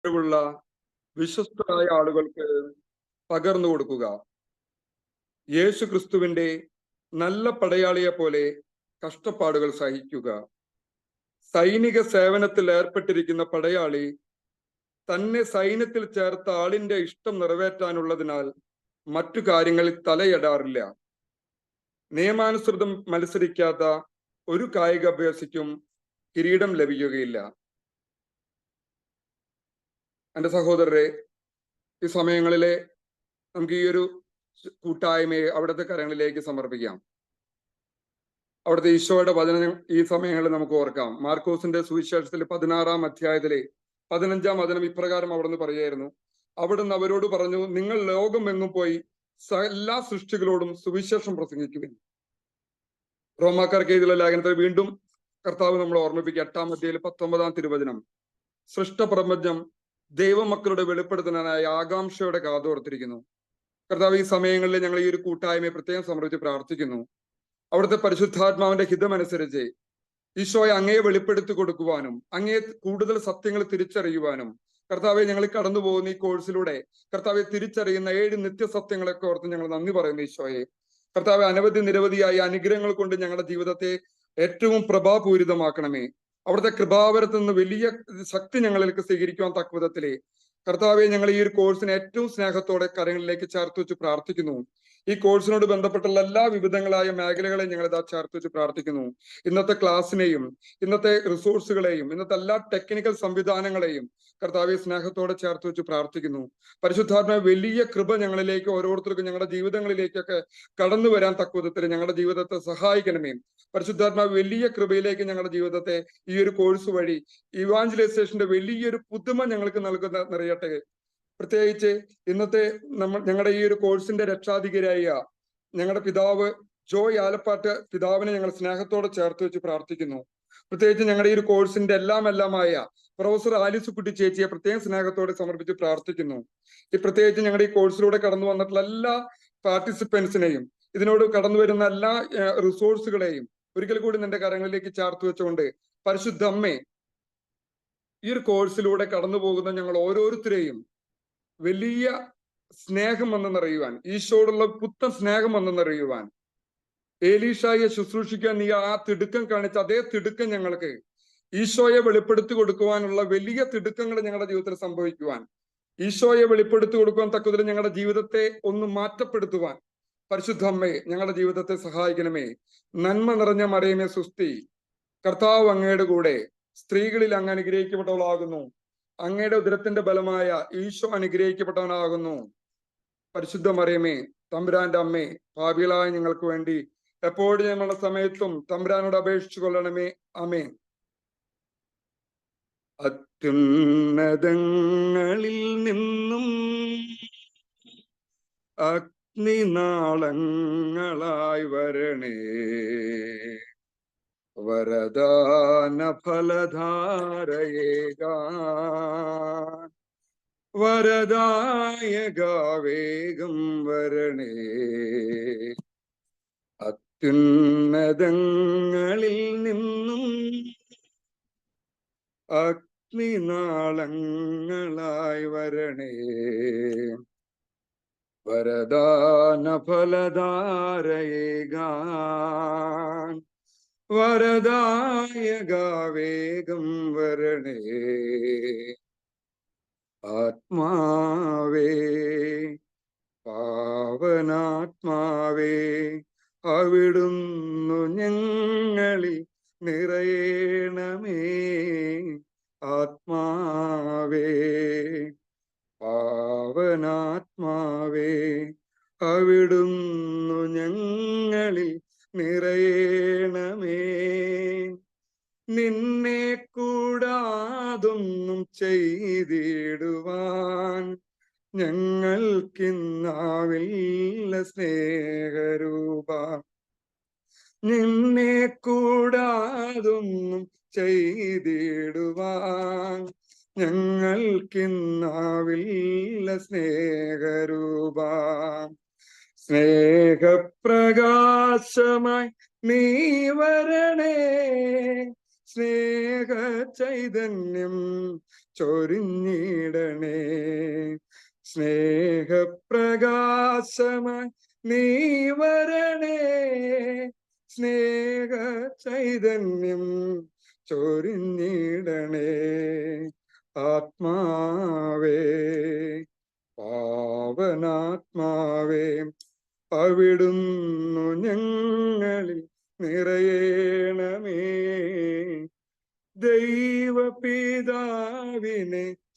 കഴിവുള്ള വിശ്വസ്തരായ ആളുകൾക്ക് പകർന്നു കൊടുക്കുക. യേശു ക്രിസ്തുവിന്റെ നല്ല പടയാളിയെ പോലെ കഷ്ടപ്പാടുകൾ സഹിക്കുക. സൈനിക സേവനത്തിൽ ഏർപ്പെട്ടിരിക്കുന്ന പടയാളി തന്നെ സൈന്യത്തിൽ ചേർത്ത ആളിന്റെ ഇഷ്ടം നിറവേറ്റാനുള്ളതിനാൽ മറ്റു കാര്യങ്ങളിൽ തലയിടാറില്ല. നിയമാനുസൃതം മത്സരിക്കാത്ത ഒരു കായിക അഭ്യാസിക്കും കിരീടം ലഭിക്കുകയില്ല. എൻ്റെ സഹോദരരെ, ഈ സമയങ്ങളിലെ നമുക്ക് ഈ ഒരു കൂട്ടായ്മയെ അവിടുത്തെ കരങ്ങളിലേക്ക് സമർപ്പിക്കാം. അവിടുത്തെ ഈശോയുടെ വചനം ഈ സമയങ്ങളിൽ നമുക്ക് ഓർക്കാം. മാർക്കോസിന്റെ സുവിശേഷത്തിൽ 16-ാം അധ്യായത്തിലെ 15-ാം വചനം ഇപ്രകാരം അവിടുന്ന് പറയുകയായിരുന്നു. അവിടുന്ന് അവരോട് പറഞ്ഞു, നിങ്ങൾ ലോകം എങ്ങും പോയി എല്ലാ സൃഷ്ടികളോടും സുവിശേഷം പ്രസംഗിക്കുവിൻ. റോമാക്കാർക്ക് എഴുതിയുള്ള ലേഖനത്തിൽ വീണ്ടും കർത്താവ് നമ്മളെ ഓർമ്മിപ്പിക്കുക. 8-ാം അധ്യായത്തിൽ 19-ാം തിരുവചനം. സൃഷ്ടപ്രപഞ്ചം ദൈവമക്കളുടെ വെളിപ്പെടുത്തനായ ആകാംക്ഷയോടെ കാതോർത്തിരിക്കുന്നു. കർത്താവ്, ഈ സമയങ്ങളിൽ ഞങ്ങൾ ഈ ഒരു കൂട്ടായ്മയെ പ്രത്യേകം സമർപ്പിച്ച് പ്രാർത്ഥിക്കുന്നു. അവിടുത്തെ പരിശുദ്ധാത്മാവിന്റെ ഹിതമനുസരിച്ച് ഈശോയെ അങ്ങയെ വെളിപ്പെടുത്തി കൊടുക്കുവാനും അങ്ങയെ കൂടുതൽ സത്യങ്ങൾ തിരിച്ചറിയുവാനും കർത്താവെ, ഞങ്ങൾ കടന്നു പോകുന്ന ഈ കോഴ്സിലൂടെ കർത്താവെ തിരിച്ചറിയുന്ന 7 നിത്യസത്യങ്ങളൊക്കെ ഓർത്ത് ഞങ്ങൾ നന്ദി പറയുന്നു. ഈശോയെ കർത്താവെ, അനവധി നിരവധിയായ അനുഗ്രഹങ്ങൾ കൊണ്ട് ഞങ്ങളുടെ ജീവിതത്തെ ഏറ്റവും പ്രഭാപൂരിതമാക്കണമേ. അവിടുത്തെ കൃപാവരത്തിൽ നിന്ന് വലിയ ശക്തി ഞങ്ങളിലേക്ക് സ്വീകരിക്കുവാൻ തക്കവിധത്തിലെ കർത്താവെ, ഞങ്ങൾ ഈ ഒരു കോഴ്സിനെ ഏറ്റവും സ്നേഹത്തോടെ കരങ്ങളിലേക്ക് ചേർത്ത് വെച്ച് പ്രാർത്ഥിക്കുന്നു. ഈ കോഴ്സിനോട് ബന്ധപ്പെട്ടുള്ള എല്ലാ വിവിധങ്ങളായ മേഖലകളെയും ഞങ്ങൾ ഇതാ ചേർത്ത് വെച്ച് പ്രാർത്ഥിക്കുന്നു. ഇന്നത്തെ ക്ലാസ്സിനെയും ഇന്നത്തെ റിസോഴ്സുകളെയും ഇന്നത്തെ എല്ലാ ടെക്നിക്കൽ സംവിധാനങ്ങളെയും കർത്താവെ സ്നേഹത്തോടെ ചേർത്ത് വെച്ച് പ്രാർത്ഥിക്കുന്നു. പരിശുദ്ധാത്മാവ് വലിയ കൃപ ഞങ്ങളിലേക്ക് ഓരോരുത്തർക്കും ഞങ്ങളുടെ ജീവിതങ്ങളിലേക്കൊക്കെ കടന്നു വരാൻ തക്കവിധത്തിൽ ഞങ്ങളുടെ ജീവിതത്തെ സഹായിക്കണമേ. പരിശുദ്ധാത്മാവ് വലിയ കൃപയിലേക്ക് ഞങ്ങളുടെ ജീവിതത്തെ ഈ ഒരു കോഴ്സ് വഴി ഇവാഞ്ചലൈസേഷന്റെ വലിയൊരു പുതുമ ഞങ്ങൾക്ക് നിറയട്ടെ. പ്രത്യേകിച്ച് ഇന്നത്തെ ഞങ്ങളുടെ ഈ ഒരു കോഴ്സിന്റെ രക്ഷാധികാരിയായ ഞങ്ങളുടെ പിതാവ് ജോയ് ആലപ്പാട്ട് പിതാവിനെ ഞങ്ങൾ സ്നേഹത്തോടെ ചേർത്ത് വെച്ച് പ്രാർത്ഥിക്കുന്നു. പ്രത്യേകിച്ച് ഞങ്ങളുടെ ഈ ഒരു കോഴ്സിന്റെ എല്ലാമായ പ്രൊഫസർ ആലിസ് കുട്ടി ചേച്ചിയെ പ്രത്യേകം സ്നേഹത്തോടെ സമർപ്പിച്ച് പ്രാർത്ഥിക്കുന്നു. പ്രത്യേകിച്ച് ഞങ്ങളുടെ ഈ കോഴ്സിലൂടെ കടന്നു വന്നിട്ടുള്ള എല്ലാ പാർട്ടിസിപ്പൻസിനെയും ഇതിനോട് കടന്നു വരുന്ന എല്ലാ റിസോഴ്സുകളെയും ഒരിക്കൽ കൂടി നിന്റെ കരങ്ങളിലേക്ക് ചേർത്ത് വെച്ചുകൊണ്ട് പരിശുദ്ധ അമ്മേ, ഈ ഒരു കോഴ്സിലൂടെ കടന്നു പോകുന്ന ഞങ്ങൾ ഓരോരുത്തരെയും വലിയ സ്നേഹം വന്നെന്നറിയുവാൻ, ഈശോയോടുള്ള പുത്തൻ സ്നേഹം വന്നെന്നറിയുവാൻ, ഏലീഷായെ ശുശ്രൂഷിക്കാൻ നീ ആ തിടുക്കം കാണിച്ച അതേ തിടുക്കം ഞങ്ങൾക്ക് ഈശോയെ വെളിപ്പെടുത്തി കൊടുക്കുവാനുള്ള വലിയ തിടുക്കങ്ങൾ ഞങ്ങളുടെ ജീവിതത്തിൽ സംഭവിക്കുവാൻ, ഈശോയെ വെളിപ്പെടുത്തി കൊടുക്കുവാൻ തക്കതിൽ ഞങ്ങളുടെ ജീവിതത്തെ ഒന്ന് മാറ്റപ്പെടുത്തുവാൻ പരിശുദ്ധ അമ്മയെ ഞങ്ങളുടെ ജീവിതത്തെ സഹായിക്കണമേ. നന്മ നിറഞ്ഞ മറിയമേ സുസ്തി, കർത്താവ് അങ്ങയുടെ കൂടെ, സ്ത്രീകളിൽ അങ്ങ് അനുഗ്രഹിക്കപ്പെട്ടവളാകുന്നു, അങ്ങയുടെ ഉദരത്തിന്റെ ഫലമായ ഈശോ അനുഗ്രഹിക്കപ്പെട്ടവനാകുന്നു. പരിശുദ്ധ മറിയമേ, തമ്പുരാന്റെ അമ്മേ, പാപികളായ ഞങ്ങൾക്ക് വേണ്ടി എപ്പോഴും ഞങ്ങളുടെ സമയത്തും തമ്പുരാനോട് അപേക്ഷിച്ചു കൊള്ളണമേ. ആമേൻ. അത്യുന്നതങ്ങളിൽ നിന്നും അഗ്നിനാളങ്ങളായി വരണേ, വരദാന ഫലധാരയേകാൻ വരദായക വേഗം വരണേ. അത്യുന്നതങ്ങളിൽ നിന്നും അഗ്നിനാളങ്ങളായി വരണേ, വരദാന ഫലധാരയേകാൻ വരദായക വേഗം വരണേ. ആത്മാവേ, പാവനാത്മാവേ, അവിടുന്നു ഞങ്ങളിൽ നിറയണമേ. ആത്മാവേ, പാവനാത്മാവേ, അവിടുന്നു ഞങ്ങളിൽ നിറയണമേ. നിന്നെ കൂടാതൊന്നും ചെയ്തിടുവാൻ ഞങ്ങൾക്കിന്നാവില്ല സ്നേഹരൂപ. നിന്നെ കൂടാതൊന്നും ചെയ്തിടുവാൻ ഞങ്ങൾക്കിന്നാവില്ല സ്നേഹരൂപ. സ്നേഹപ്രകാശമായി നീ വരണേ, സ്നേഹ ചൈതന്യം ചൊരിഞ്ഞിടണേ. സ്നേഹപ്രകാശമായി നീ വരണേ, സ്നേഹ ചൈതന്യം ചൊരിഞ്ഞിടണേ. ആത്മാവേ, പാവനാത്മാവേ, അവിടുന്നു ഞങ്ങളിൽ നിറയണമേ. ദൈവപിതാവിനെ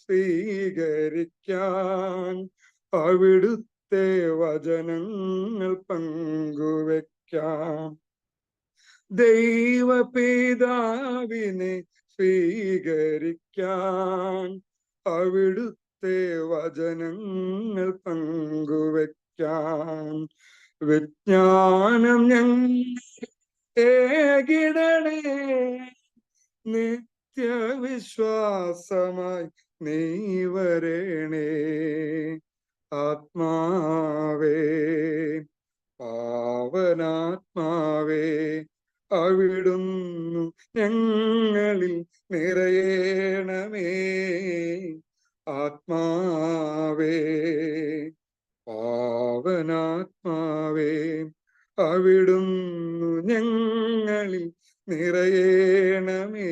സ്വീകരിക്കാൻ അവിടുത്തെ വചനങ്ങൾ പങ്കുവെക്കാം. ദൈവപിതാവിനെ സ്വീകരിക്കാൻ അവിടുത്തെ വചനങ്ങൾ പങ്കുവെക്കാം. വിജ്ഞാനം ഞങ്ങളേകിടണേ, നിത്യവിശ്വാസമായി നീ വരണേ. ആത്മാവേ, പാവനാത്മാവേ, അവിടുന്നു ഞങ്ങളിൽ നിറയണമേ. ആത്മാവേ, പാവനാത്മാവേ, അവിടുന്നു ഞങ്ങളിൽ നിറയണമേ.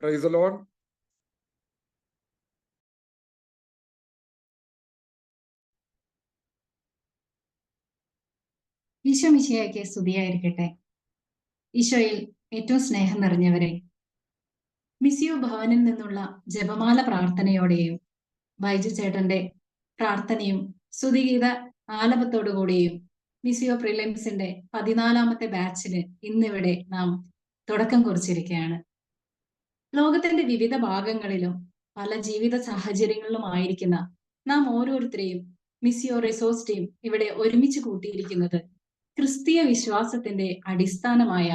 Praise the Lord. ഈശോ മിശിഹായ്ക്ക് സ്തുതിയായിരിക്കട്ടെ. ഈശോയിൽ ഏറ്റവും സ്നേഹം നിറഞ്ഞവരെ, മിസിയോ ഭവനിൽ നിന്നുള്ള ജപമാല പ്രാർത്ഥനയോടെയും ബൈജു ചേട്ടന്റെ പ്രാർത്ഥനയും സ്തുതിഗീത ആലപത്തോടുകൂടിയും മിസിയോ പ്രിലിംസിന്റെ 14ാമത്തെ ബാച്ചിന് ഇന്നിവിടെ നാം തുടക്കം കുറിച്ചിരിക്കുകയാണ്. ലോകത്തിന്റെ വിവിധ ഭാഗങ്ങളിലും പല ജീവിത സാഹചര്യങ്ങളിലും ആയിരിക്കുന്ന നാം ഓരോരുത്തരെയും മിസിയോ റിസോഴ്സ് ടീം ഇവിടെ ഒരുമിച്ച് കൂട്ടിയിരിക്കുന്നത് ക്രിസ്തീയ വിശ്വാസത്തിന്റെ അടിസ്ഥാനമായ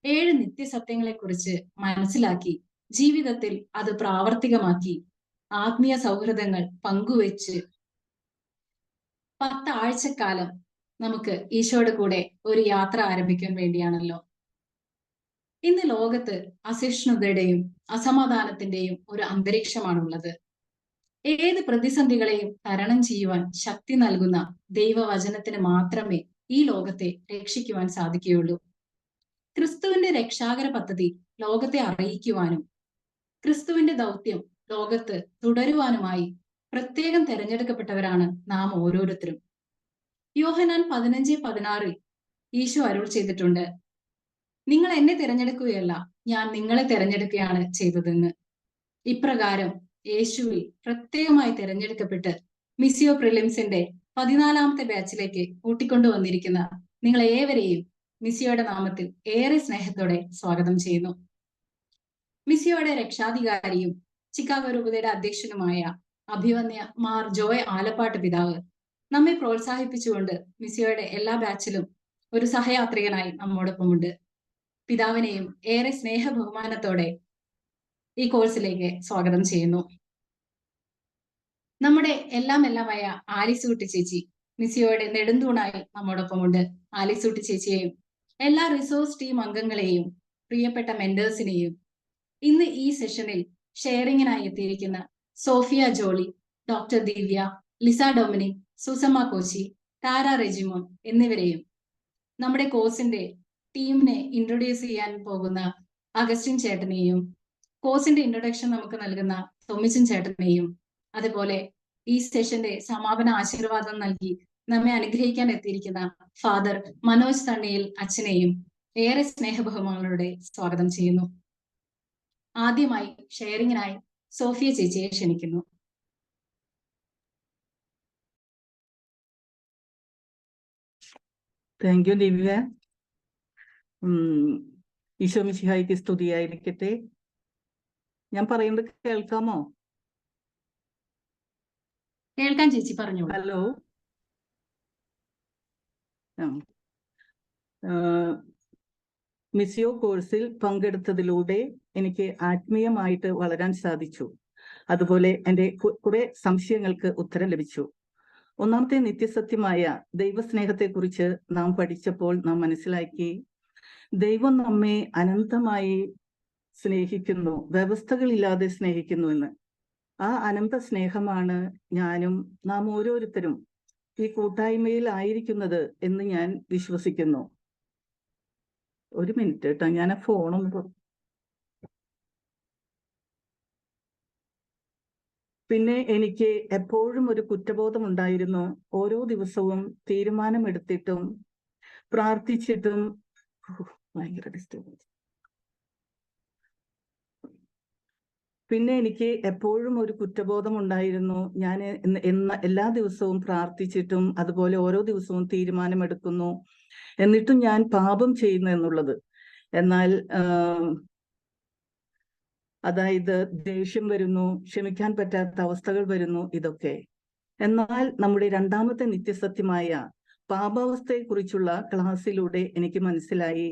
7 നിത്യസത്യങ്ങളെ കുറിച്ച് മനസ്സിലാക്കി ജീവിതത്തിൽ അത് പ്രാവർത്തികമാക്കി ആത്മീയ സൗഹൃദങ്ങൾ പങ്കുവെച്ച് 10 ആഴ്ചക്കാലം നമുക്ക് ഈശോയുടെ കൂടെ ഒരു യാത്ര ആരംഭിക്കാൻ വേണ്ടിയാണല്ലോ. ഇന്ന് ലോകത്ത് അസഹിഷ്ണുതയുടെയും അസമാധാനത്തിന്റെയും ഒരു അന്തരീക്ഷമാണുള്ളത്. ഏത് പ്രതിസന്ധികളെയും തരണം ചെയ്യുവാൻ ശക്തി നൽകുന്ന ദൈവവചനത്തിന് മാത്രമേ ഈ ലോകത്തെ രക്ഷിക്കുവാൻ സാധിക്കുകയുള്ളൂ. ക്രിസ്തുവിന്റെ രക്ഷാകര പദ്ധതി ലോകത്തെ അറിയിക്കുവാനും ക്രിസ്തുവിന്റെ ദൗത്യം ലോകത്ത് തുടരുവാനുമായി പ്രത്യേകം തെരഞ്ഞെടുക്കപ്പെട്ടവരാണ് നാം ഓരോരുത്തരും. യോഹന്നാൻ 15:16 ഈശോ അരുൾ ചെയ്തിട്ടുണ്ട്, നിങ്ങൾ എന്നെ തിരഞ്ഞെടുക്കുകയല്ല, ഞാൻ നിങ്ങളെ തിരഞ്ഞെടുക്കുകയാണ് ചെയ്തതെന്ന്. ഇപ്രകാരം യേശുവിൽ പ്രത്യേകമായി തിരഞ്ഞെടുക്കപ്പെട്ട് മിസിയോ പ്രിലിംസിന്റെ 14ാമത്തെ ബാച്ചിലേക്ക് കൂട്ടിക്കൊണ്ടുവന്നിരിക്കുന്ന നിങ്ങൾ ഏവരെയും മിസിയോയുടെ നാമത്തിൽ ഏറെ സ്നേഹത്തോടെ സ്വാഗതം ചെയ്യുന്നു. മിസിയോയുടെ രക്ഷാധികാരിയും ചിക്കാഗോ രൂപതയുടെ അധ്യക്ഷനുമായ അഭിവന്യ മാർ ജോയ് ആലപ്പാട്ട് പിതാവ് നമ്മെ പ്രോത്സാഹിപ്പിച്ചുകൊണ്ട് മിസിയോയുടെ എല്ലാ ബാച്ചിലും ഒരു സഹയാത്രികനായി നമ്മോടൊപ്പമുണ്ട്. പിതാവിനെയും ഏറെ സ്നേഹ ബഹുമാനത്തോടെ ഈ കോഴ്സിലേക്ക് സ്വാഗതം ചെയ്യുന്നു. നമ്മുടെ എല്ലാമായ ആലിസൂട്ടി ചേച്ചി മിസിയോയുടെ നെടുന്തൂണായി നമ്മോടൊപ്പമുണ്ട്. ആലിസൂട്ടി ചേച്ചിയെയും എല്ലാ റിസോഴ്സ് ടീം അംഗങ്ങളെയും പ്രിയപ്പെട്ട മെന്റേഴ്സിനെയും ഇന്ന് ഈ സെഷനിൽ ഷെയറിങ്ങിനായി എത്തിയിരിക്കുന്ന സോഫിയ ജോളി, ഡോക്ടർ ദിവ്യ, ലിസ ഡൊമിനിക്, സുസമ്മ കോശി, താര റെജിമോൻ എന്നിവരെയും നമ്മുടെ കോഴ്സിന്റെ ടീമിനെ ഇൻട്രൊഡ്യൂസ് ചെയ്യാൻ പോകുന്ന അഗസ്റ്റിൻ ചേട്ടനെയും കോഴ്സിന്റെ ഇൻട്രൊഡക്ഷൻ നമുക്ക് നൽകുന്ന തൊമ്മിച്ചൻ ചേട്ടനെയും അതുപോലെ ഈ സെഷന്റെ സമാപന ആശീർവാദം നൽകി നമ്മെ അനുഗ്രഹിക്കാൻ എത്തിയിരിക്കുന്ന ഫാദർ മനോജ് തണ്ണിയിൽ അച്ഛനെയും ഏറെ സ്നേഹബഹുമാനങ്ങളോടെ സ്വാഗതം ചെയ്യുന്നു. ആദ്യമായി ഷെയറിങ്ങിനായി സോഫിയ ചേച്ചിയെ ക്ഷണിക്കുന്നു. താങ്ക് യു ദിവ്യ. ഈശോ മിശിഹായ്ക്ക് സ്തുതിയായിരിക്കട്ടെ. ഞാൻ പറയുന്നത് കേൾക്കാമോ? കേൾക്കാൻ ചേച്ചി പറഞ്ഞോളൂ. ഹലോ. മിസിയോ കോഴ്സിൽ പങ്കെടുത്തതിലൂടെ എനിക്ക് ആത്മീയമായിട്ട് വളരാൻ സാധിച്ചു. അതുപോലെ എൻ്റെ കുറെ സംശയങ്ങൾക്ക് ഉത്തരം ലഭിച്ചു. ഒന്നാമത്തെ നിത്യസത്യമായ ദൈവസ്നേഹത്തെക്കുറിച്ച് നാം പഠിച്ചപ്പോൾ നാം മനസ്സിലാക്കി, ദൈവം നമ്മെ അനന്തമായി സ്നേഹിക്കുന്നു, വ്യവസ്ഥകളില്ലാതെ സ്നേഹിക്കുന്നു എന്ന്. ആ അനന്ത സ്നേഹമാണ് നാം ഓരോരുത്തരും ഈ കൂട്ടായ്മയിൽ ആയിരിക്കുന്നത് എന്ന് ഞാൻ വിശ്വസിക്കുന്നു. ഒരു മിനിറ്റ് കേട്ടോ, ഞാൻ ആ ഫോണൊന്ന് പിന്നെ എനിക്ക് എപ്പോഴും ഒരു കുറ്റബോധം ഉണ്ടായിരുന്നു. ഓരോ ദിവസവും തീരുമാനമെടുത്തിട്ടും പ്രാർത്ഥിച്ചിട്ടും ഭയങ്കര ഡിസ്റ്റർബൻസ്. പിന്നെ എനിക്ക് എപ്പോഴും ഒരു കുറ്റബോധം ഉണ്ടായിരുന്നു. ഞാൻ എല്ലാ ദിവസവും പ്രാർത്ഥിച്ചിട്ടും അതുപോലെ ഓരോ ദിവസവും തീരുമാനമെടുക്കുന്നു, എന്നിട്ടും ഞാൻ പാപം ചെയ്യുന്നു എന്നുള്ളത്. എന്നാൽ അതായത് ദേഷ്യം വരുന്നു, ക്ഷമിക്കാൻ പറ്റാത്ത അവസ്ഥകൾ വരുന്നു, ഇതൊക്കെ. എന്നാൽ നമ്മുടെ രണ്ടാമത്തെ നിത്യസത്യമായ പാപാവസ്ഥയെക്കുറിച്ചുള്ള ക്ലാസ്സിലൂടെ എനിക്ക് മനസ്സിലായി,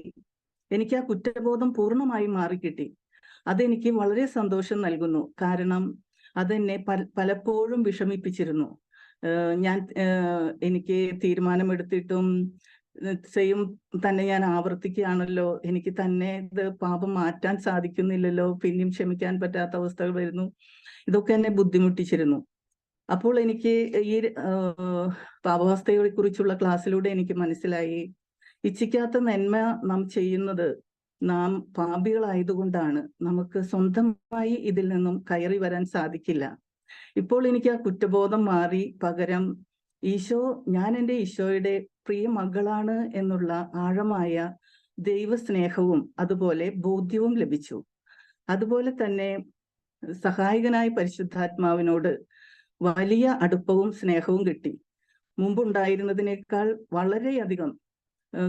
എനിക്ക് ആ കുറ്റബോധം പൂർണ്ണമായും മാറിക്കിട്ടി. അതെനിക്ക് വളരെ സന്തോഷം നൽകുന്നു. കാരണം അതെന്നെ പലപ്പോഴും വിഷമിപ്പിച്ചിരുന്നു. എനിക്ക് തീരുമാനമെടുത്തിട്ടും സെയിം തന്നെ ഞാൻ ആവർത്തിക്കുകയാണല്ലോ, എനിക്ക് തന്നെ ഇത് പാപം മാറ്റാൻ സാധിക്കുന്നില്ലല്ലോ, പിന്നെയും ക്ഷമിക്കാൻ പറ്റാത്ത അവസ്ഥകൾ വരുന്നു, ഇതൊക്കെ എന്നെ ബുദ്ധിമുട്ടിച്ചിരുന്നു. അപ്പോൾ എനിക്ക് ഈ പാപാവസ്ഥയെ കുറിച്ചുള്ള ക്ലാസ്സിലൂടെ എനിക്ക് മനസ്സിലായി, ഇച്ഛിക്കാത്ത നന്മ നാം ചെയ്യുന്നത് നാം പാപികളായതുകൊണ്ടാണ്. നമുക്ക് സ്വന്തമായി ഇതിൽ നിന്നും കയറി വരാൻ സാധിക്കില്ല. ഇപ്പോൾ എനിക്ക് ആ കുറ്റബോധം മാറി, പകരം ഞാൻ എൻ്റെ ഈശോയുടെ പ്രിയ മകളാണ് എന്നുള്ള ആഴമായ ദൈവസ്നേഹവും അതുപോലെ ബോധ്യവും ലഭിച്ചു. അതുപോലെ തന്നെ സഹായകനായ പരിശുദ്ധാത്മാവിനോട് വലിയ അടുപ്പവും സ്നേഹവും കിട്ടി. മുമ്പുണ്ടായിരുന്നതിനേക്കാൾ വളരെയധികം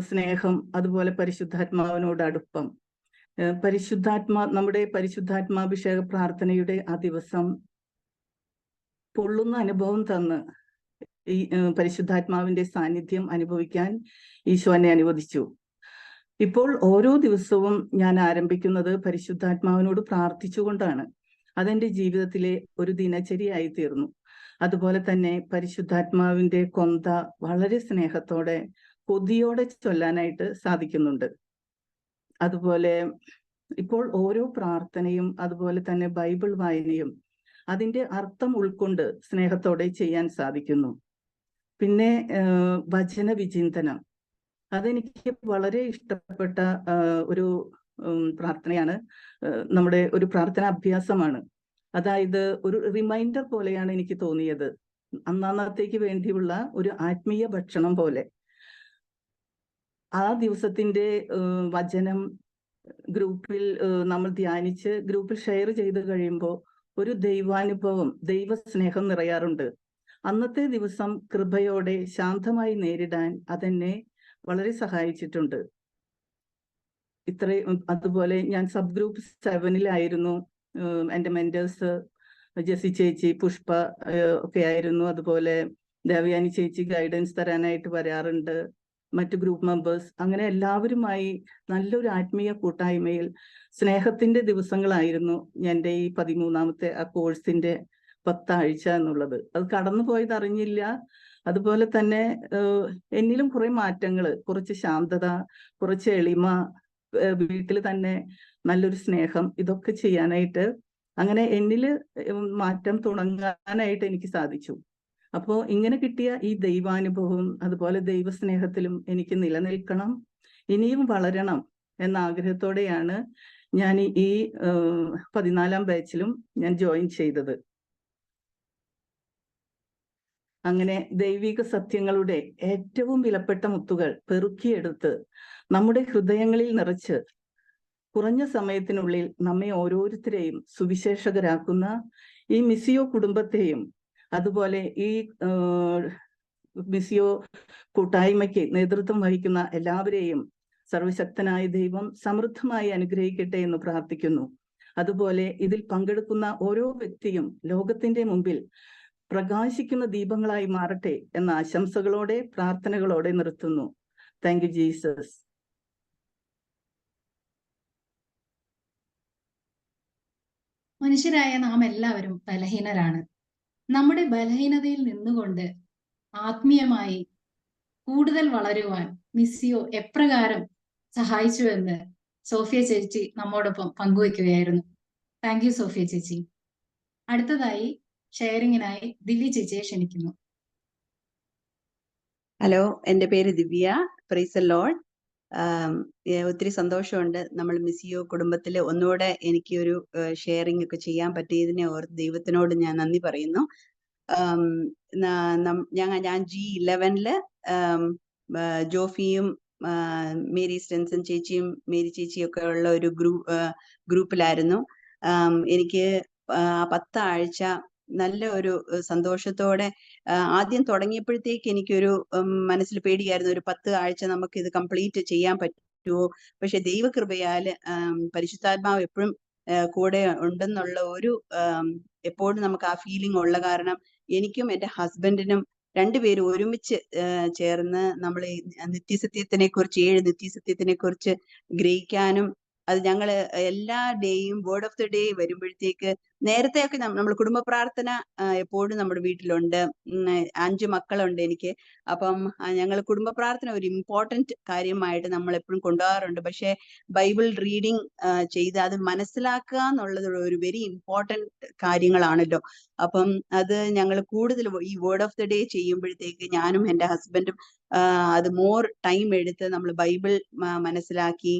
സ്നേഹം, അതുപോലെ പരിശുദ്ധാത്മാവിനോട് അടുപ്പം. നമ്മുടെ പരിശുദ്ധാത്മാഭിഷേക പ്രാർത്ഥനയുടെ ആ ദിവസം പൊള്ളുന്ന അനുഭവം തന്ന് ഈ പരിശുദ്ധാത്മാവിന്റെ സാന്നിധ്യം അനുഭവിക്കാൻ ഈശോ എന്നെ അനുവദിച്ചു. ഇപ്പോൾ ഓരോ ദിവസവും ഞാൻ ആരംഭിക്കുന്നത് പരിശുദ്ധാത്മാവിനോട് പ്രാർത്ഥിച്ചുകൊണ്ടാണ്. അതെന്റെ ജീവിതത്തിലെ ഒരു ദിനചര്യയായി തീർന്നു. അതുപോലെ തന്നെ പരിശുദ്ധാത്മാവിന്റെ കൊന്ത വളരെ സ്നേഹത്തോടെ, കൊതിയോടെ ചൊല്ലാനായിട്ട് സാധിക്കുന്നുണ്ട്. അതുപോലെ ഇപ്പോൾ ഓരോ പ്രാർത്ഥനയും അതുപോലെ തന്നെ ബൈബിൾ വായനയും അതിന്റെ അർത്ഥം ഉൾക്കൊണ്ട് സ്നേഹത്തോടെ ചെയ്യാൻ സാധിക്കുന്നു. പിന്നെ വചന വിചിന്തനം, അതെനിക്ക് വളരെ ഇഷ്ടപ്പെട്ട ഒരു പ്രാർത്ഥനയാണ്. നമ്മുടെ ഒരു പ്രാർത്ഥനാ അഭ്യാസമാണ്. അതായത് ഒരു റിമൈൻഡർ പോലെയാണ് എനിക്ക് തോന്നിയത്, അന്നത്തേക്ക് വേണ്ടിയുള്ള ഒരു ആത്മീയ ഭക്ഷണം പോലെ. ആ ദിവസത്തിന്റെ വചനം ഗ്രൂപ്പിൽ നമ്മൾ ധ്യാനിച്ച് ഗ്രൂപ്പിൽ ഷെയർ ചെയ്ത് കഴിയുമ്പോൾ ഒരു ദൈവാനുഭവം, ദൈവസ്നേഹം നിറയാറുണ്ട്. അന്നത്തെ ദിവസം കൃപയോടെ ശാന്തമായി നേരിടാൻ അതെന്നെ വളരെ സഹായിച്ചിട്ടുണ്ട്. അതുപോലെ ഞാൻ സബ് ഗ്രൂപ്പ് 7-ലായിരുന്നു. എൻ്റെ മെന്റേഴ്സ് ജെസി ചേച്ചി, പുഷ്പ ഒക്കെ ആയിരുന്നു. അതുപോലെ ദേവയാനി ചേച്ചി ഗൈഡൻസ് തരാനായിട്ട് വരാറുണ്ട്, മറ്റു ഗ്രൂപ്പ് മെമ്പേഴ്സ്. അങ്ങനെ എല്ലാവരുമായി നല്ലൊരു ആത്മീയ കൂട്ടായ്മയിൽ സ്നേഹത്തിന്റെ ദിവസങ്ങളായിരുന്നു എൻ്റെ ഈ 13ാമത്തെ ആ കോഴ്സിന്റെ 10 ആഴ്ച എന്നുള്ളത്. അത് കടന്നുപോയത് അറിഞ്ഞില്ല. അതുപോലെ തന്നെ എന്നിലും കുറെ മാറ്റങ്ങൾ, കുറച്ച് ശാന്തത, കുറച്ച് എളിമ, വീട്ടിൽ തന്നെ നല്ലൊരു സ്നേഹം, ഇതൊക്കെ ചെയ്യാനായിട്ട്, അങ്ങനെ എന്നില് മാറ്റം തുടങ്ങാനായിട്ട് എനിക്ക് സാധിച്ചു. അപ്പോ ഇങ്ങനെ കിട്ടിയ ഈ ദൈവാനുഭവവും അതുപോലെ ദൈവസ്നേഹത്തിലും എനിക്ക് നിലനിൽക്കണം, ഇനിയും വളരണം എന്ന ആഗ്രഹത്തോടെയാണ് ഞാൻ ഈ 14ാം ബാച്ചിലും ഞാൻ ജോയിൻ ചെയ്തത്. അങ്ങനെ ദൈവിക സത്യങ്ങളുടെ ഏറ്റവും വിലപ്പെട്ട മുത്തുകൾ പെറുക്കിയെടുത്ത് നമ്മുടെ ഹൃദയങ്ങളിൽ നിറച്ച് കുറഞ്ഞ സമയത്തിനുള്ളിൽ നമ്മെ ഓരോരുത്തരെയും സുവിശേഷകരാക്കുന്ന ഈ മിസിയോ കുടുംബത്തെയും അതുപോലെ ഈ മിസിയോ കൂട്ടായ്മയ്ക്ക് നേതൃത്വം വഹിക്കുന്ന എല്ലാവരെയും സർവശക്തനായ ദൈവം സമൃദ്ധമായി അനുഗ്രഹിക്കട്ടെ എന്ന് പ്രാർത്ഥിക്കുന്നു. അതുപോലെ ഇതിൽ പങ്കെടുക്കുന്ന ഓരോ വ്യക്തിയും ലോകത്തിന്റെ മുമ്പിൽ പ്രകാശിക്കുന്ന ദീപങ്ങളായി മാറട്ടെ എന്ന ആശംസകളോടെ, പ്രാർത്ഥനകളോടെ നിർത്തുന്നു. Thank you Jesus. മനുഷ്യരായ നാം എല്ലാവരും ബലഹീനരാണ്. നമ്മുടെ ബലഹീനതയിൽ നിന്നുകൊണ്ട് ആത്മീയമായി കൂടുതൽ വളരുവാൻ മിസിയോ എപ്രകാരം സഹായിച്ചുവെന്ന് സോഫിയ ചേച്ചി നമ്മോടൊപ്പം പങ്കുവയ്ക്കുകയായിരുന്നു. താങ്ക് യു സോഫിയ ചേച്ചി. അടുത്തതായി ഷെയറിങ്ങിനായി ദിവ്യ ചേച്ചിയെ ക്ഷണിക്കുന്നു. ഹലോ, എൻ്റെ പേര് ദിവ്യ. Praise the Lord. ഒത്തിരി സന്തോഷമുണ്ട് നമ്മൾ മിസ്സിയോ കുടുംബത്തിൽ ഒന്നുകൂടെ എനിക്ക് ഒരു ഷെയറിംഗ് ഒക്കെ ചെയ്യാൻ പറ്റിയതിനെ ഓർത്ത് ദൈവത്തിനോട് ഞാൻ നന്ദി പറയുന്നു. ഞാൻ G11 ജോഫിയും മേരി സ്റ്റെൻസൺ ചേച്ചിയും മേരി ചേച്ചിയും ഒക്കെ ഉള്ള ഒരു ഗ്രൂപ്പിലായിരുന്നു. എനിക്ക് 10 ആഴ്ച നല്ല ഒരു സന്തോഷത്തോടെ ആദ്യം തുടങ്ങിയപ്പോഴത്തേക്ക് എനിക്കൊരു മനസ്സിൽ പേടിയായിരുന്നു, ഒരു 10 ആഴ്ച നമുക്ക് ഇത് കംപ്ലീറ്റ് ചെയ്യാൻ പറ്റുമോ. പക്ഷെ ദൈവകൃപയാൽ പരിശുദ്ധാത്മാവ് എപ്പോഴും കൂടെ ഉണ്ടെന്നുള്ള ഒരു എപ്പോഴും നമുക്ക് ആ ഫീലിംഗ് ഉള്ള കാരണം എനിക്കും എൻ്റെ ഹസ്ബൻഡിനും രണ്ടുപേരും ഒരുമിച്ച് ചേർന്ന് നമ്മൾ നിത്യസത്യത്തിനെ കുറിച്ച് 7 നിത്യസത്യത്തിനെ കുറിച്ച് ഗ്രഹിക്കാനും അത് ഞങ്ങൾ എല്ലാ ഡേയും വേർഡ് ഓഫ് ദി ഡേ വരുമ്പോഴത്തേക്ക് നേരത്തെയൊക്കെ നമ്മൾ കുടുംബ പ്രാർത്ഥന എപ്പോഴും നമ്മുടെ വീട്ടിലുണ്ട്. 5 മക്കളുണ്ട് എനിക്ക്. അപ്പം ഞങ്ങൾ കുടുംബ പ്രാർത്ഥന ഒരു ഇമ്പോർട്ടന്റ് കാര്യമായിട്ട് നമ്മൾ എപ്പോഴും കൊണ്ടുപോകാറുണ്ട്. പക്ഷെ ബൈബിൾ റീഡിങ് ചെയ്ത് അത് മനസ്സിലാക്കുക എന്നുള്ളത് ഒരു വെരി ഇമ്പോർട്ടന്റ് കാര്യങ്ങളാണല്ലോ. അപ്പം അത് ഞങ്ങൾ കൂടുതൽ ഈ വേർഡ് ഓഫ് ദി ഡേ ചെയ്യുമ്പോഴത്തേക്ക് ഞാനും എൻ്റെ ഹസ്ബൻഡും അത് മോർ ടൈം എടുത്ത് നമ്മൾ ബൈബിൾ മനസ്സിലാക്കി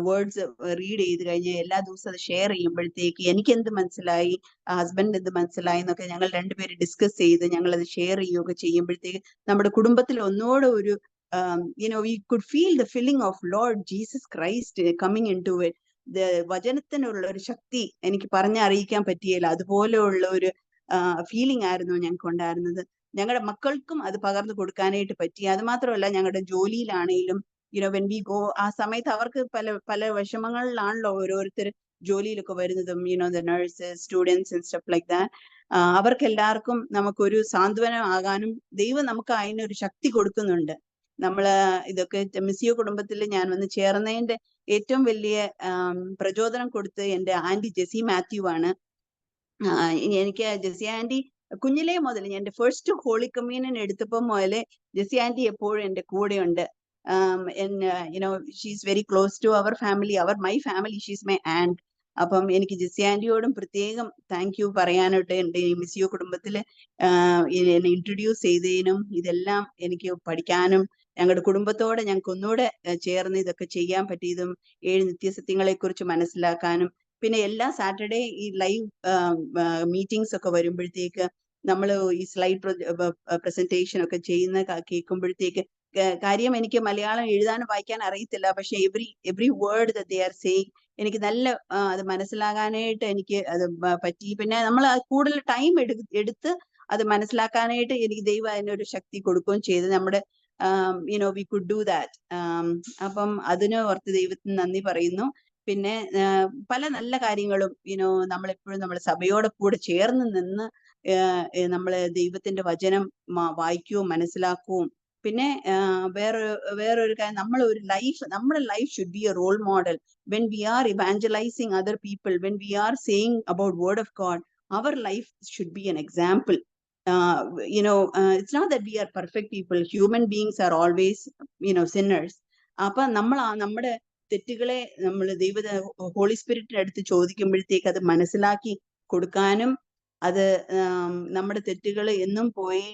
വേർഡ്സ് റീഡ് ചെയ്ത് കഴിഞ്ഞ് എല്ലാ ദിവസവും അത് ഷെയർ ചെയ്യുമ്പോഴത്തേക്ക് എനിക്ക് എന്ത് മനസ്സിലായി, ഹസ്ബൻഡ് എന്ത് മനസ്സിലായി എന്നൊക്കെ ഞങ്ങൾ രണ്ടുപേരും ഡിസ്കസ് ചെയ്ത് ഞങ്ങൾ അത് ഷെയർ ചെയ്യുകയൊക്കെ ചെയ്യുമ്പോഴത്തേക്ക് നമ്മുടെ കുടുംബത്തിൽ ഒന്നുകൂടെ ഒരു we could feel the feeling of Lord Jesus Christ coming into it. വചനത്തിനുള്ള ഒരു ശക്തി എനിക്ക് പറഞ്ഞറിയിക്കാൻ പറ്റിയില്ല. അതുപോലെയുള്ള ഒരു ഫീലിംഗ് ആയിരുന്നു ഞങ്ങൾക്ക് ഉണ്ടായിരുന്നത്. ഞങ്ങളുടെ മക്കൾക്കും അത് പകർന്നു കൊടുക്കാനായിട്ട് പറ്റി. അത് മാത്രമല്ല ഞങ്ങളുടെ ജോലിയിലാണെങ്കിലും when we go, ആ സമയത്ത് അവർക്ക് പല വിഷമങ്ങളിലാണല്ലോ ഓരോരുത്തർ ജോലിയിലൊക്കെ വരുന്നതും, the nurses, students and stuff like that. അവർക്ക് എല്ലാവർക്കും നമുക്കൊരു സാന്ത്വനം ആകാനും ദൈവം നമുക്ക് അതിനൊരു ശക്തി കൊടുക്കുന്നുണ്ട്. നമ്മള് ഇതൊക്കെ മിസ്സിയോ കുടുംബത്തിൽ ഞാൻ വന്ന് ചേർന്നതിന്റെ ഏറ്റവും വലിയ പ്രചോദനം കൊടുത്ത് എൻ്റെ ആന്റി ജെസി മാത്യു ആണ്. എനിക്ക് ജെസി ആന്റി കുഞ്ഞിലേ മുതൽ എൻ്റെ ഫസ്റ്റ് ഹോളി കമ്മ്യൂണിയൻ എടുത്തപ്പോൾ മുതലേ ജെസി ആന്റി എപ്പോഴും എൻ്റെ കൂടെയുണ്ട്. And she's very close to our family, my family. She's my aunt. അപ്പം എനിക്ക് ജെസി ആന്റിയോടും പ്രത്യേകം താങ്ക് യു പറയാനായിട്ട് എൻ്റെ ഈ മിസ്സിയോ കുടുംബത്തിൽ എന്നെ ഇൻട്രൊഡ്യൂസ് ചെയ്തതിനും ഇതെല്ലാം എനിക്ക് പഠിക്കാനും ഞങ്ങളുടെ കുടുംബത്തോടെ ഞങ്ങൾക്ക് ഒന്നുകൂടെ ചേർന്ന് ഇതൊക്കെ ചെയ്യാൻ പറ്റിയതും 7 നിത്യസത്യങ്ങളെ കുറിച്ച് മനസ്സിലാക്കാനും പിന്നെ എല്ലാ സാറ്റർഡേ ഈ ലൈവ് മീറ്റിംഗ്സ് ഒക്കെ വരുമ്പോഴത്തേക്ക് നമ്മൾ ഈ സ്ലൈഡ് പ്രസന്റേഷൻ ഒക്കെ ചെയ്യുന്ന കേൾക്കുമ്പോഴത്തേക്ക് കാര്യം എനിക്ക് മലയാളം എഴുതാനും വായിക്കാൻ അറിയത്തില്ല. പക്ഷെ every word that they are saying എനിക്ക് നല്ല അത് മനസ്സിലാകാനായിട്ട് എനിക്ക് അത് പറ്റി. പിന്നെ നമ്മൾ കൂടുതൽ ടൈം എടുത്ത് അത് മനസ്സിലാക്കാനായിട്ട് എനിക്ക് ദൈവം അതിനൊരു ശക്തി കൊടുക്കുകയും ചെയ്ത് നമ്മുടെ വി കുഡ് ഡു ദാറ്റ്. അപ്പം അതിന് ഓർത്ത് ദൈവത്തിന് നന്ദി പറയുന്നു. പിന്നെ പല നല്ല കാര്യങ്ങളും നമ്മളെപ്പോഴും നമ്മുടെ സഭയോടെ കൂടെ ചേർന്ന് നിന്ന് നമ്മള് ദൈവത്തിന്റെ വചനം വായിക്കുകയും മനസ്സിലാക്കുകയും പിന്നെ വേറൊരു കാര്യം നമ്മുടെ life should be a role model. When we are evangelising other people, when we are saying about word of God, our life should be an example. it's not that we are perfect people. Human beings are always sinners. അപ്പൊ നമ്മുടെ തെറ്റുകളെ നമ്മൾ holy സ്പിരിറ്റിന്റെ അടുത്ത് ചോദിക്കുമ്പോഴത്തേക്ക് അത് മനസ്സിലാക്കി കൊടുക്കാനും അത് നമ്മുടെ തെറ്റുകൾ എന്നും പോയി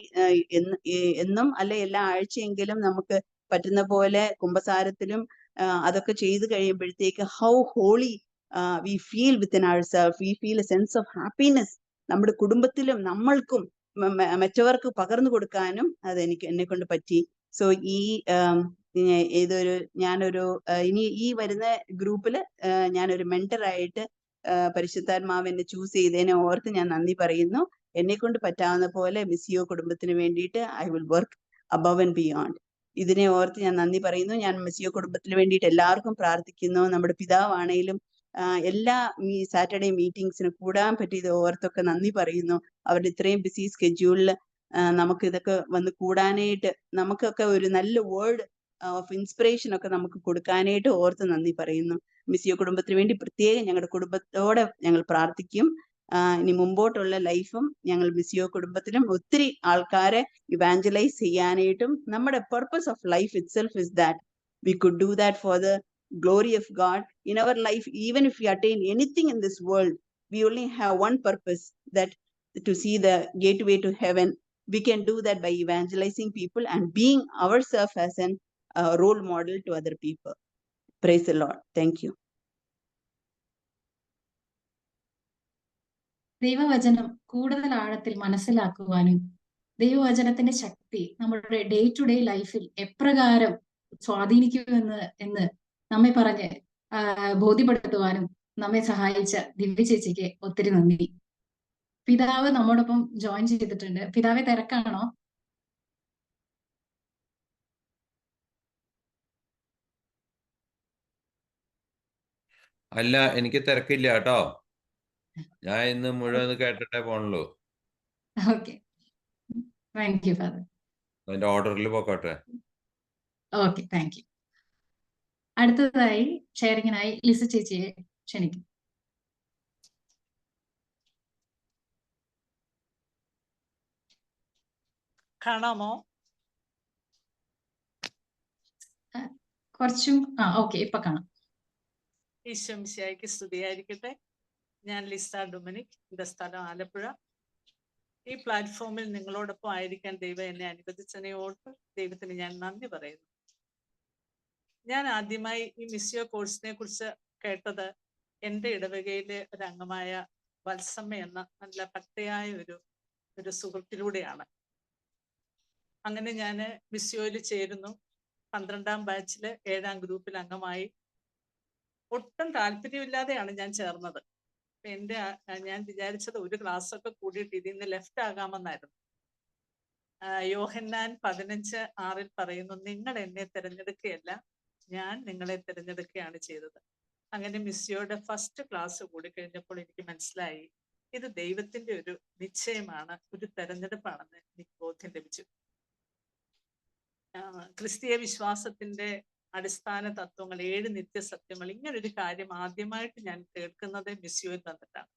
എന്നും അല്ലെ എല്ലാ ആഴ്ചയെങ്കിലും നമുക്ക് പറ്റുന്ന പോലെ കുമ്പസാരത്തിലും അതൊക്കെ ചെയ്തു കഴിയുമ്പോഴത്തേക്ക് how holy we feel within ourselves. We feel a sense of happiness. നമ്മുടെ കുടുംബത്തിലും നമ്മൾക്കും മറ്റവർക്ക് പകർന്നു കൊടുക്കാനും അത് എന്നെ കൊണ്ട് പറ്റി. സോ ഞാനൊരു ഇനി ഈ വരുന്ന ഗ്രൂപ്പില് ഞാനൊരു മെന്ററായിട്ട് പരിശുദ്ധാത്മാവ് എന്നെ ചൂസ് ചെയ്തതിനെ ഓർത്ത് ഞാൻ നന്ദി പറയുന്നു. എന്നെ കൊണ്ട് പറ്റാവുന്ന പോലെ മിസ്സിയോ കുടുംബത്തിന് വേണ്ടിയിട്ട് I will work above and beyond. ഇതിനെ ഓർത്ത് ഞാൻ നന്ദി പറയുന്നു. ഞാൻ മിസ്സിയോ കുടുംബത്തിന് വേണ്ടിയിട്ട് എല്ലാവർക്കും പ്രാർത്ഥിക്കുന്നു. നമ്മുടെ പിതാവാണേലും എല്ലാ സാറ്റർഡേ മീറ്റിംഗ്സിന് കൂടാൻ പറ്റിയത് ഓർത്തൊക്കെ നന്ദി പറയുന്നു. അവരുടെ ഇത്രയും ബിസി സ്കെഡ്യൂളിൽ നമുക്ക് ഇതൊക്കെ വന്ന് കൂടാനായിട്ട് നമുക്കൊക്കെ ഒരു നല്ല വേർഡ് ഓഫ് ഇൻസ്പിറേഷൻ ഒക്കെ നമുക്ക് കൊടുക്കാനായിട്ട് ഓർത്ത് നന്ദി പറയുന്നു. മിസ്സിയോ കുടുംബത്തിന് വേണ്ടി പ്രത്യേകം ഞങ്ങളുടെ കുടുംബത്തോടെ ഞങ്ങൾ പ്രാർത്ഥിക്കും. ഇനി മുമ്പോട്ടുള്ള ലൈഫും ഞങ്ങൾ മിസ്സിയോ കുടുംബത്തിലും ഒത്തിരി ആൾക്കാരെ ഇവാഞ്ചലൈസ് ചെയ്യാനായിട്ടും നമ്മുടെ purpose of life itself is that we could do that for the glory of God in our life. Even if we attain anything in this world, we only have one purpose, that to see the gateway to heaven. We can do that by evangelizing people and being ourselves as an role model to other people. Praise the Lord. Thank you. ദൈവവചനം കൂടുതൽ ആഴത്തിൽ മനസ്സിലാക്കുവാനും ദൈവവചനത്തിന്റെ ശക്തി നമ്മുടെ day to day ലൈഫിൽ എപ്രകാരം സ്വാധീനിക്കുമെന്ന് നമ്മെ പറഞ്ഞ് ബോധ്യപ്പെടുത്തുവാനും നമ്മെ സഹായിച്ച ദിവ്യ ചേച്ചിക്ക് ഒത്തിരി നന്ദി. പിതാവ് നമ്മോടൊപ്പം ജോയിൻ ചെയ്തിട്ടുണ്ട്. പിതാവെ, തിരക്കാണോ? അല്ല, എനിക്ക് തിരക്കില്ല കേട്ടോ. ഞാൻ ഇന്ന് മുഴുവൻ കേട്ടിട്ടേ പോണല്ലോ. Okay, thank you father. അതിന്റെ ഓർഡറിൽ പോക്കോട്ടെ. Okay, thank U. അടുത്തതായി ഷെയറിങ്ങിനായി ലിസ ചേച്ചിയെ ക്ഷണിക്കും. കാണാമോ? കുറച്ചും ഓക്കെ, ഇപ്പൊ കാണാം. ഈശോ മിശിഹായ്ക്ക് സ്തുതിയായിരിക്കട്ടെ. ഞാൻ ലിസ ഡൊമിനിക്, എന്റെ സ്ഥലം ആലപ്പുഴ. ഈ പ്ലാറ്റ്ഫോമിൽ നിങ്ങളോടൊപ്പം ആയിരിക്കാൻ ദൈവം എന്നെ അനുവദിച്ചതിനെ ഓർത്ത് ദൈവത്തിന് ഞാൻ നന്ദി പറയുന്നു. ഞാൻ ആദ്യമായി ഈ മിസ്സിയോ കോഴ്സിനെ കുറിച്ച് കേട്ടത് എൻ്റെ ഇടവകയിലെ ഒരു അംഗമായ വത്സമ്മ എന്ന നല്ല ഭക്തയായ ഒരു സുഹൃത്തിലൂടെയാണ്. അങ്ങനെ ഞാൻ മിസ്സിയോയിൽ ചേരുന്നു. 12ാം ബാച്ചിൽ 7ാം ഗ്രൂപ്പിൽ അംഗമായി. ഒട്ടും താല്പര്യമില്ലാതെയാണ് ഞാൻ ചേർന്നത്. ഞാൻ വിചാരിച്ചത് ഒരു ക്ലാസ് ഒക്കെ കൂടിയിട്ട് ഇതിന്ന് ലെഫ്റ്റ് ആകാമെന്നായിരുന്നു. യോഹന്നാൻ 15:6 പറയുന്നു, നിങ്ങൾ എന്നെ തിരഞ്ഞെടുക്കുകയല്ല, ഞാൻ നിങ്ങളെ തിരഞ്ഞെടുക്കുകയാണ് ചെയ്തത്. അങ്ങനെ മിസ്സിയോയുടെ ഫസ്റ്റ് ക്ലാസ് കൂടി കഴിഞ്ഞപ്പോൾ എനിക്ക് മനസ്സിലായി, ഇത് ദൈവത്തിന്റെ ഒരു നിശ്ചയമാണ്, ഒരു തെരഞ്ഞെടുപ്പാണെന്ന് എനിക്ക് ബോധ്യം ലഭിച്ചു. ക്രിസ്തീയ വിശ്വാസത്തിന്റെ അടിസ്ഥാന തത്വങ്ങൾ, 7 നിത്യസത്യങ്ങൾ, ഇങ്ങനൊരു കാര്യം ആദ്യമായിട്ട് ഞാൻ കേൾക്കുന്നത് മിസ്സിയോയിൽ തന്നിട്ടാണ്.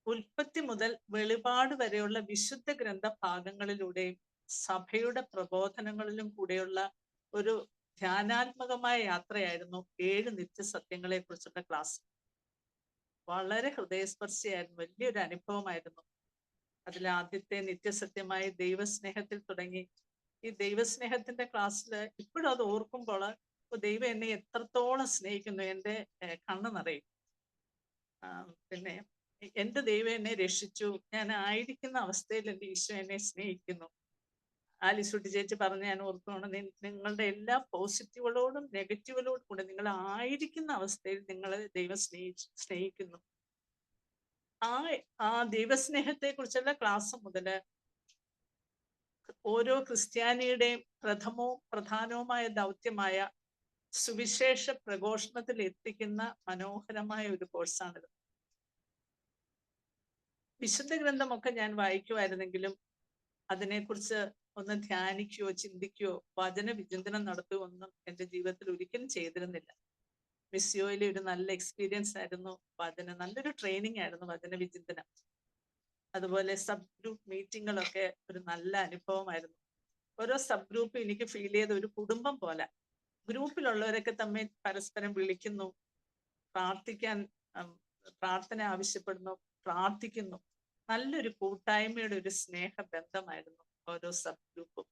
ഉൽപ്പത്തി മുതൽ വെളിപാട് വരെയുള്ള വിശുദ്ധ ഗ്രന്ഥ ഭാഗങ്ങളിലൂടെയും സഭയുടെ പ്രബോധനങ്ങളിലും കൂടെയുള്ള ഒരു ധ്യാനാത്മകമായ യാത്രയായിരുന്നു 7 നിത്യസത്യങ്ങളെ കുറിച്ചുള്ള ക്ലാസ്. വളരെ ഹൃദയസ്പർശിയായിരുന്നു, വലിയൊരു അനുഭവമായിരുന്നു. അതിൽ ആദ്യത്തെ നിത്യസത്യമായ ദൈവസ്നേഹത്തിൽ തുടങ്ങി. ഈ ദൈവസ്നേഹത്തിന്റെ ക്ലാസ്സിൽ ഇപ്പോഴും അത് ഓർക്കുമ്പോൾ ദൈവം എന്നെ എത്രത്തോളം സ്നേഹിക്കുന്നു, എൻ്റെ കണ്ണ് നിറയും. പിന്നെ എൻ്റെ ദൈവം എന്നെ രക്ഷിച്ചു, ഞാൻ ആയിരിക്കുന്ന അവസ്ഥയിൽ എൻ്റെ ഈശോ എന്നെ സ്നേഹിക്കുന്നു. ആലിസുട്ടി ചേച്ചി പറഞ്ഞ് ഞാൻ ഓർക്കുകയാണ്, നിങ്ങളുടെ എല്ലാ പോസിറ്റീവുകളോടും നെഗറ്റീവുകളോടും കൂടെ നിങ്ങൾ ആയിരിക്കുന്ന അവസ്ഥയിൽ നിങ്ങളെ ദൈവം സ്നേഹിക്കുന്നു. ആ ദൈവസ്നേഹത്തെ കുറിച്ചുള്ള ക്ലാസ് മുതല് ഓരോ ക്രിസ്ത്യാനിയുടെയും പ്രധാനവുമായ ദൗത്യമായ സുവിശേഷ പ്രഘോഷണത്തിൽ എത്തിക്കുന്ന മനോഹരമായ ഒരു കോഴ്സാണിത്. വിശുദ്ധ ഗ്രന്ഥമൊക്കെ ഞാൻ വായിക്കുമായിരുന്നെങ്കിലും അതിനെക്കുറിച്ച് ഒന്ന് ധ്യാനിക്കുകയോ ചിന്തിക്കുകയോ വചന വിചിന്തനം നടത്തുകയോ ഒന്നും എൻ്റെ ജീവിതത്തിൽ ഒരിക്കലും ചെയ്തിരുന്നില്ല. മിസ്സിയോയിലെ ഒരു നല്ല എക്സ്പീരിയൻസ് ആയിരുന്നു നല്ലൊരു ട്രെയിനിങ് ആയിരുന്നു വചന വിചിന്തനം. അതുപോലെ സബ് ഗ്രൂപ്പ് മീറ്റിങ്ങുകളൊക്കെ ഒരു നല്ല അനുഭവമായിരുന്നു. ഓരോ സബ് ഗ്രൂപ്പ് എനിക്ക് ഫീൽ ചെയ്ത ഒരു കുടുംബം പോലെ. ഗ്രൂപ്പിലുള്ളവരൊക്കെ തമ്മിൽ പരസ്പരം വിളിക്കുന്നു, പ്രാർത്ഥന ആവശ്യപ്പെടുന്നു, പ്രാർത്ഥിക്കുന്നു. നല്ലൊരു കൂട്ടായ്മയുടെ ഒരു സ്നേഹ ബന്ധമായിരുന്നു ഓരോ സബ് ഗ്രൂപ്പും.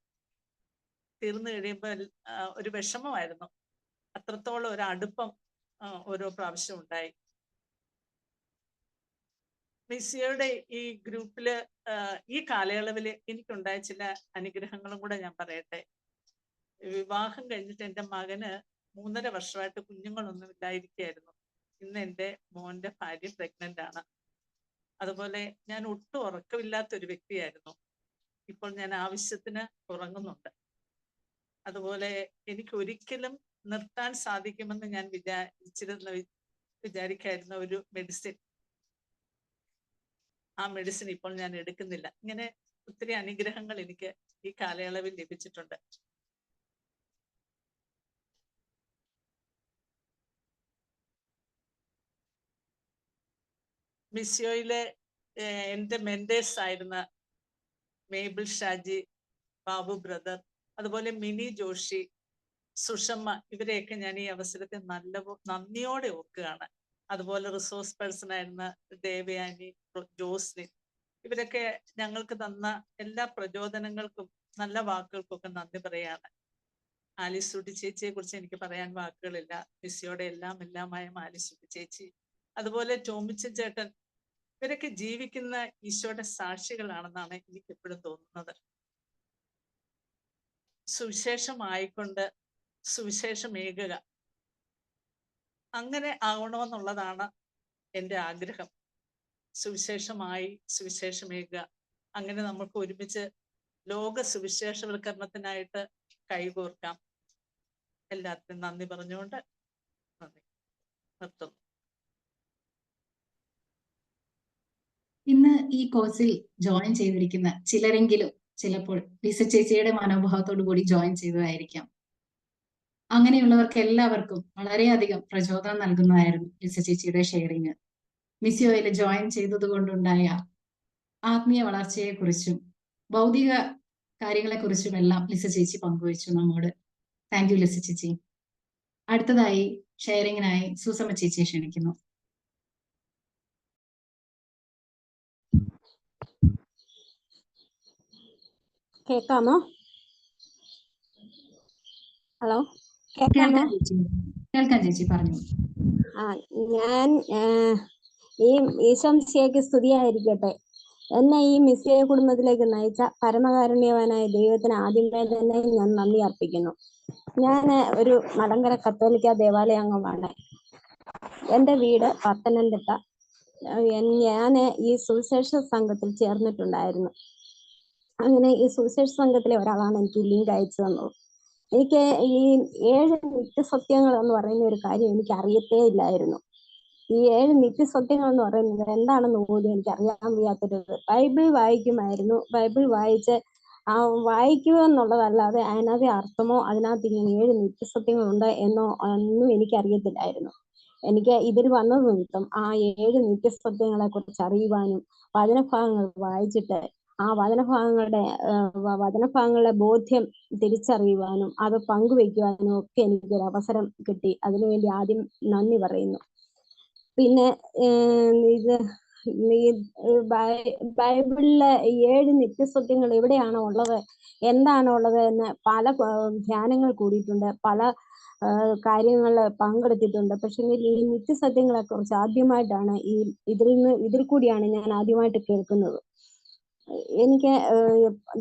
തീർന്നു കഴിയുമ്പോൾ ഒരു വിഷമമായിരുന്നു, അത്രത്തോളം ഒരു അടുപ്പം ഓരോ പ്രാവശ്യം ഉണ്ടായി. മിസ്സിയോയുടെ ഈ ഗ്രൂപ്പില് ഈ കാലയളവിൽ എനിക്കുണ്ടായ ചില അനുഗ്രഹങ്ങളും കൂടെ ഞാൻ പറയട്ടെ. വിവാഹം കഴിഞ്ഞിട്ട് എൻ്റെ മകന് 3.5 വർഷമായിട്ട് കുഞ്ഞുങ്ങളൊന്നും ഇല്ലായിരിക്കുകയായിരുന്നു. ഇന്ന് എൻ്റെ മോന്റെ ഭാര്യ പ്രഗ്നന്റ് ആണ്. അതുപോലെ ഞാൻ ഒട്ടും ഉറക്കമില്ലാത്ത ഒരു വ്യക്തിയായിരുന്നു. ഇപ്പോൾ ഞാൻ ആവശ്യത്തിന് ഉറങ്ങുന്നുണ്ട്. അതുപോലെ എനിക്ക് ഒരിക്കലും നിർത്താൻ സാധിക്കുമെന്ന് ഞാൻ വിചാരിക്കായിരുന്ന ഒരു മെഡിസിൻ, ആ മെഡിസിൻ ഇപ്പോൾ ഞാൻ എടുക്കുന്നില്ല. ഇങ്ങനെ ഒത്തിരി അനുഗ്രഹങ്ങൾ എനിക്ക് ഈ കാലയളവിൽ ലഭിച്ചിട്ടുണ്ട്. മിസ്സിയോയിലെ എൻ്റെ മെന്റേഴ്സ് ആയിരുന്ന മേബിൾ ഷാജി, ബാബു ബ്രദർ, അതുപോലെ മിനി ജോഷി, സുഷമ്മ, ഇവരെയൊക്കെ ഞാൻ ഈ അവസരത്തിൽ നന്ദിയോടെ ഓർക്കുകയാണ്. അതുപോലെ റിസോഴ്സ് പേഴ്സൺ ആയിരുന്ന ദേവയാനി, ജോസ്ലിൻ, ഇവരൊക്കെ ഞങ്ങൾക്ക് തന്ന എല്ലാ പ്രചോദനങ്ങൾക്കും നല്ല വാക്കുകൾക്കൊക്കെ നന്ദി പറയാണ്. ആലിസൂട്ടി ചേച്ചിയെ കുറിച്ച് എനിക്ക് പറയാൻ വാക്കുകളില്ല. മിസ്സിയോടെ എല്ലാമായ ആലിസൂട്ടി ചേച്ചി, അതുപോലെ ടോമിച്ചൻ ചേട്ടൻ, ഇവരൊക്കെ ജീവിക്കുന്ന ഈശോയുടെ സാക്ഷികളാണെന്നാണ് എനിക്ക് എപ്പോഴും തോന്നുന്നത്. സുവിശേഷമായിക്കൊണ്ട് സുവിശേഷമേകുക, അങ്ങനെ ആവണമെന്നുള്ളതാണ് എൻ്റെ ആഗ്രഹം. സുവിശേഷമായി സുവിശേഷമേകുക, അങ്ങനെ നമുക്ക് ഒരുമിച്ച് ലോക സുവിശേഷവൽക്കരണത്തിനായിട്ട് കൈകോർക്കാം. എല്ലാത്തിനും നന്ദി പറഞ്ഞുകൊണ്ട് നിർത്തുന്നു. ഇന്ന് ഈ കോഴ്സിൽ ജോയിൻ ചെയ്തിരിക്കുന്ന ചിലരെങ്കിലും ചിലപ്പോൾ ലിസ ചേച്ചിയുടെ മനോഭാവത്തോടു കൂടി ജോയിൻ ചെയ്തതായിരിക്കാം. അങ്ങനെയുള്ളവർക്ക് എല്ലാവർക്കും വളരെയധികം പ്രചോദനം നൽകുന്നതായിരുന്നു ലിസ ചേച്ചിയുടെ ഷെയറിങ്. മിസ്സിയോയിൽ ജോയിൻ ചെയ്തത് കൊണ്ടുണ്ടായ ആത്മീയ വളർച്ചയെക്കുറിച്ചും ഭൗതിക കാര്യങ്ങളെക്കുറിച്ചുമെല്ലാം ലിസ ചേച്ചി പങ്കുവച്ചു നമ്മോട്. താങ്ക് യു ലിസ ചേച്ചി. അടുത്തതായി ഷെയറിങ്ങിനായി സുസമ്മ ചേച്ചിയെ ക്ഷണിക്കുന്നു. കേൾക്കാമോ? ഹലോ, കേൾക്കാമോ? കേൾക്കാം ചേച്ചി, പറഞ്ഞു. ഞാൻ ഈ ഈശോമിശിഹായ്ക്ക് സ്തുതിയായിരിക്കട്ടെ. എന്നെ ഈ മിസ്സിയ കുടുംബത്തിലേക്ക് നയിച്ച പരമകാരുണ്യവാനായ ദൈവത്തിന് ആദ്യമേ തന്നെ ഞാൻ നന്ദി അർപ്പിക്കുന്നു. ഞാൻ ഒരു മലങ്കര കത്തോലിക്ക ദേവാലയ അംഗമാണ്. എൻ്റെ വീട് പത്തനംതിട്ട. ഞാൻ ഈ സുവിശേഷ സംഘത്തിൽ ചേർന്നിട്ടുണ്ടായിരുന്നു. അങ്ങനെ ഈ സുവിശേഷ സംഘത്തിലെ ഒരാളാണ് എനിക്ക് ലിങ്ക് അയച്ചു തന്നത്. എനിക്ക് ഈ 7 നിത്യസത്യങ്ങൾ എന്ന് പറയുന്ന ഒരു കാര്യം എനിക്ക് അറിയത്തേ ഇല്ലായിരുന്നു. ഈ 7 നിത്യസത്യങ്ങൾ എന്ന് പറയുന്നത് എന്താണെന്ന് പോലും എനിക്ക് അറിയാൻ വയ്യാത്തൊരു ബൈബിൾ വായിക്കുമായിരുന്നു. ബൈബിൾ വായിച്ച് വായിക്കുക എന്നുള്ളതല്ലാതെ അതിനകത്ത് അർത്ഥമോ അതിനകത്ത് ഇങ്ങനെ 7 നിത്യസത്യങ്ങളുണ്ട് എന്നോ ഒന്നും എനിക്കറിയത്തില്ലായിരുന്നു. എനിക്ക് ഇതിൽ വന്നത് നിമിത്തം ആ 7 നിത്യസത്യങ്ങളെ കുറിച്ച് അറിയുവാനും വചനഭാഗങ്ങൾ വായിച്ചിട്ട് ആ വചനഭാഗങ്ങളുടെ ബോധ്യം തിരിച്ചറിയുവാനും അത് പങ്കുവെക്കുവാനും ഒക്കെ എനിക്കൊരു അവസരം കിട്ടി. അതിനുവേണ്ടി ആദ്യം നന്ദി പറയുന്നു. പിന്നെ ബൈബിളിലെ 7 നിത്യസത്യങ്ങൾ എവിടെയാണോ ഉള്ളത്, എന്താണോ ഉള്ളത് എന്ന് പല ധ്യാനങ്ങൾ കൂടിയിട്ടുണ്ട്, പല കാര്യങ്ങളിൽ പങ്കെടുത്തിട്ടുണ്ട്. പക്ഷെ ഈ നിത്യസത്യങ്ങളെ കുറിച്ച് ആദ്യമായിട്ടാണ് ഇതിൽ കൂടിയാണ് ഞാൻ ആദ്യമായിട്ട് കേൾക്കുന്നത്. എനിക്ക്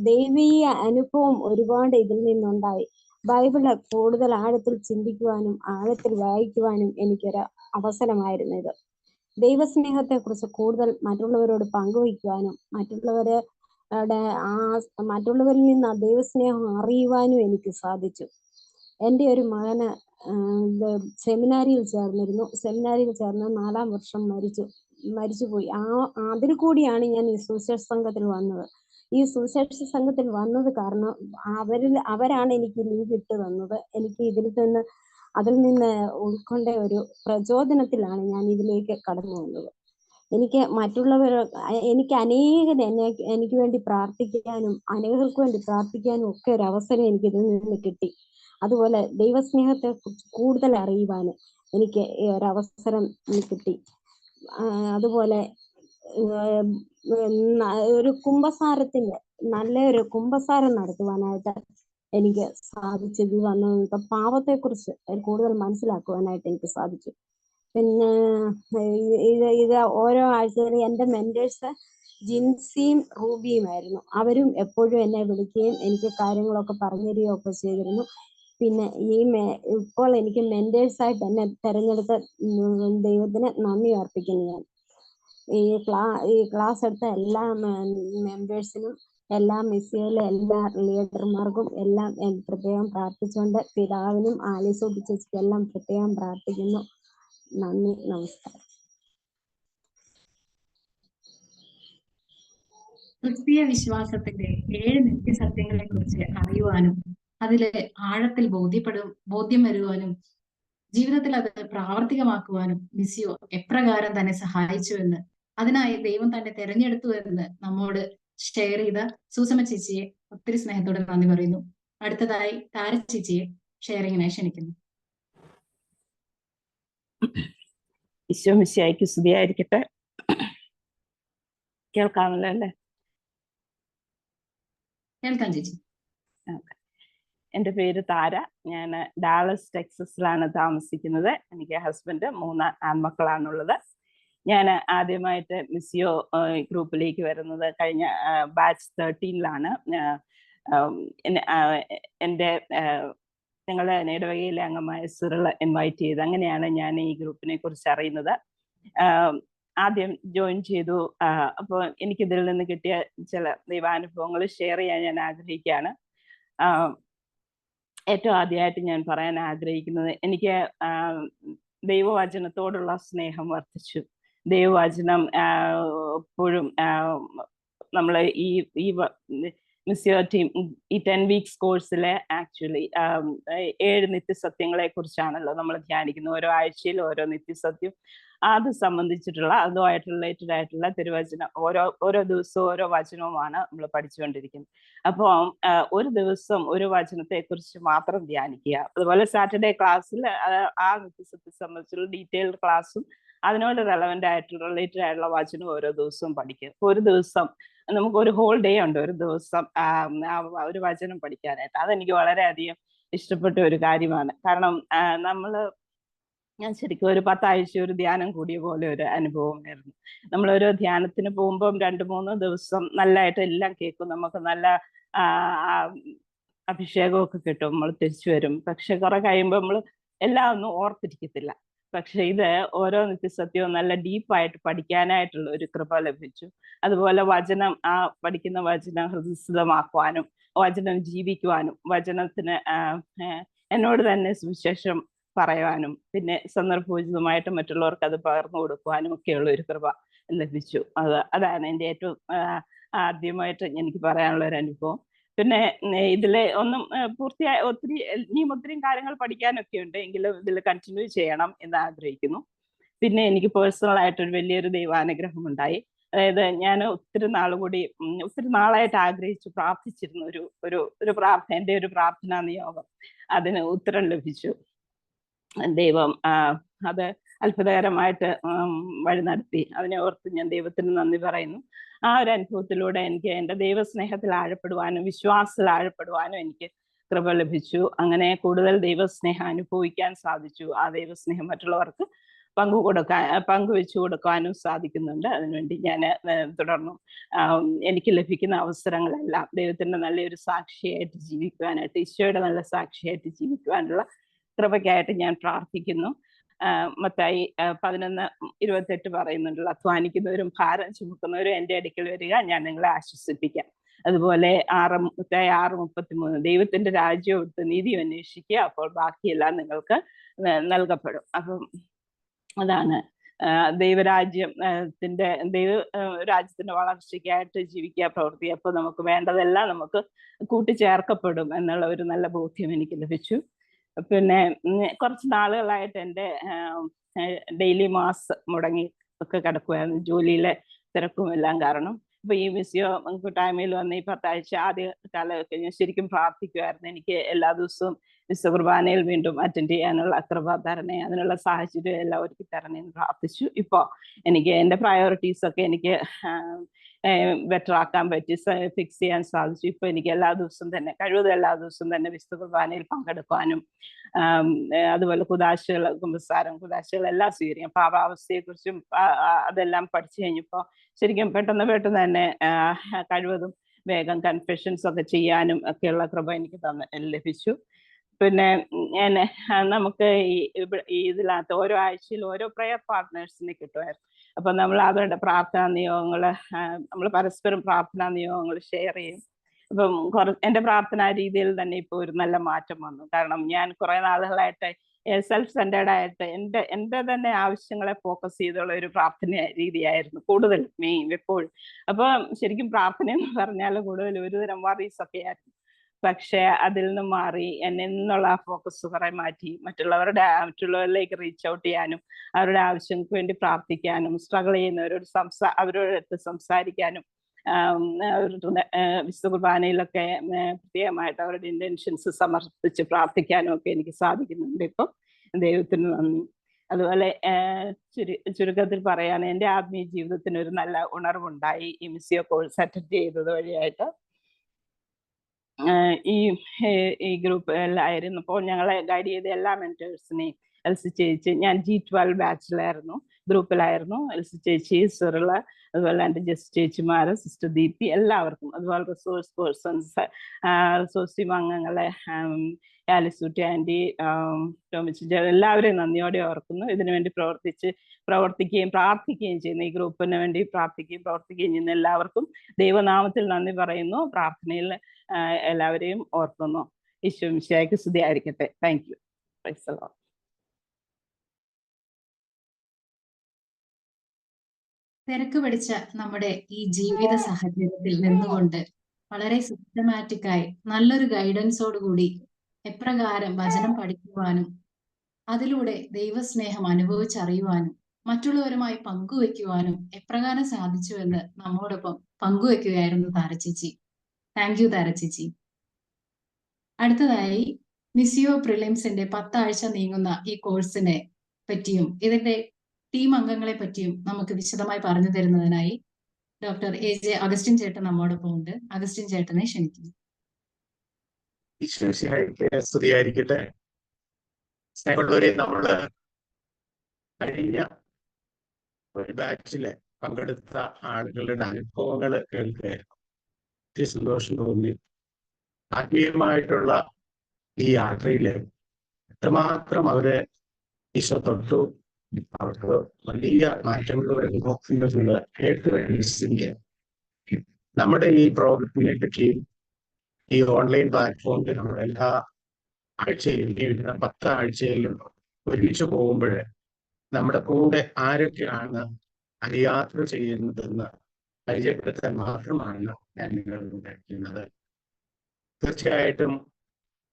ദൈവീയ അനുഭവം ഒരുപാട് ഇതിൽ നിന്നുണ്ടായി. ബൈബിള് കൂടുതൽ ആഴത്തിൽ ചിന്തിക്കുവാനും ആഴത്തിൽ വായിക്കുവാനും എനിക്കൊരു അവസരമായിരുന്നു ഇത്. ദൈവസ്നേഹത്തെ കുറിച്ച് കൂടുതൽ മറ്റുള്ളവരോട് പങ്കുവയ്ക്കുവാനും മറ്റുള്ളവരിൽ നിന്ന് ആ ദൈവസ്നേഹം അറിയുവാനും എനിക്ക് സാധിച്ചു. എൻ്റെ ഒരു മകന് സെമിനാരിയിൽ ചേർന്നിരുന്നു. സെമിനാരിയിൽ ചേർന്ന് 4ാം വർഷം മരിച്ചുപോയി. അതിൽ കൂടിയാണ് ഞാൻ ഈ സുവിശേഷ സംഘത്തിൽ വന്നത്. ഈ സുവിശേഷ സംഘത്തിൽ വന്നത് കാരണം അവരാണ് എനിക്ക് ലിങ്ക് ഇട്ട് തന്നത്. എനിക്ക് അതിൽ നിന്ന് ഉൾക്കൊണ്ട ഒരു പ്രചോദനത്തിലാണ് ഞാൻ ഇതിലേക്ക് കടന്നു വന്നത്. എനിക്ക് എനിക്ക് വേണ്ടി പ്രാർത്ഥിക്കാനും അനേകർക്ക് വേണ്ടി പ്രാർത്ഥിക്കാനും ഒക്കെ ഒരു അവസരം എനിക്ക് ഇതിൽ നിന്ന് കിട്ടി. അതുപോലെ ദൈവസ്നേഹത്തെ കുറിച്ച് കൂടുതൽ അറിയുവാനും എനിക്ക് ഒരവസരം കിട്ടി. അതുപോലെ ഒരു നല്ലൊരു കുമ്പസാരം നടത്തുവാനായിട്ട് എനിക്ക് സാധിച്ചു. ഇത് വന്ന പാപത്തെക്കുറിച്ച് കൂടുതൽ മനസ്സിലാക്കുവാനായിട്ട് എനിക്ക് സാധിച്ചു. പിന്നെ ഇത് ഓരോ ആഴ്ചയിലും എൻ്റെ മെന്റേഴ്സ് ജിൻസിയും റൂബിയുമായിരുന്നു. അവരും എപ്പോഴും എന്നെ വിളിക്കുകയും എനിക്ക് കാര്യങ്ങളൊക്കെ പറഞ്ഞു തരികയും ഒക്കെ ചെയ്തിരുന്നു. പിന്നെ ഇപ്പോൾ എനിക്ക് മെന്റേഴ്സായിട്ട് എന്നെ തെരഞ്ഞെടുത്ത ദൈവത്തിന് നന്ദി അർപ്പിക്കുന്നു. ഞാൻ ഈ ക്ലാസ് എടുത്ത എല്ലാ മെമ്പേഴ്സിനും, എല്ലാ മിസ്സിയിലെ എല്ലാ ലീഡർമാർക്കും എല്ലാം പ്രത്യേകം പ്രാർത്ഥിച്ചുകൊണ്ട്, പിതാവിനും ആലിസൂട്ടി ചേച്ചിക്കും എല്ലാം പ്രത്യേകം പ്രാർത്ഥിക്കുന്നു. നന്ദി, നമസ്കാരം. ക്രിസ്തീയ വിശ്വാസത്തിന്റെ 7 നിത്യസത്യങ്ങളെ കുറിച്ച് അറിയുവാനും അതില് ആഴത്തിൽ ബോധ്യം വരുവാനും ജീവിതത്തിൽ അത് പ്രാവർത്തികമാക്കുവാനും മിസ്സിയോ എപ്രകാരം തന്നെ സഹായിച്ചുവെന്ന്, അതിനായി ദൈവം തന്നെ തെരഞ്ഞെടുത്തു എന്ന് നമ്മോട് ഷെയർ ചെയ്ത സൂസമ്മ ചേച്ചിയെ ഒത്തിരി സ്നേഹത്തോടെ നന്ദി പറയുന്നു. അടുത്തതായി താര ചേച്ചിയെ ഷെയറിങ്ങിനായി ക്ഷണിക്കുന്നു. ഈശോ മിശിഹായ്ക്ക് സ്തുതിയായിരിക്കട്ടെ. കേൾക്കാമല്ലോ അല്ലേ? കേൾക്കാം ചേച്ചി. എൻ്റെ പേര് താര. ഞാൻ ഡാളസ് ടെക്സസിലാണ് താമസിക്കുന്നത്. എനിക്ക് ഹസ്ബൻഡ് 3 ആൺമക്കളാണുള്ളത്. ഞാൻ ആദ്യമായിട്ട് മിസിയോ ഗ്രൂപ്പിലേക്ക് വരുന്നത് കഴിഞ്ഞ ബാച്ച് 13ലാണ്. എൻ്റെ ഞങ്ങളുടെ ഇടവകയിലെ അംഗമായ സിറിൽ ഇൻവൈറ്റ് ചെയ്ത്, അങ്ങനെയാണ് ഞാൻ ഈ ഗ്രൂപ്പിനെ കുറിച്ച് അറിയുന്നത്. ആദ്യം ജോയിൻ ചെയ്തു. അപ്പോൾ എനിക്കിതിൽ നിന്ന് കിട്ടിയ ചില ദൈവാനുഭവങ്ങൾ ഷെയർ ചെയ്യാൻ ഞാൻ ആഗ്രഹിക്കുകയാണ്. ഏറ്റവും ആദ്യമായിട്ട് ഞാൻ പറയാൻ ആഗ്രഹിക്കുന്നത്, എനിക്ക് ദൈവവചനത്തോടുള്ള സ്നേഹം വർദ്ധിച്ചു. ദൈവവചനം എപ്പോഴും നമ്മൾ ഈ മിസിയോ ടീം ഈ 10 വീക്സ് കോഴ്സിലെ ആക്ച്വലി 7 നിത്യസത്യങ്ങളെ കുറിച്ചാണല്ലോ നമ്മൾ ധ്യാനിക്കുന്നത്. ഓരോ ആഴ്ചയിൽ ഓരോ നിത്യസത്യം അത് സംബന്ധിച്ചിട്ടുള്ള അതുമായിട്ട് റിലേറ്റഡ് ആയിട്ടുള്ള തിരുവചനം ഓരോ ദിവസവും ഓരോ വചനവുമാണ് നമ്മൾ പഠിച്ചുകൊണ്ടിരിക്കുന്നത്. അപ്പോൾ ഒരു ദിവസം ഒരു വചനത്തെ കുറിച്ച് മാത്രം ധ്യാനിക്കുക. അതുപോലെ സാറ്റർഡേ ക്ലാസ്സിൽ ആ നിത്യസത്യത്തെ സംബന്ധിച്ചുള്ള ഡീറ്റെയിൽഡ് ക്ലാസ്സും അതിനോട് റെലവെന്റ് ആയിട്ടുള്ള റിലേറ്റഡ് ആയിട്ടുള്ള വചനവും ഓരോ ദിവസവും പഠിക്കുക. അപ്പോൾ ഒരു ദിവസം നമുക്ക് ഒരു ഹോൾ ഡേ ഉണ്ട്, ഒരു ദിവസം ഒരു വചനം പഠിക്കാനായിട്ട്. അതെനിക്ക് വളരെയധികം ഇഷ്ടപ്പെട്ട ഒരു കാര്യമാണ്. കാരണം ഞാൻ ശരിക്കും ഒരു 10 ആഴ്ച ഒരു ധ്യാനം കൂടിയ പോലെ ഒരു അനുഭവമായിരുന്നു. നമ്മളൊരു ധ്യാനത്തിന് പോകുമ്പം 2-3 ദിവസം നല്ലതായിട്ട് എല്ലാം കേൾക്കും, നമുക്ക് നല്ല അഭിഷേകമൊക്കെ കിട്ടും, നമ്മൾ തിരിച്ചു വരും. പക്ഷെ കുറെ കഴിയുമ്പോൾ നമ്മൾ എല്ലാം ഒന്നും ഓർത്തിരിക്കത്തില്ല. പക്ഷെ ഇത് ഓരോ നിത്യസത്യവും നല്ല ഡീപ്പായിട്ട് പഠിക്കാനായിട്ടുള്ള ഒരു കൃപ ലഭിച്ചു. അതുപോലെ വചനം, പഠിക്കുന്ന വചനം ഹൃദയസ്ഥമാക്കുവാനും വചനം ജീവിക്കുവാനും വചനത്തിന് എന്നോട് തന്നെ സുവിശേഷം പറയുവാനും പിന്നെ സന്ദർഭോചിതമായിട്ട് മറ്റുള്ളവർക്ക് അത് പകർന്നു കൊടുക്കുവാനും ഒക്കെയുള്ള ഒരു കൃപ ലഭിച്ചു. അതാണ് എൻ്റെ ഏറ്റവും ആദ്യമായിട്ട് എനിക്ക് പറയാനുള്ള ഒരു അനുഭവം. പിന്നെ ഇതിലെ ഒന്നും പൂർത്തിയായ ഇനിയും ഒത്തിരി കാര്യങ്ങൾ പഠിക്കാനൊക്കെ ഉണ്ട്, എങ്കിലും ഇതിൽ കണ്ടിന്യൂ ചെയ്യണം എന്ന് ആഗ്രഹിക്കുന്നു. പിന്നെ എനിക്ക് പേഴ്സണൽ ആയിട്ടൊരു വലിയൊരു ദൈവാനുഗ്രഹം ഉണ്ടായി. അതായത് ഞാൻ ഒത്തിരി നാളായിട്ട് ആഗ്രഹിച്ചു പ്രാർത്ഥിച്ചിരുന്ന ഒരു പ്രാർത്ഥന, എൻ്റെ ഒരു പ്രാർത്ഥനാ നിയോഗം, അതിന് ഉത്തരം ലഭിച്ചു. ദൈവം അത് അത്ഭുതകരമായിട്ട് വഴി നടത്തി. അതിനെ ഓർത്ത് ഞാൻ ദൈവത്തിന് നന്ദി പറയുന്നു. ആ ഒരു അനുഭവത്തിലൂടെ എനിക്ക് എൻ്റെ ദൈവസ്നേഹത്തിൽ ആഴപ്പെടുവാനും വിശ്വാസത്തിൽ ആഴപ്പെടുവാനും എനിക്ക് കൃപ ലഭിച്ചു. അങ്ങനെ കൂടുതൽ ദൈവസ്നേഹം അനുഭവിക്കാൻ സാധിച്ചു. ആ ദൈവസ്നേഹം മറ്റുള്ളവർക്ക് പങ്കുവെച്ചു കൊടുക്കാനും സാധിക്കുന്നുണ്ട്. അതിനുവേണ്ടി ഞാൻ തുടർന്നും എനിക്ക് ലഭിക്കുന്ന അവസരങ്ങളെല്ലാം ദൈവത്തിന്റെ നല്ലൊരു സാക്ഷിയായിട്ട് ജീവിക്കുവാനായിട്ട്, ഈശോയുടെ നല്ല സാക്ഷിയായിട്ട് ജീവിക്കുവാനുള്ള കൃപയ്ക്കായിട്ട് ഞാൻ പ്രാർത്ഥിക്കുന്നു. മത്തായി 11:28 പറയുന്നുണ്ടല്ലോ, അധ്വാനിക്കുന്നവരും ഭാരം ചുമക്കുന്നവരും എൻ്റെ അടുക്കൽ വരിക, ഞാൻ നിങ്ങളെ ആശ്വസിപ്പിക്കാം. അതുപോലെ മത്തായി 6:33 ദൈവത്തിന്റെ രാജ്യവും നീതിയും അന്വേഷിക്കുക, അപ്പോൾ ബാക്കിയെല്ലാം നിങ്ങൾക്ക് നൽകപ്പെടും. അപ്പം അതാണ് ദൈവരാജ്യത്തിന്റെ വളർച്ചയ്ക്കായിട്ട് ജീവിക്കുക, പ്രവർത്തിക്കുക. അപ്പോൾ നമുക്ക് വേണ്ടതെല്ലാം നമുക്ക് കൂട്ടിച്ചേർക്കപ്പെടും എന്നുള്ള ഒരു നല്ല ബോധ്യം എനിക്ക് ലഭിച്ചു. പിന്നെ കുറച്ച് നാളുകളായിട്ട് എൻ്റെ ഡെയിലി മാസ് മുടങ്ങി ഒക്കെ കിടക്കുമായിരുന്നു, ജോലിയിലെ തിരക്കും എല്ലാം കാരണം. അപ്പൊ ഈ മിസിയോ കൂട്ടായ്മയിൽ വന്ന് ഈ 10 ആഴ്ച ആദ്യ കാലമൊക്കെ ഞാൻ ശരിക്കും പ്രാർത്ഥിക്കുമായിരുന്നു. എനിക്ക് എല്ലാ ദിവസവും വിശുദ്ധ കുർബാനയിൽ വീണ്ടും അറ്റൻഡ് ചെയ്യാനുള്ള കൃപ തരണേ, അതിനുള്ള സാഹചര്യം എല്ലാം ഒരുക്കി തരണേ എന്ന് പ്രാർത്ഥിച്ചു. ഇപ്പോൾ എനിക്ക് എൻ്റെ പ്രയോറിറ്റീസ് ഒക്കെ എനിക്ക് ബെറ്റർ ആക്കാൻ പറ്റി, ഫിക്സ് ചെയ്യാൻ സാധിച്ചു. ഇപ്പൊ എനിക്ക് എല്ലാ ദിവസവും തന്നെ എല്ലാ ദിവസവും തന്നെ വിശുദ്ധ കുർബാനയിൽ പങ്കെടുക്കാനും അതുപോലെ കുദാശകൾ എല്ലാം സ്വീകരിക്കാം. പാപാവസ്ഥയെക്കുറിച്ചും അതെല്ലാം പഠിച്ചു കഴിഞ്ഞപ്പോൾ ശരിക്കും പെട്ടെന്ന് തന്നെ കഴിവതും വേഗം കൺഫെഷൻസ് ഒക്കെ ചെയ്യാനും ഒക്കെയുള്ള കൃപ എനിക്ക് ലഭിച്ചു. പിന്നെ നമുക്ക് ഇതിനകത്ത് ഓരോ ആഴ്ചയിൽ ഓരോ പ്രയർ പാർട്ട്നേഴ്സിനെ കിട്ടുമായിരുന്നു. അപ്പൊ നമ്മൾ അവരുടെ പ്രാർത്ഥനാ നിയോഗങ്ങള് നമ്മൾ പരസ്പരം പ്രാർത്ഥനാ നിയോഗങ്ങൾ ഷെയർ ചെയ്യും. അപ്പം എൻ്റെ പ്രാർത്ഥനാ രീതിയിൽ തന്നെ ഇപ്പോൾ ഒരു നല്ല മാറ്റം വന്നു. കാരണം ഞാൻ കുറെ നാളുകളായിട്ട് സെൽഫ് സെന്റേർഡ് ആയിട്ട് എൻ്റെ തന്നെ ആവശ്യങ്ങളെ ഫോക്കസ് ചെയ്തുള്ള ഒരു പ്രാർത്ഥന രീതിയായിരുന്നു കൂടുതൽ എപ്പോഴും. അപ്പൊ ശരിക്കും പ്രാർത്ഥന എന്ന് പറഞ്ഞാൽ കൂടുതൽ ഒരുതരം വറീസ് ഒക്കെ ആയിരുന്നു. പക്ഷെ അതിൽ നിന്ന് മാറി എന്നെ നിന്നുള്ള ആ ഫോക്കസ് കുറെ മാറ്റി മറ്റുള്ളവരിലേക്ക് റീച്ച് ഔട്ട് ചെയ്യാനും അവരുടെ ആവശ്യങ്ങൾക്ക് വേണ്ടി പ്രാർത്ഥിക്കാനും സ്ട്രഗിൾ ചെയ്യുന്നവരോട് അവരോട് സംസാരിക്കാനും വിശുദ്ധ കുർബാനയിലൊക്കെ പ്രത്യേകമായിട്ട് അവരുടെ ഇന്റൻഷൻസ് സമർപ്പിച്ച് പ്രാർത്ഥിക്കാനും ഒക്കെ എനിക്ക് സാധിക്കുന്നുണ്ട് ഇപ്പം. ദൈവത്തിന് നന്ദി. അതുപോലെ ചുരുക്കത്തിൽ പറയാണ്, എൻ്റെ ആത്മീയ ജീവിതത്തിന് ഒരു നല്ല ഉണർവുണ്ടായി ഈ മിസിയോ കോഴ്സ് അറ്റൻഡ് ചെയ്തത് വഴിയായിട്ട്. ഈ ഗ്രൂപ്പിലായിരുന്നപ്പോൾ ഞങ്ങളെ ഗൈഡ് ചെയ്ത എല്ലാ മെന്റേഴ്സിനെയും, എൽസി ചേച്ചി, ഞാൻ G12 ബാച്ചിലായിരുന്നു, ഗ്രൂപ്പിലായിരുന്നു. എൽസി ചേച്ചി, സിറിള, അതുപോലെ എൻ്റെ ജസ്റ്റ് ചേച്ചിമാര്, സിസ്റ്റർ ദീപ്തി, എല്ലാവർക്കും, അതുപോലെ റിസോഴ്സ് പേഴ്സൺസ്, റിസോഴ്സ് ടീം അംഗങ്ങളെ, ആലിസൂട്ടി ആൻറ്റി, ടോമിച്ച്, എല്ലാവരെയും നന്ദിയോടെ ഓർക്കുന്നു. ഇതിനു വേണ്ടി പ്രവർത്തിക്കുകയും പ്രാർത്ഥിക്കുകയും ചെയ്യുന്ന, ഈ ഗ്രൂപ്പിന് വേണ്ടി പ്രവർത്തിക്കുകയും ചെയ്യുന്ന എല്ലാവർക്കും ദൈവനാമത്തിൽ നന്ദി പറയുന്നു. പ്രാർത്ഥനയിൽ എല്ലാവരെയും ഓർക്കുന്നു. ഈശോ മിശിഹായ്ക്ക് സ്തുതിയായിരിക്കട്ടെ. Thank you. Praise the Lord. തിരക്ക് പിടിച്ച നമ്മുടെ ഈ ജീവിത സാഹചര്യത്തിൽ നിന്നുകൊണ്ട് വളരെ സിസ്റ്റമാറ്റിക്കായി നല്ലൊരു ഗൈഡൻസോടുകൂടി എപ്രകാരം വചനം പഠിക്കുവാനും അതിലൂടെ ദൈവസ്നേഹം അനുഭവിച്ചറിയുവാനും മറ്റുള്ളവരുമായി പങ്കുവെക്കുവാനും എപ്രകാരം സാധിച്ചുവെന്ന് നമ്മോടൊപ്പം പങ്കുവെക്കുകയായിരുന്നു താരച്ചേച്ചി. Thank you താരച്ചേച്ചി. അടുത്തതായി മിസിയോ പ്രിലിംസിന്റെ 10 ആഴ്ച നീങ്ങുന്ന ഈ കോഴ്സിനെ പറ്റിയും ഇതിന്റെ ടീം അംഗങ്ങളെ പറ്റിയും നമുക്ക് വിശദമായി പറഞ്ഞു തരുന്നതിനായി ഡോക്ടർ AJ അഗസ്റ്റിൻ ചേട്ടൻ നമ്മോടൊപ്പം ഉണ്ട്. അഗസ്റ്റിൻ ചേട്ടനെ ക്ഷണിക്കുന്നു. സ്തുതിയായിരിക്കട്ടെ. സ്നേഹമുള്ളവരെ, നമ്മള് കഴിഞ്ഞ ഒരു ബാച്ചില് പങ്കെടുത്ത ആളുകളുടെ അനുഭവങ്ങൾ കേൾക്കുകയായിരുന്നു. ഒത്തിരി സന്തോഷം തോന്നി. ആത്മീയമായിട്ടുള്ള ഈ യാത്രയില് എത്രമാത്രം അവര് ഈശോ തൊട്ടു, അവർക്ക് വലിയ മാറ്റങ്ങൾ കേട്ട്. നമ്മുടെ ഈ പ്രോഗ്രാമിനെ പറ്റിയും ഈ ഓൺലൈൻ പ്ലാറ്റ്ഫോമിൽ നമ്മൾ എല്ലാ ആഴ്ചയിലും 10 ആഴ്ചയിലും ഒരുമിച്ച് പോകുമ്പോൾ നമ്മുടെ കൂടെ ആരൊക്കെയാണ് യാത്ര ചെയ്യുന്നതെന്ന് പരിചയപ്പെടുത്താൻ മാത്രമാണ് ഞാൻ നിങ്ങളോട് കഴിക്കുന്നത്. തീർച്ചയായിട്ടും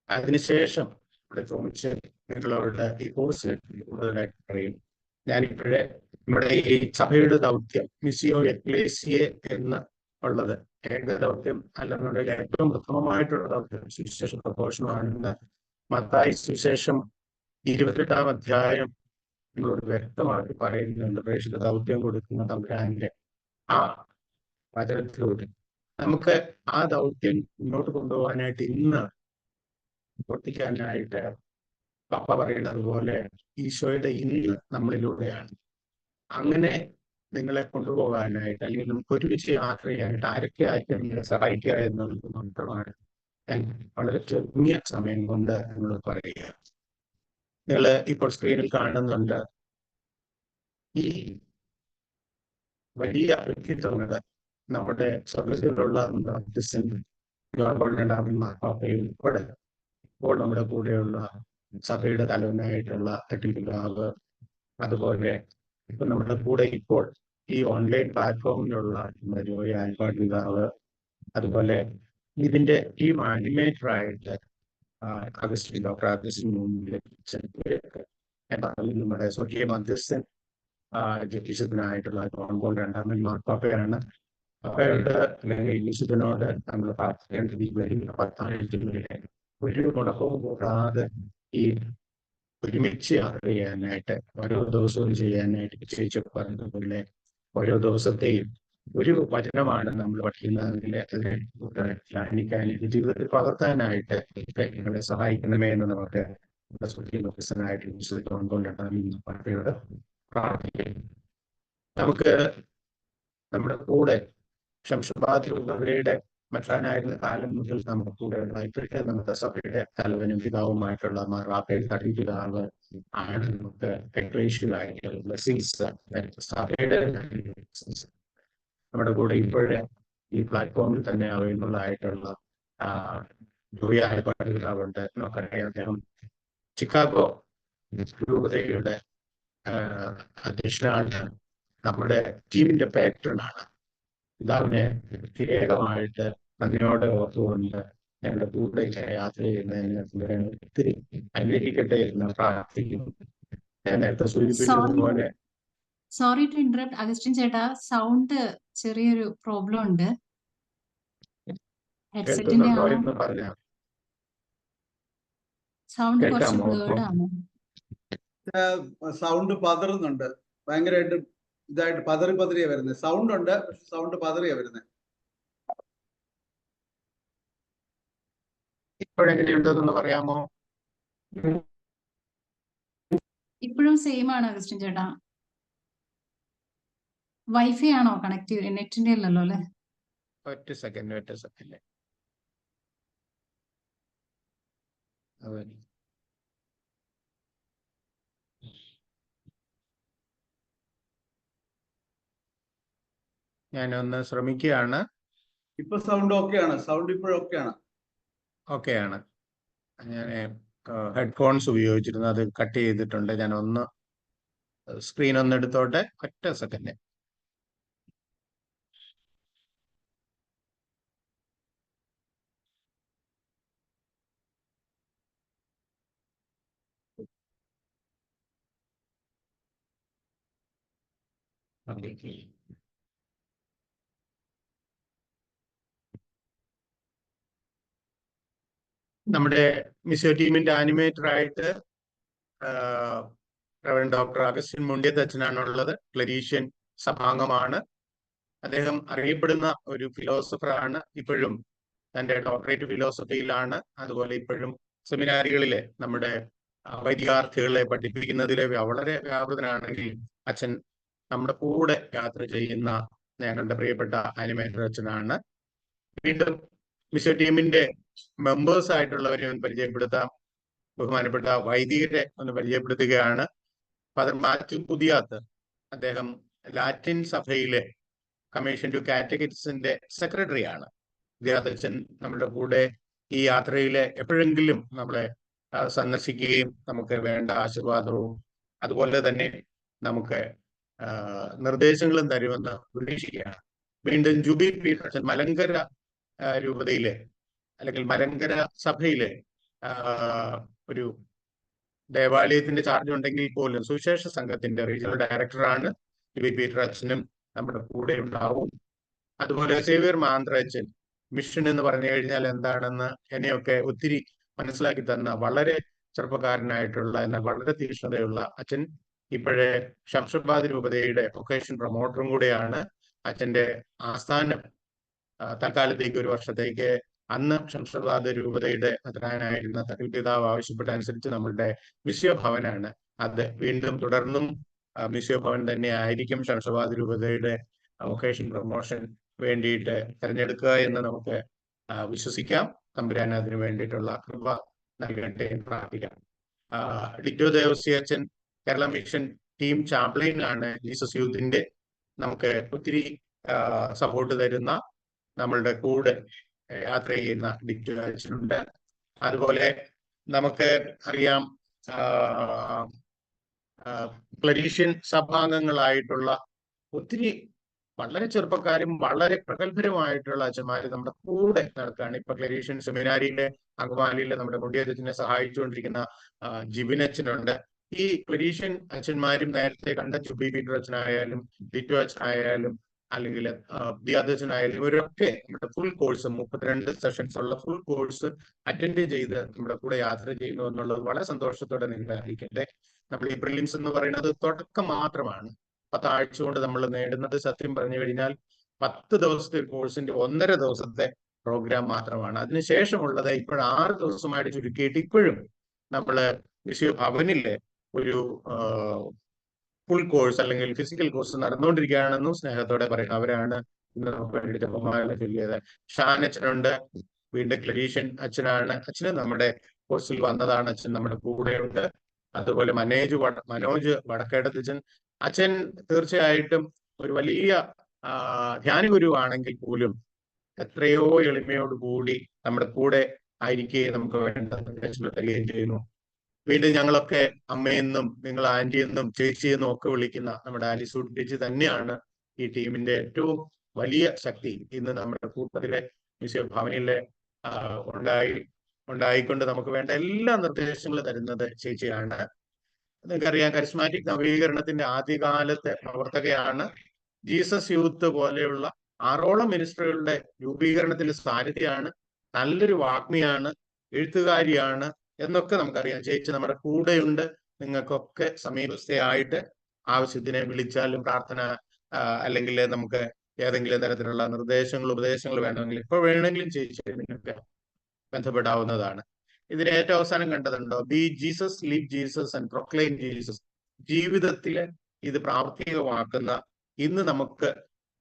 അതിനുശേഷം ഇവിടെ ചോദിച്ച് നിങ്ങളോട് ഈ കോഴ്സ് കൂടുതലായിട്ട് പറയും. ഞാനിപ്പോഴേ നമ്മുടെ ഈ സഭയുടെ ദൗത്യം, മിസിയോ എക്ലേസിയെ എന്ന് ഉള്ളത് ഏക ദൗത്യം അല്ലെന്നുണ്ടെങ്കിൽ ഏറ്റവും ഉത്തമമായിട്ടുള്ള ദൗത്യം സുവിശേഷ പ്രഘോഷണമാണെന്ന് മത്തായി സുവിശേഷം 28-ാം അധ്യായം നിങ്ങളോട് വ്യക്തമാക്കി പറയുന്നുണ്ട്. പ്രേക്ഷിത ദൗത്യം കൊടുക്കുന്ന തമ്പുരാന്റെ ആ വചനത്തിലൂടെ നമുക്ക് ആ ദൗത്യം മുന്നോട്ട് കൊണ്ടുപോകാനായിട്ട് ഇന്ന് പ്രവർത്തിക്കാനായിട്ട് പപ്പ പറയുന്നത് പോലെ ഈശോയുടെ ഇന്ന് നമ്മളിലൂടെയാണ്. അങ്ങനെ നിങ്ങളെ കൊണ്ടുപോകാനായിട്ട് അല്ലെങ്കിൽ നമുക്ക് ഒരുമിച്ച് യാത്ര ചെയ്യാനായിട്ട് ആരൊക്കെ ആയിട്ട് നിങ്ങളെ സഹായിക്കുക എന്നുള്ളത് മാത്രമാണ് ഞാൻ വളരെ ചുരുങ്ങിയ സമയം കൊണ്ട് നിങ്ങൾ പറയുക. നിങ്ങൾ ഇപ്പോൾ സ്ക്രീനിൽ കാണുന്നുണ്ട് ഈ വലിയ വ്യക്തിത്വങ്ങൾ. നമ്മുടെ സ്വർഗത്തിലുള്ള മാർപ്പാപ്പയും ഉൾപ്പെടെ ഇപ്പോൾ നമ്മുടെ കൂടെയുള്ള സഭയുടെ തലവനായിട്ടുള്ള പിതാവ്, അതുപോലെ ഇപ്പൊ നമ്മുടെ കൂടെ ഇപ്പോൾ ഈ ഓൺലൈൻ പ്ലാറ്റ്ഫോമിലുള്ള ജോയി ആൽബർട്ട് പിതാവ്, അതുപോലെ ഇതിന്റെ ടീം ആനിമേറ്ററായിട്ട് ഡോക്ടർ അഗസ്റ്റിൻ നമ്മുടെ സ്വകീയ മധ്യസ്ഥൻ വിശുദ്ധനായിട്ടുള്ള കോൺകോൺ 2-ാമൻ മാർപ്പാപ്പയാണ്. പപ്പയുടെ അല്ലെങ്കിൽ വിശുദ്ധനോട് നമ്മൾ പ്രാർത്ഥിക്കേണ്ടത് ഈ വരുന്ന 10 ആഴ്ചകളിലെ ഒരു മുടക്കവും കൂടാതെ ഈ ഒരുമിച്ച് യാത്ര ചെയ്യാനായിട്ട്, ഓരോ ദിവസവും ചെയ്യാനായിട്ട് നിശ്ചയിച്ച് പറഞ്ഞതുപോലെ ഓരോ ദിവസത്തെയും ഒരു വചനമാണ് നമ്മൾ പഠിക്കുന്നതെങ്കിൽ അതിനെ ധ്യാനിക്കാനായിട്ട് ജീവിതത്തിൽ പകർത്താനായിട്ട് നിങ്ങളെ സഹായിക്കണമേ എന്ന് നമുക്ക് സ്വീകരണായിട്ട് പാർട്ടിയോട് പ്രാർത്ഥിക്കുന്നു. നമുക്ക് നമ്മുടെ കൂടെ ശംസുബാദിയുടെ മെത്രാനായിരുന്ന കാലം മുതൽ നമ്മുടെ കൂടെ ഇപ്പോഴത്തെ നമ്മുടെ സഭയുടെ തലവനും പിതാവുമായിട്ടുള്ള റാഫേൽ തടി പിതാവ് ആണ് നമുക്ക് എക്ലേഷ്യലായിട്ടുള്ള സഭയുടെ നമ്മുടെ കൂടെ ഇപ്പോഴേ ഈ പ്ലാറ്റ്ഫോമിൽ തന്നെ അവൈലബിളായിട്ടുള്ള ജോയി ആൽബർട്ട് പിതാവുണ്ട്. നമുക്കറിയാം അദ്ദേഹം ചിക്കാഗോ രൂപതയുടെ അധ്യക്ഷനാണ്. നമ്മുടെ ടീമിന്റെ പാറ്റേണാണ്. പിതാവിനെ പ്രത്യേകമായിട്ട് നന്ദിയോടെ ഓർത്തുകൊണ്ട് ഞങ്ങളുടെ കൂടെ യാത്ര ചെയ്യുന്നതിന് ഒത്തിരി അനുഗ്രഹിക്കട്ടെ എന്ന് പ്രാർത്ഥിക്കുന്നു. ഞാൻ നേരത്തെ സൂചിപ്പിച്ചതുപോലെ സോറി ടു ഇന്ററപ്റ്റ് അഗസ്റ്റിൻ ചേട്ടാ, സൗണ്ട് ചെറിയൊരു പ്രോബ്ലം ഉണ്ട്. ഹെഡ്സെറ്റിന്റെ കേൾക്കുന്നുണ്ടോ ആണോ? എന്ന് പറഞ്ഞാൽ സൗണ്ട് കുറച്ച് കേൾക്കാമോ? ബ്ലേർഡ് ആണ്. സൗണ്ട് പതറുന്നുണ്ട്, ഭയങ്കരമായിട്ട് ഇതായിട്ട് പതറിയാ വരുന്നത്. സൗണ്ട് ഉണ്ട്, പക്ഷെ സൗണ്ട് പതറിയാ വരുന്നത്. ഇപ്പോഴെങ്ങനെയുണ്ടെന്ന് പറയാമോ? ഇപ്പോഴും സെയിം ആണ് അഗസ്റ്റിൻ ചേട്ടാ. വൈഫൈ ആണോ കണക്ട് നെറ്റിന്റെ അല്ലല്ലോ അല്ലെ? ഒറ്റ സെക്കൻഡ്. ഞാനൊന്ന് ശ്രമിക്കുകയാണ്. ഇപ്പൊ സൗണ്ട് ഓക്കെയാണ്, സൗണ്ട് ഇപ്പോഴൊക്കെയാണ്. ഓക്കെയാണ്. ഞാൻ ഹെഡ്ഫോൺസ് ഉപയോഗിച്ചിരുന്നു, അത് കട്ട് ചെയ്തിട്ടുണ്ട്. ഞാൻ ഒന്ന് സ്ക്രീൻ ഒന്ന് എടുത്തോട്ടെ, ഒറ്റ സെക്കൻഡ്. നമ്മുടെ മിസോ ടീമിന്റെ ആനിമേറ്റർ ആയിട്ട് ഡോക്ടർ അഗസ്റ്റിൻ മുണ്ടിയത്തച്ഛനാണുള്ളത്. ക്ലരീഷ്യൻ സഭാംഗമാണ്. അദ്ദേഹം അറിയപ്പെടുന്ന ഒരു ഫിലോസഫറാണ്. ഇപ്പോഴും തന്റെ ഡോക്ടറേറ്റ് ഫിലോസഫിയിലാണ്. അതുപോലെ ഇപ്പോഴും സെമിനാരികളിലെ നമ്മുടെ വൈദികാർത്ഥികളെ പഠിപ്പിക്കുന്നതിലെ വളരെ വ്യാപൃതനാണെങ്കിൽ അച്ഛൻ നമ്മുടെ കൂടെ യാത്ര ചെയ്യുന്ന ഞങ്ങളുടെ പ്രിയപ്പെട്ട ആനിമേറ്റർ അച്ഛനാണ്. വീണ്ടും മിസോ ടീമിന്റെ മെമ്പേഴ്സ് ആയിട്ടുള്ളവരെ ഒന്ന് പരിചയപ്പെടുത്താം. ബഹുമാനപ്പെട്ട വൈദികരെ ഒന്ന് പരിചയപ്പെടുത്തുകയാണ്. ഫാദർ മാത്യു പുതിയാത്ത്, അദ്ദേഹം ലാറ്റിൻ സഭയിലെ കമ്മീഷൻ ടു കാറ്റഗറ്റിക്സിന്റെ സെക്രട്ടറിയാണ്. പുതിയാത്തച്ഛൻ നമ്മുടെ കൂടെ ഈ യാത്രയിലെ എപ്പോഴെങ്കിലും നമ്മളെ സന്ദർശിക്കുകയും നമുക്ക് വേണ്ട ആശീർവാദവും അതുപോലെ തന്നെ നമുക്ക് നിർദ്ദേശങ്ങളും തരുമെന്ന് പ്രതീക്ഷിക്കുകയാണ്. വീണ്ടും ജൂബി പീറ്റർസൺ മലങ്കര രൂപതയിലെ അല്ലെങ്കിൽ മലങ്കര സഭയിലെ ഒരു ദേവാലയത്തിന്റെ ചാർജ് ഉണ്ടെങ്കിൽ പോലും സുവിശേഷ സംഘത്തിന്റെ റീജിയണൽ ഡയറക്ടറാണ്. ജൂബി പീറ്റർ അച്ഛനും നമ്മുടെ കൂടെ ഉണ്ടാവും. അതുപോലെ സേവ്യർ മാന്ത്രച്ചൻ, മിഷൻ എന്ന് പറഞ്ഞു കഴിഞ്ഞാൽ എന്താണെന്ന് എന്നെയൊക്കെ ഒത്തിരി മനസ്സിലാക്കി തന്ന വളരെ ചെറുപ്പക്കാരനായിട്ടുള്ള എന്നാൽ വളരെ തീക്ഷ്ണതയുള്ള അച്ഛൻ. ഇപ്പോഴേ ശംഷാബാദ് രൂപതയുടെ വൊക്കേഷൻ പ്രൊമോട്ടറും കൂടെയാണ്. അച്ഛന്റെ ആസ്ഥാനം തൽക്കാലത്തേക്ക് 1 വർഷത്തേക്ക് അന്ന് ശംഷാബാദ് രൂപതയുടെ പ്രധാനായിരുന്ന തകിൽ പിതാവ് ആവശ്യപ്പെട്ട അനുസരിച്ച് നമ്മളുടെ മിസ്യോ ഭവനാണ്. അത് വീണ്ടും തുടർന്നും മിസ്യോ ഭവൻ തന്നെ ആയിരിക്കും ശംഷാബാദ് രൂപതയുടെ വൊക്കേഷൻ പ്രൊമോഷൻ വേണ്ടിയിട്ട് തിരഞ്ഞെടുക്കുക എന്ന് നമുക്ക് വിശ്വസിക്കാം. തമ്പുരാൻ അതിനു വേണ്ടിയിട്ടുള്ള കൃപ നൽകട്ടെ എന്ന് പ്രാർത്ഥിക്കാം. ഡിറ്റോ ദേവസി അച്ഛൻ കേരള മിഷൻ ടീം ചാംപ്ലൈനാണ് ജീസസ് യൂത്തിന്റെ. നമുക്ക് ഒത്തിരി സപ്പോർട്ട് തരുന്ന നമ്മളുടെ കൂടെ യാത്ര ചെയ്യുന്ന ഡിറ്റോ അച്ഛനുണ്ട്. അതുപോലെ നമുക്ക് അറിയാം ക്ലരീഷ്യൻ സഭാംഗങ്ങളായിട്ടുള്ള ഒത്തിരി വളരെ ചെറുപ്പക്കാരും വളരെ പ്രഗത്ഭരുമായിട്ടുള്ള അച്ഛന്മാര് നമ്മുടെ കൂടെ നടക്കുകയാണ്. ഇപ്പൊ ക്ലരീഷ്യൻ സെമിനാരിയിലെ അങ്കമാലിയിലെ നമ്മുടെ മുണ്ടിയച്ഛനെ സഹായിച്ചുകൊണ്ടിരിക്കുന്ന ജിബിനച്ഛനുണ്ട്. ഈ ക്ലരീഷ്യൻ അച്ഛന്മാരും നേരത്തെ കണ്ട ജൂബി പീറ്റർ അച്ഛനായാലും ഡിറ്റോ അച്ഛനായാലും അല്ലെങ്കിൽ ദിയാദച്ഛനായാലും ഇവരൊക്കെ നമ്മുടെ ഫുൾ കോഴ്സ് 32 സെഷൻസ് ഉള്ള ഫുൾ കോഴ്സ് അറ്റൻഡ് ചെയ്ത് നമ്മുടെ കൂടെ യാത്ര ചെയ്യുന്നു എന്നുള്ളത് വളരെ സന്തോഷത്തോടെ നിങ്ങൾ അറിയിക്കട്ടെ. നമ്മൾ ഈ പ്രിലിംസ് എന്ന് പറയുന്നത് തുടക്കം മാത്രമാണ്. 10 ആഴ്ച കൊണ്ട് നമ്മൾ നേടുന്നത് സത്യം പറഞ്ഞു കഴിഞ്ഞാൽ 10 ദിവസത്തെ കോഴ്സിന്റെ 1.5 ദിവസത്തെ പ്രോഗ്രാം മാത്രമാണ്. അതിനുശേഷമുള്ളത് ഇപ്പോൾ 6 ദിവസമായിട്ട് ചുരുക്കിയിട്ട് ഇപ്പോഴും നമ്മള് മിസ്യോ ഭവനിലെ ഒരു ഫുൾ കോഴ്സ് അല്ലെങ്കിൽ ഫിസിക്കൽ കോഴ്സ് നടന്നുകൊണ്ടിരിക്കുകയാണെന്നും സ്നേഹത്തോടെ പറയണം. അവരാണ് ഇന്ന് നമുക്ക് വേണ്ടി ജപമാല ചൊല്ലിയത്. ഷാനച്ഛനുണ്ട്. വീണ്ടും ക്ലരീഷ്യൻ അച്ഛനാണ്. അച്ഛന് നമ്മുടെ കോഴ്സിൽ വന്നതാണ്. അച്ഛൻ നമ്മുടെ കൂടെയുണ്ട്. അതുപോലെ മനോജ് വടക്കേടത്തച്ഛൻ. അച്ഛൻ തീർച്ചയായിട്ടും ഒരു വലിയ ധ്യാനഗുരുവാണെങ്കിൽ പോലും എത്രയോ എളിമയോടുകൂടി നമ്മുടെ കൂടെ ആയിരിക്കുകയും നമുക്ക് വേണ്ട നിർദ്ദേശങ്ങൾ തരികയും ചെയ്യുന്നു. വീണ്ടും ഞങ്ങളൊക്കെ അമ്മയെന്നും നിങ്ങൾ ആന്റിയെന്നും ചേച്ചിയെന്നും ഒക്കെ വിളിക്കുന്ന നമ്മുടെ ആലിസൂട്ട് ചേച്ചി തന്നെയാണ് ഈ ടീമിന്റെ ഏറ്റവും വലിയ ശക്തി. ഇന്ന് നമ്മുടെ കൂട്ടത്തിലെ മിസ്യോ ഭവനിലെ ഉണ്ടായിക്കൊണ്ട് നമുക്ക് വേണ്ട എല്ലാ നിർദ്ദേശങ്ങളും തരുന്നത് ചേച്ചിയാണ്. നിങ്ങൾക്കറിയാം കരിസ്മാറ്റിക് നവീകരണത്തിന്റെ ആദ്യകാലത്തെ പ്രവർത്തകയാണ്. ജീസസ് യൂത്ത് പോലെയുള്ള 6ഓളം മിനിസ്റ്ററുകളുടെ രൂപീകരണത്തിന്റെ സാന്നിധ്യമാണ്. നല്ലൊരു വാഗ്മിയാണ്, എഴുത്തുകാരിയാണ് എന്നൊക്കെ നമുക്കറിയാം. ചേച്ചി നമ്മുടെ കൂടെയുണ്ട്. നിങ്ങൾക്കൊക്കെ സമീപസ്ഥയായിട്ട് ആവശ്യത്തിനെ വിളിച്ചാലും പ്രാർത്ഥന അല്ലെങ്കിൽ നമുക്ക് ഏതെങ്കിലും തരത്തിലുള്ള ഉപദേശങ്ങൾ വേണമെങ്കിൽ ഇപ്പോൾ വേണമെങ്കിലും ചേച്ചി നിങ്ങൾക്ക് ബന്ധപ്പെടാവുന്നതാണ്. ഇതിന് ഏറ്റവും അവസാനം കണ്ടതുണ്ടോ? Be Jesus, live Jesus and proclaim Jesus. ജീവിതത്തിൽ ഇത് പ്രാവർത്തികമാക്കുന്ന, ഇന്ന് നമുക്ക്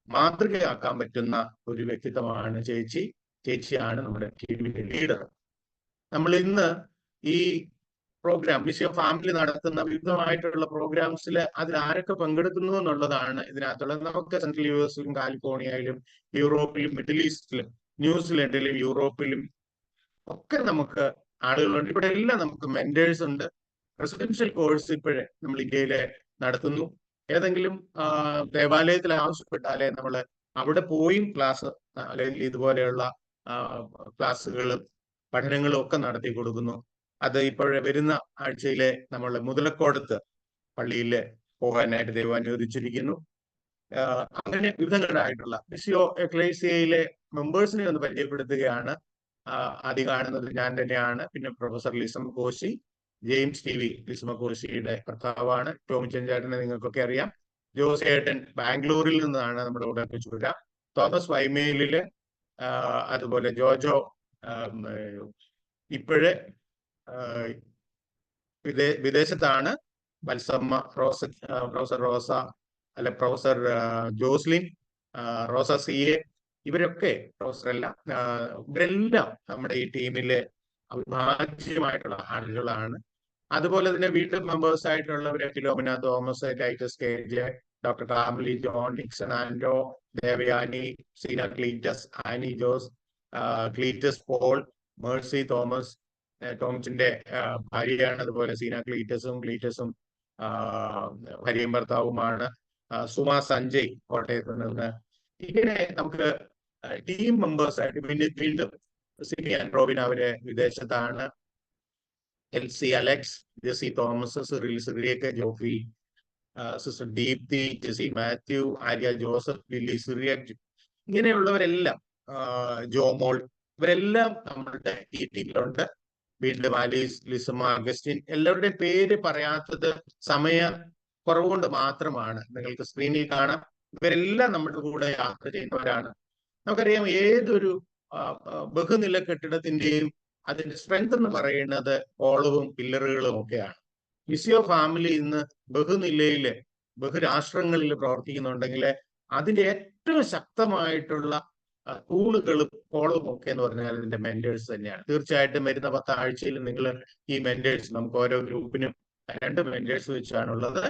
മാതൃകയാക്കാൻ പറ്റുന്ന ഒരു വ്യക്തിത്വമാണ് ചേച്ചി. ചേച്ചിയാണ് നമ്മുടെ ടീമിന്റെ ലീഡർ. നമ്മൾ ഇന്ന് ഈ പ്രോഗ്രാം മിഷൻ ഫാമിലി നടത്തുന്ന വിവിധമായിട്ടുള്ള പ്രോഗ്രാംസിൽ അതിൽ ആരൊക്കെ പങ്കെടുക്കുന്നു എന്നുള്ളതാണ് ഇതിനകത്തുള്ളത്. നമുക്ക് സെൻട്രൽ യുഎസിലും കാലിഫോർണിയയിലും യൂറോപ്പിലും മിഡിൽ ഈസ്റ്റിലും ന്യൂസിലൻഡിലും യൂറോപ്പിലും ഒക്കെ നമുക്ക് ആളുകളുണ്ട്. ഇവിടെ എല്ലാം നമുക്ക് മെന്റേഴ്സ് ഉണ്ട്. റെസിഡൻഷ്യൽ കോഴ്സ് ഇപ്പോഴേ നമ്മൾ ഇന്ത്യയിലെ നടത്തുന്നു. ഏതെങ്കിലും ദേവാലയത്തിൽ ആവശ്യപ്പെട്ടാലേ നമ്മൾ അവിടെ പോയും ക്ലാസ് അല്ലെങ്കിൽ ഇതുപോലെയുള്ള ക്ലാസ്സുകളും പഠനങ്ങളും ഒക്കെ നടത്തി കൊടുക്കുന്നു. അത് ഇപ്പോഴേ വരുന്ന ആഴ്ചയിലെ നമ്മൾ മുതലക്കോടത്ത് പള്ളിയിൽ പോകാനായിട്ട് ദൈവം അനുവദിച്ചിരിക്കുന്നു. അങ്ങനെ വിവിധങ്ങളായിട്ടുള്ള മിസിയോ എക്ലേസിയയിലെ മെമ്പേഴ്സിനെ ഒന്ന് പരിചയപ്പെടുത്തുകയാണ്. ആദ്യം കാണുന്നത് ഞാൻ തന്നെയാണ്. പിന്നെ professor Lisam Koshy, James T V Lisma കോശിയുടെ ഭർത്താവാണ്. ടോമിച്ചൻ ചേട്ടനെ നിങ്ങൾക്കൊക്കെ അറിയാം. ജോസ് ഏട്ടൻ ബാംഗ്ലൂരിൽ നിന്നാണ് നമ്മുടെ കൂടെ ചൂര. തോമസ് വൈമേലില്, അതുപോലെ ജോജോ ഇപ്പോഴേ വിദേശത്താണ്. Valsamma, professor Rosa professor Joslin, Rosa C A, ഇവരൊക്കെ പ്രൊഫസറെല്ലാം ഇവരെല്ലാം നമ്മുടെ ഈ ടീമിലെ അവിഭാജ്യമായിട്ടുള്ള ആളുകളാണ്. അതുപോലെ തന്നെ വീണ്ടും മെമ്പേഴ്സ് ആയിട്ടുള്ളവരെ Philomina Thomas, Titus K J, doctor Kamli John, Dixon Ando, Devayani, Seena Cletus, Annie Jose, Cletus Paul, Mercy Thomas, ടോംസിന്റെ ഭാര്യയാണ്. അതുപോലെ സീന ക്ലീറ്റസും ഭാര്യയും ഭർത്താവുമാണ്. സുമ സഞ്ജയ് കോട്ടയത്ത് നിന്ന്. ഇങ്ങനെ നമുക്ക് ടീം മെമ്പേഴ്സ് ആയിട്ട് വീണ്ടും സിമിയൻ റോബിൻ, അവര് വിദേശത്താണ്. Elsy Alex, Jessy Thomas, Cyriac Jofi, sister Deepthi, Jessy Mathew, Arya Joseph, Lilly Cyriac, ഇങ്ങനെയുള്ളവരെല്ലാം, ജോമോൾ, ഇവരെല്ലാം നമ്മളുടെ ഈ ടീമിലുണ്ട്. വീണ്ടും ആലീസ്, ലിസമ്മ, അഗസ്റ്റിൻ, എല്ലാവരുടെയും പേര് പറയാത്തത് സമയ കുറവുകൊണ്ട് മാത്രമാണ്. നിങ്ങൾക്ക് സ്ക്രീനിൽ കാണാം. ഇവരെല്ലാം നമ്മുടെ കൂടെ യാത്ര ചെയ്യുന്നവരാണ്. നമുക്കറിയാം ഏതൊരു ബഹുനില കെട്ടിടത്തിന്റെയും അതിന്റെ സ്ട്രെങ്ത് എന്ന് പറയുന്നത് കോളവും പില്ലറുകളും ഒക്കെയാണ്. മിസിയോ ഫാമിലി ഇന്ന് ബഹുനിലയില് ബഹുരാഷ്ട്രങ്ങളിൽ പ്രവർത്തിക്കുന്നുണ്ടെങ്കിൽ അതിന്റെ ഏറ്റവും ശക്തമായിട്ടുള്ള തൂണുകളും കോളവും ഒക്കെ എന്ന് പറഞ്ഞാൽ ഇതിന്റെ മെന്റേഴ്സ് തന്നെയാണ്. തീർച്ചയായിട്ടും വരുന്ന 10 ആഴ്ചയിൽ നിങ്ങൾ ഈ മെന്റേഴ്സ്, നമുക്ക് ഓരോ ഗ്രൂപ്പിനും 2 മെന്റേഴ്സ് വെച്ചാണുള്ളത്.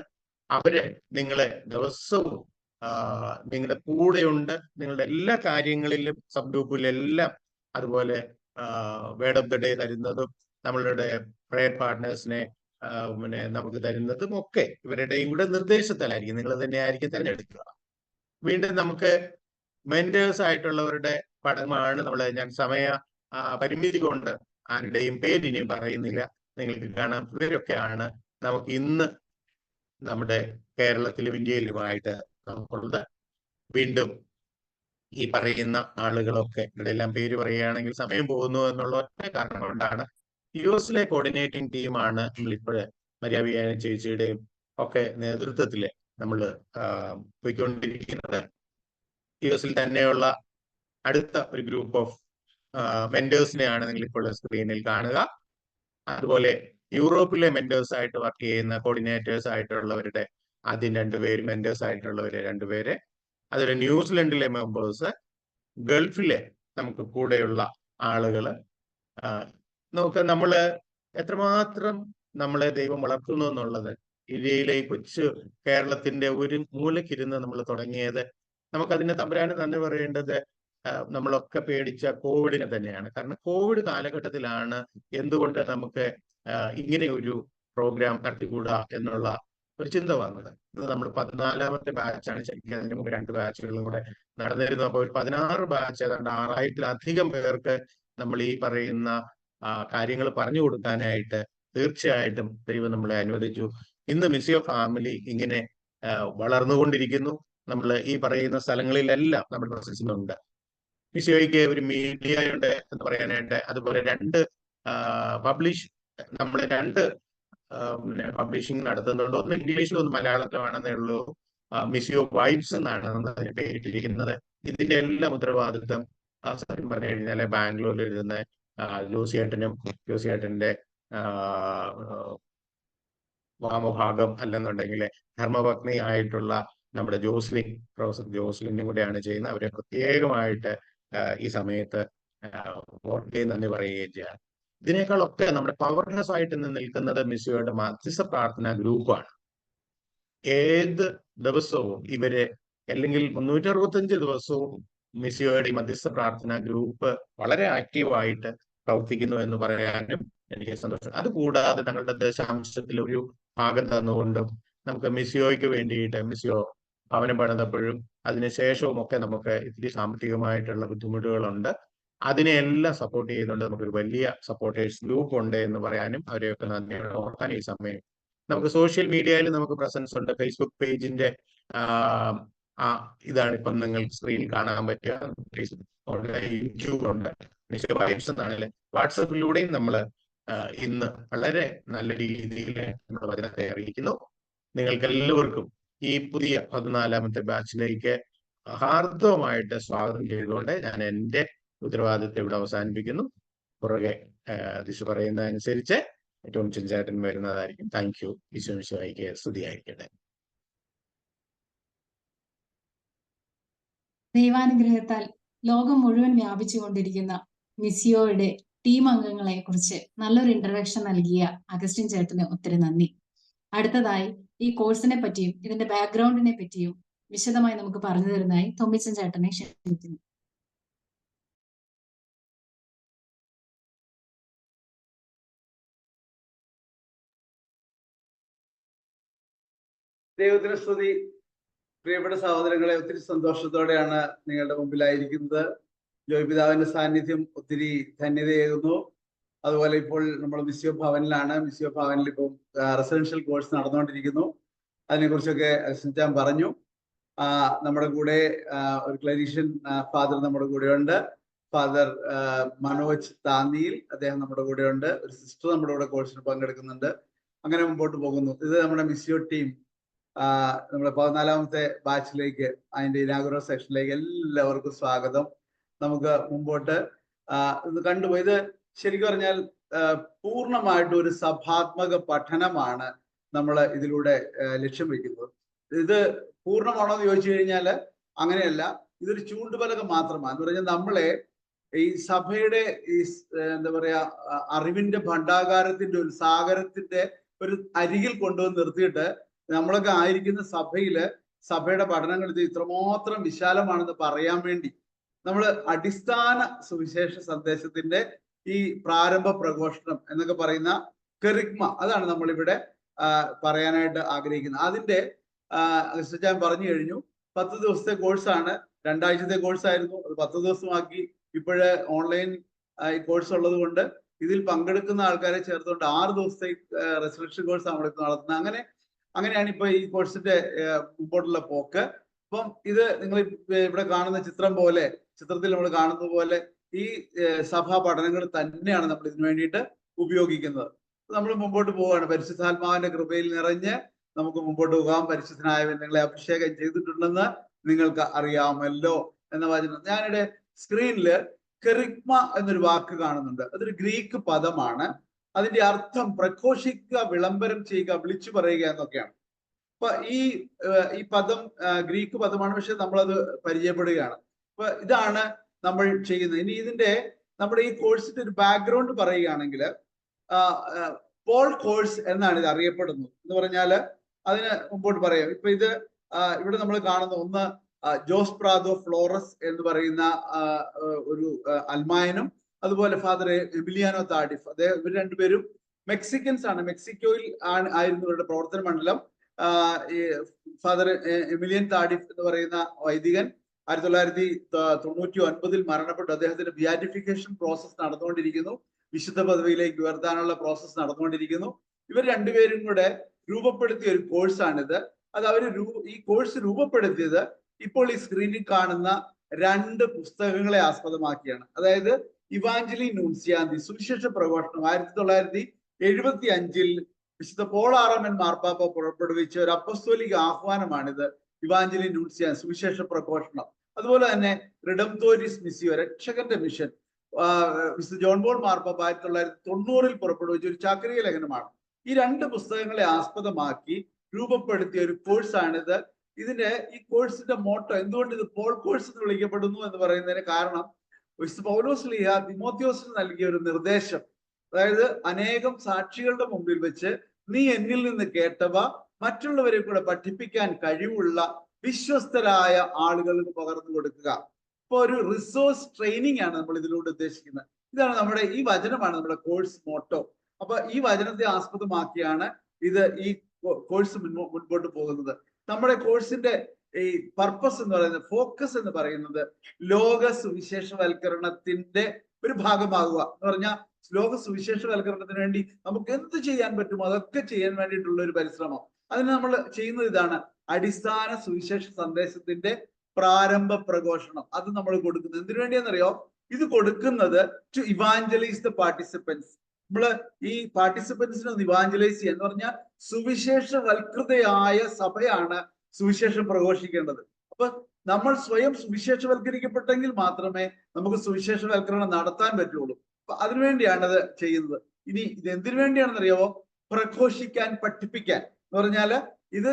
അവര് നിങ്ങളെ ദിവസവും നിങ്ങളുടെ കൂടെയുണ്ട്. നിങ്ങളുടെ എല്ലാ കാര്യങ്ങളിലും, സബ് ഗ്രൂപ്പിലെല്ലാം, അതുപോലെ വേർഡ് ഓഫ് ദ ഡേ തരുന്നതും നമ്മളുടെ പ്രയർ പാർട്ട്നേഴ്സിനെ നമുക്ക് തരുന്നതും ഒക്കെ ഇവരുടെയും കൂടെ നിർദ്ദേശത്തിലായിരിക്കും. നിങ്ങൾ തന്നെയായിരിക്കും തിരഞ്ഞെടുക്കുക. വീണ്ടും നമുക്ക് മെന്റേഴ്സ് ആയിട്ടുള്ളവരുടെ പഠനമാണ് ഞാൻ സമയ പരിമിതി കൊണ്ട് ആരുടെയും പേരിനെയും പറയുന്നില്ല. നിങ്ങൾക്ക് കാണാം. ഇവരൊക്കെയാണ് നമുക്ക് ഇന്ന് നമ്മുടെ കേരളത്തിലും ഇന്ത്യയിലുമായിട്ട് നമുക്കുള്ളത്. വീണ്ടും ഈ പറയുന്ന ആളുകളൊക്കെ ഇവരെല്ലാം പേര് പറയുകയാണെങ്കിൽ സമയം പോകുന്നു എന്നുള്ള ഒറ്റ കാരണം കൊണ്ടാണ്. യുഎസിലെ കോർഡിനേറ്റിംഗ് ടീമാണ് നമ്മളിപ്പോഴ് മര്യാദ ചേച്ചിയുടെയും ഒക്കെ നേതൃത്വത്തിൽ നമ്മൾ പോയിക്കൊണ്ടിരിക്കുന്നത്. യുഎസിൽ തന്നെയുള്ള അടുത്ത ഒരു ഗ്രൂപ്പ് ഓഫ് മെന്റേഴ്സിനെയാണ് നിങ്ങൾ ഇപ്പോൾ സ്ക്രീനിൽ കാണുക. അതുപോലെ യൂറോപ്പിലെ മെന്റേഴ്സ് ആയിട്ട് വർക്ക് ചെയ്യുന്ന കോർഡിനേറ്റേഴ്സ് ആയിട്ടുള്ളവരുടെ ആദ്യം 2 പേര്, മെന്റേഴ്സ് ആയിട്ടുള്ളവരെ 2 പേര്, അതുപോലെ ന്യൂസിലൻഡിലെ മെമ്പേഴ്സ്, ഗൾഫിലെ നമുക്ക് കൂടെയുള്ള ആളുകള്. നമുക്ക് നമ്മള് എത്രമാത്രം നമ്മളെ ദൈവം വളർത്തുന്നു എന്നുള്ളത്, ഇന്ത്യയിലെ ഈ കൊച്ചു കേരളത്തിന്റെ ഒരു മൂലക്കിരുന്ന് നമ്മൾ തുടങ്ങിയത്, നമുക്കതിന് തമ്പുരാന് നന്ദി പറയേണ്ടത് നമ്മളൊക്കെ പേടിച്ച കോവിഡിനെ തന്നെയാണ്. കാരണം കോവിഡ് കാലഘട്ടത്തിലാണ് എന്തുകൊണ്ട് നമുക്ക് ഇങ്ങനെ ഒരു പ്രോഗ്രാം നടത്തിക്കൂടാ എന്നുള്ള ഒരു ചിന്ത വന്നത്. ഇത് നമ്മൾ 14ാമത്തെ ബാച്ചാണ്. ശരിക്കും അതിന് മുമ്പ് 2 ബാച്ചുകളും കൂടെ നടന്നിരുന്നു. അപ്പോൾ ഒരു 16 ബാച്ച്, ഏതാണ്ട് 6000-ലധികം പേർക്ക് നമ്മൾ ഈ പറയുന്ന കാര്യങ്ങൾ പറഞ്ഞു കൊടുക്കാനായിട്ട് തീർച്ചയായിട്ടും ദൈവം നമ്മളെ അനുവദിച്ചു. ഇന്ന് മിസിയോ ഫാമിലി ഇങ്ങനെ വളർന്നുകൊണ്ടിരിക്കുന്നു. നമ്മൾ ഈ പറയുന്ന സ്ഥലങ്ങളിലെല്ലാം നമ്മൾ പ്രസൻസിനുണ്ട്. മിസിയോയ്ക്ക് ഒരു മീഡിയയുണ്ട് എന്ന് പറയാനായിട്ട്. അതുപോലെ നമ്മൾ രണ്ട് പബ്ലിഷിംഗ് നടത്തുന്നുണ്ട്. ഒന്ന് ഇംഗ്ലീഷിലും ഒന്ന് മലയാളത്തിലുമാണെന്നേ ഉള്ളൂ. മിസിയോ വൈബ്സ് എന്നാണ് അതിന് പേരിട്ടിരിക്കുന്നത്. ഇതിന്റെ എല്ലാം ഉത്തരവാദിത്വം സത്യം പറഞ്ഞു കഴിഞ്ഞാൽ ബാംഗ്ലൂരിൽ ഇരുന്ന് ജോസിയേട്ടന്റെ വാമഭാഗം അല്ലെന്നുണ്ടെങ്കിൽ ധർമ്മപത്നി ആയിട്ടുള്ള നമ്മുടെ പ്രൊഫസർ ജോസ്ലിനും കൂടെയാണ് ചെയ്യുന്നത്. അവരെ പ്രത്യേകമായിട്ട് ഈ സമയത്ത് നന്ദി പറയുകയും ചെയ്യാം. ഇതിനേക്കാളൊക്കെ നമ്മുടെ പവർലെസ് ആയിട്ട് നിൽക്കുന്നത് മിസിയോയുടെ മധ്യസ്ഥ പ്രാർത്ഥനാ ഗ്രൂപ്പാണ്. ഏത് ദിവസവും ഇവര് അല്ലെങ്കിൽ 365 ദിവസവും മിസിയോയുടെ ഈ മധ്യസ്ഥ പ്രാർത്ഥനാ ഗ്രൂപ്പ് വളരെ ആക്റ്റീവായിട്ട് പ്രവർത്തിക്കുന്നു എന്ന് പറയാനും എനിക്ക് സന്തോഷം. അതുകൂടാതെ തങ്ങളുടെ ദശാംശത്തിൽ ഒരു ഭാഗം തന്നുകൊണ്ടും നമുക്ക് മിസിയോയ്ക്ക് വേണ്ടിയിട്ട് മിസിയോ ഭവനം പണിതപ്പോഴും അതിനുശേഷവും ഒക്കെ നമുക്ക് ഇത്തിരി സാമ്പത്തികമായിട്ടുള്ള ബുദ്ധിമുട്ടുകളുണ്ട്. അതിനെല്ലാം സപ്പോർട്ട് ചെയ്തുകൊണ്ട് നമുക്കൊരു വലിയ സപ്പോർട്ടേഴ്സ് ഗ്രൂപ്പ് ഉണ്ട് എന്ന് പറയാനും അവരെയൊക്കെ നന്ദിയോടെ ഓർക്കാൻ ഈ സമയം. നമുക്ക് സോഷ്യൽ മീഡിയയിൽ നമുക്ക് പ്രസൻസ് ഉണ്ട്. ഫേസ്ബുക്ക് പേജിന്റെ ഇതാണ് ഇപ്പം നിങ്ങൾക്ക് സ്ക്രീനിൽ കാണാൻ പറ്റുക. ഫേസ്ബുക്ക് യൂട്യൂബ് ഉണ്ട്. മിസിയോ വൈബ്സ് എന്നാണല്ലേ. വാട്സപ്പിലൂടെയും നമ്മൾ ഇന്ന് വളരെ നല്ല രീതിയിൽ നമ്മുടെ വചനത്തെ അറിയിക്കുന്നു. നിങ്ങൾക്ക് എല്ലാവർക്കും ഈ പുതിയ 14ാമത്തെ ബാച്ചിലേക്ക് ഹാർദവമായിട്ട് സ്വാഗതം ചെയ്തുകൊണ്ട് ഞാൻ എൻ്റെ ഉത്തരവാദിത്വം ഇവിടെ അവസാനിപ്പിക്കുന്നു. പുറകെ ദിശ പറയുന്ന അനുസരിച്ച് ഏറ്റവും ചിഞ്ചാട്ടൻ വരുന്നതായിരിക്കും. Thank you. ഈശോമിശിഹായ്ക്ക് സ്തുതിയായിരിക്കട്ടെ. ദൈവാനുഗ്രഹത്താൽ ലോകം മുഴുവൻ വ്യാപിച്ചുകൊണ്ടിരിക്കുന്ന മിസിയോയുടെ ടീം അംഗങ്ങളെ കുറിച്ച് നല്ലൊരു ഇൻട്രഡക്ഷൻ നൽകിയ അഗസ്റ്റിൻ ചേട്ടന് ഒത്തിരി നന്ദി. അടുത്തതായി ഈ കോഴ്സിനെ പറ്റിയും ഇതിന്റെ ബാക്ക്ഗ്രൗണ്ടിനെ പറ്റിയും വിശദമായി നമുക്ക് പറഞ്ഞു തരുന്നതായി തൊമ്മിച്ചൻ ചേട്ടനെ ക്ഷണിക്കുന്നു. ദൈവത്തിന് സ്തുതി. പ്രിയപ്പെട്ട സഹോദരങ്ങളെ, ഒത്തിരി സന്തോഷത്തോടെയാണ് നിങ്ങളുടെ മുമ്പിലായിരിക്കുന്നത്. ജോയ് പിതാവിന്റെ സാന്നിധ്യം ഒത്തിരി ധന്യതയേകുന്നു. അതുപോലെ ഇപ്പോൾ നമ്മൾ മിസിയോ ഭവനിലാണ്. മിസിയോ ഭവനിൽ ഇപ്പോൾ റെസിഡൻഷ്യൽ കോഴ്സ് നടന്നുകൊണ്ടിരിക്കുന്നു. അതിനെക്കുറിച്ചൊക്കെ അശ്വിൻ പറഞ്ഞു. നമ്മുടെ കൂടെ ഒരു ക്ലരീഷ്യൻ ഫാദർ നമ്മുടെ കൂടെയുണ്ട്. ഫാദർ മനോജ് താന്നിയിൽ, അദ്ദേഹം നമ്മുടെ കൂടെയുണ്ട്. ഒരു സിസ്റ്റർ നമ്മുടെ കൂടെ കോഴ്സിന് പങ്കെടുക്കുന്നുണ്ട്. അങ്ങനെ മുമ്പോട്ട് പോകുന്നു. ഇത് നമ്മുടെ മിസിയോ ടീം നമ്മുടെ 14ാമത്തെ ബാച്ചിലേക്ക്, അതിന്റെ ഇനാഗുറൽ സെക്ഷനിലേക്ക് എല്ലാവർക്കും സ്വാഗതം. നമുക്ക് മുമ്പോട്ട് ഇത് കണ്ടുപോയി. ഇത് ശരിക്കും പറഞ്ഞാൽ പൂർണ്ണമായിട്ടും ഒരു സഭാത്മക പഠനമാണ് നമ്മൾ ഇതിലൂടെ ലക്ഷ്യം വെക്കുന്നത്. ഇത് പൂർണ്ണമാണോ എന്ന് ചോദിച്ചു കഴിഞ്ഞാൽ അങ്ങനെയല്ല. ഇതൊരു ചൂണ്ടുപലക മാത്രമാണ്. എന്ന് പറഞ്ഞാൽ നമ്മളെ ഈ സഭയുടെ ഈ എന്താ പറയാ അറിവിന്റെ ഭണ്ഡാകാരത്തിന്റെ ഒരു സാഗരത്തിന്റെ ഒരു അരികിൽ കൊണ്ടുവന്ന് നിർത്തിയിട്ട് നമ്മളൊക്കെ ആയിരിക്കുന്ന സഭയുടെ പഠനങ്ങൾ ഇത് ഇത്രമാത്രം വിശാലമാണെന്ന് പറയാൻ വേണ്ടി നമ്മൾ അടിസ്ഥാന സുവിശേഷ സന്ദേശത്തിന്റെ ഈ പ്രാരംഭ പ്രഘോഷണം എന്നൊക്കെ പറയുന്ന കെറിഗ്മ, അതാണ് നമ്മളിവിടെ പറയാനായിട്ട് ആഗ്രഹിക്കുന്നത്. അതിന്റെ ഞാൻ പറഞ്ഞു കഴിഞ്ഞു. 10 ദിവസത്തെ കോഴ്സാണ്. 2 ആഴ്ചത്തെ കോഴ്സായിരുന്നു. അത് 10 ദിവസമാക്കി. ഇപ്പോഴ് ഓൺലൈൻ കോഴ്സ് ഉള്ളത് കൊണ്ട് ഇതിൽ പങ്കെടുക്കുന്ന ആൾക്കാരെ ചേർത്തുകൊണ്ട് 6 ദിവസത്തെ റെസിഡൻഷ്യൽ കോഴ്സ് നമ്മളിപ്പോൾ നടത്തുന്നത്. അങ്ങനെയാണ് ഇപ്പൊ ഈ കോഴ്സിന്റെ മുമ്പോട്ടുള്ള പോക്ക്. അപ്പം ഇത് നിങ്ങൾ ഇവിടെ കാണുന്ന ചിത്രത്തിൽ നമ്മൾ കാണുന്ന പോലെ ഈ സഭാ പഠനങ്ങൾ തന്നെയാണ് നമ്മൾ ഇതിനു വേണ്ടിയിട്ട് ഉപയോഗിക്കുന്നത്. നമ്മൾ മുമ്പോട്ട് പോവുകയാണ്. പരിശുദ്ധാത്മാവിന്റെ കൃപയിൽ നിറഞ്ഞ് നമുക്ക് മുമ്പോട്ട് പോകാം. പരിശുദ്ധനായവൻ നിങ്ങളെ അഭിഷേകം ചെയ്തിട്ടുണ്ടെന്ന് നിങ്ങൾക്ക് അറിയാമല്ലോ എന്ന വചനം. ഞാനിവിടെ സ്ക്രീനില് കെറിഗ്മ എന്നൊരു വാക്ക് കാണുന്നുണ്ട്. അതൊരു ഗ്രീക്ക് പദമാണ്. അതിന്റെ അർത്ഥം പ്രഘോഷിക്കുക, വിളംബരം ചെയ്യുക, വിളിച്ചു പറയുക എന്നൊക്കെയാണ്. അപ്പൊ ഈ പദം ഗ്രീക്ക് പദമാണ്. പക്ഷെ നമ്മളത് പരിചയപ്പെടുകയാണ്. അപ്പൊ ഇതാണ് നമ്മൾ ചെയ്യുന്നത്. ഇനി നമ്മുടെ ഈ കോഴ്സിന്റെ ഒരു ബാക്ക്ഗ്രൗണ്ട് പറയുകയാണെങ്കിൽ പോൾ കോഴ്സ് എന്നാണ് ഇത് അറിയപ്പെടുന്നത്. എന്ന് പറഞ്ഞാൽ അതിന് മുമ്പോട്ട് പറയാം. ഇപ്പൊ ഇവിടെ നമ്മൾ കാണുന്ന ഒന്ന് ജോസ് പ്രാദോ ഫ്ലോറസ് എന്ന് പറയുന്ന ഒരു അൽമായനും അതുപോലെ ഫാദർ എമിലിയാനോ താഡിഫ്, ഇവർ രണ്ടുപേരും മെക്സിക്കൻസ് ആണ്. മെക്സിക്കോയിൽ ആയിരുന്നു ഇവരുടെ പ്രവർത്തന മണ്ഡലം. ഫാദർ എമിലിയൻ താഡിഫ് എന്ന് പറയുന്ന വൈദികൻ 1999 മരണപ്പെട്ടു. അദ്ദേഹത്തിന്റെ ബിയാറ്റിഫിക്കേഷൻ പ്രോസസ് നടന്നുകൊണ്ടിരിക്കുന്നു. വിശുദ്ധ പദവിയിലേക്ക് ഉയർത്താനുള്ള പ്രോസസ് നടന്നുകൊണ്ടിരിക്കുന്നു. ഇവർ രണ്ടുപേരും കൂടെ രൂപപ്പെടുത്തിയ ഒരു കോഴ്സാണിത്. അത് അവർ ഈ കോഴ്സ് രൂപപ്പെടുത്തിയത് ഇപ്പോൾ ഈ സ്ക്രീനിൽ കാണുന്ന 2 പുസ്തകങ്ങളെ ആസ്പദമാക്കിയാണ്. അതായത് ഇവാഞ്ചലി നൂൻസിയാന്തി, സുവിശേഷ പ്രഘോഷണം, 1975 വിശുദ്ധ പോൾ ആറാമൻ മാർപ്പാപ്പ പുറപ്പെടുവിച്ച ഒരു അപ്പസ്തോലിക ആഹ്വാനമാണിത്. ഇവാഞ്ചലി നൂൻസിയാന്തി, സുവിശേഷ പ്രഘോഷണം. അതുപോലെ തന്നെ റിഡംതോരിസ് മിസിയോ, രക്ഷകന്റെ മിഷൻ, വിശുദ്ധ ജോൺ പോൾ മാർപ്പാപ്പ 1990 പുറപ്പെടുവിച്ച ഒരു ചാക്രിക ലേഖനമാണ്. ഈ 2 പുസ്തകങ്ങളെ ആസ്പദമാക്കി രൂപപ്പെടുത്തിയ ഒരു കോഴ്സാണിത്. ഈ കോഴ്സിന്റെ മോട്ടോ, എന്തുകൊണ്ട് ഇത് പോൾ കോഴ്സ് എന്ന് വിളിക്കപ്പെടുന്നു എന്ന് പറയുന്നതിന് കാരണം വിശുദ്ധ പൗലോസ് ശ്ലീഹ തിമോത്തിയോസിന് നൽകിയ ഒരു നിർദ്ദേശം, അതായത് അനേകം സാക്ഷികളുടെ മുമ്പിൽ വെച്ച് നീ എന്നിൽ നിന്ന് കേട്ടവ മറ്റുള്ളവരെ കൂടെ പഠിപ്പിക്കാൻ കഴിവുള്ള വിശ്വസ്തരായ ആളുകൾക്ക് പകർന്നു കൊടുക്കുക. ഇപ്പൊ ഒരു റിസോഴ്സ് ട്രെയിനിങ് ആണ് നമ്മൾ ഇതിലൂടെ ഉദ്ദേശിക്കുന്നത്. ഇതാണ് നമ്മുടെ ഈ വചനമാണ് നമ്മുടെ കോഴ്സ് മോട്ടോ. അപ്പൊ ഈ വചനത്തെ ആസ്പദമാക്കിയാണ് ഈ കോഴ്സ് മുൻപോട്ട് പോകുന്നത്. നമ്മുടെ കോഴ്സിന്റെ ഈ പർപ്പസ് എന്ന് പറയുന്നത്, ഫോക്കസ് എന്ന് പറയുന്നത് ലോക സുവിശേഷവൽക്കരണത്തിന്റെ ഒരു ഭാഗമാകുക എന്ന് പറഞ്ഞാൽ, ലോക സുവിശേഷവൽക്കരണത്തിന് വേണ്ടി നമുക്ക് എന്ത് ചെയ്യാൻ പറ്റുമോ അതൊക്കെ ചെയ്യാൻ വേണ്ടിയിട്ടുള്ള ഒരു പരിശ്രമം. അതിന് നമ്മൾ ചെയ്യുന്നത് ഇതാണ്: അടിസ്ഥാന സുവിശേഷ സന്ദേശത്തിന്റെ പ്രാരംഭ പ്രഘോഷണം. അത് നമ്മൾ കൊടുക്കുന്നത് എന്തിനു വേണ്ടിയാണെന്നറിയോ? ഇത് കൊടുക്കുന്നത് ടു ഇവാഞ്ചലൈസ് ദ പാർട്ടിസിപ്പൻസ്. നമ്മള് ഈ പാർട്ടിസിപ്പൻസിനെ ഒന്ന് ഇവാഞ്ചലൈസ് ചെയ്യുക എന്ന് പറഞ്ഞാൽ, സുവിശേഷവൽകൃതയായ സഭയാണ് സുവിശേഷം പ്രഘോഷിക്കേണ്ടത്. അപ്പൊ നമ്മൾ സ്വയം സുവിശേഷവൽക്കരിക്കപ്പെട്ടെങ്കിൽ മാത്രമേ നമുക്ക് സുവിശേഷവൽക്കരണം നടത്താൻ പറ്റുള്ളൂ. അപ്പൊ അതിനുവേണ്ടിയാണ് അത് ചെയ്യുന്നത്. ഇനി ഇത് എന്തിനു വേണ്ടിയാണെന്നറിയാവോ? പ്രഘോഷിക്കാൻ, പഠിപ്പിക്കാൻ എന്ന് പറഞ്ഞാല് ഇത്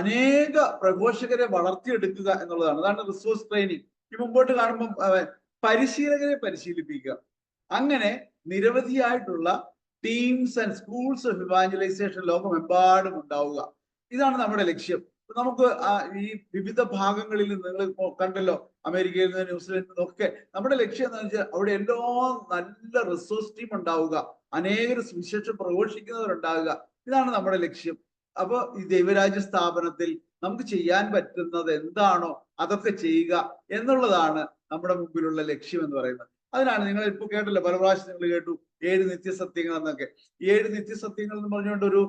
അനേക പ്രഘോഷകരെ വളർത്തിയെടുക്കുക എന്നുള്ളതാണ്. അതാണ് റിസോഴ്സ് ട്രെയിനിങ്. ഈ മുമ്പോട്ട് കാണുമ്പോൾ പരിശീലകരെ പരിശീലിപ്പിക്കുക. അങ്ങനെ നിരവധിയായിട്ടുള്ള teams and schools of evangelisation ലോകമെമ്പാടും ഉണ്ടാവുക. ഇതാണ് നമ്മുടെ ലക്ഷ്യം. നമുക്ക് ഈ വിവിധ ഭാഗങ്ങളിൽ നിന്ന് നിങ്ങൾ കണ്ടല്ലോ, അമേരിക്കയിൽ നിന്ന്, ന്യൂസിലൻഡിൽ നിന്നൊക്കെ നമ്മുടെ ലക്ഷ്യം എന്താണെന്ന് വെച്ചാൽ അവിടെ എല്ലാം നല്ല റിസോഴ്സ് ടീം ഉണ്ടാവുക, അനേകർ സുവിശേഷം പ്രഘോഷിക്കുന്നവരുണ്ടാവുക. ഇതാണ് നമ്മുടെ ലക്ഷ്യം. അപ്പൊ ഈ ദൈവരാജ്യ സ്ഥാപനത്തിൽ നമുക്ക് ചെയ്യാൻ പറ്റുന്നത് എന്താണോ അതൊക്കെ ചെയ്യുക എന്നുള്ളതാണ് നമ്മുടെ മുമ്പിലുള്ള ലക്ഷ്യം എന്ന് പറയുന്നത്. അതിനാണ് നിങ്ങൾ ഇപ്പൊ കേട്ടല്ലോ, പല പ്രാവശ്യം നിങ്ങൾ കേട്ടു 7 നിത്യസത്യങ്ങൾ എന്നൊക്കെ. ഈ 7 നിത്യസത്യങ്ങൾ എന്ന് പറഞ്ഞുകൊണ്ട് ഒരു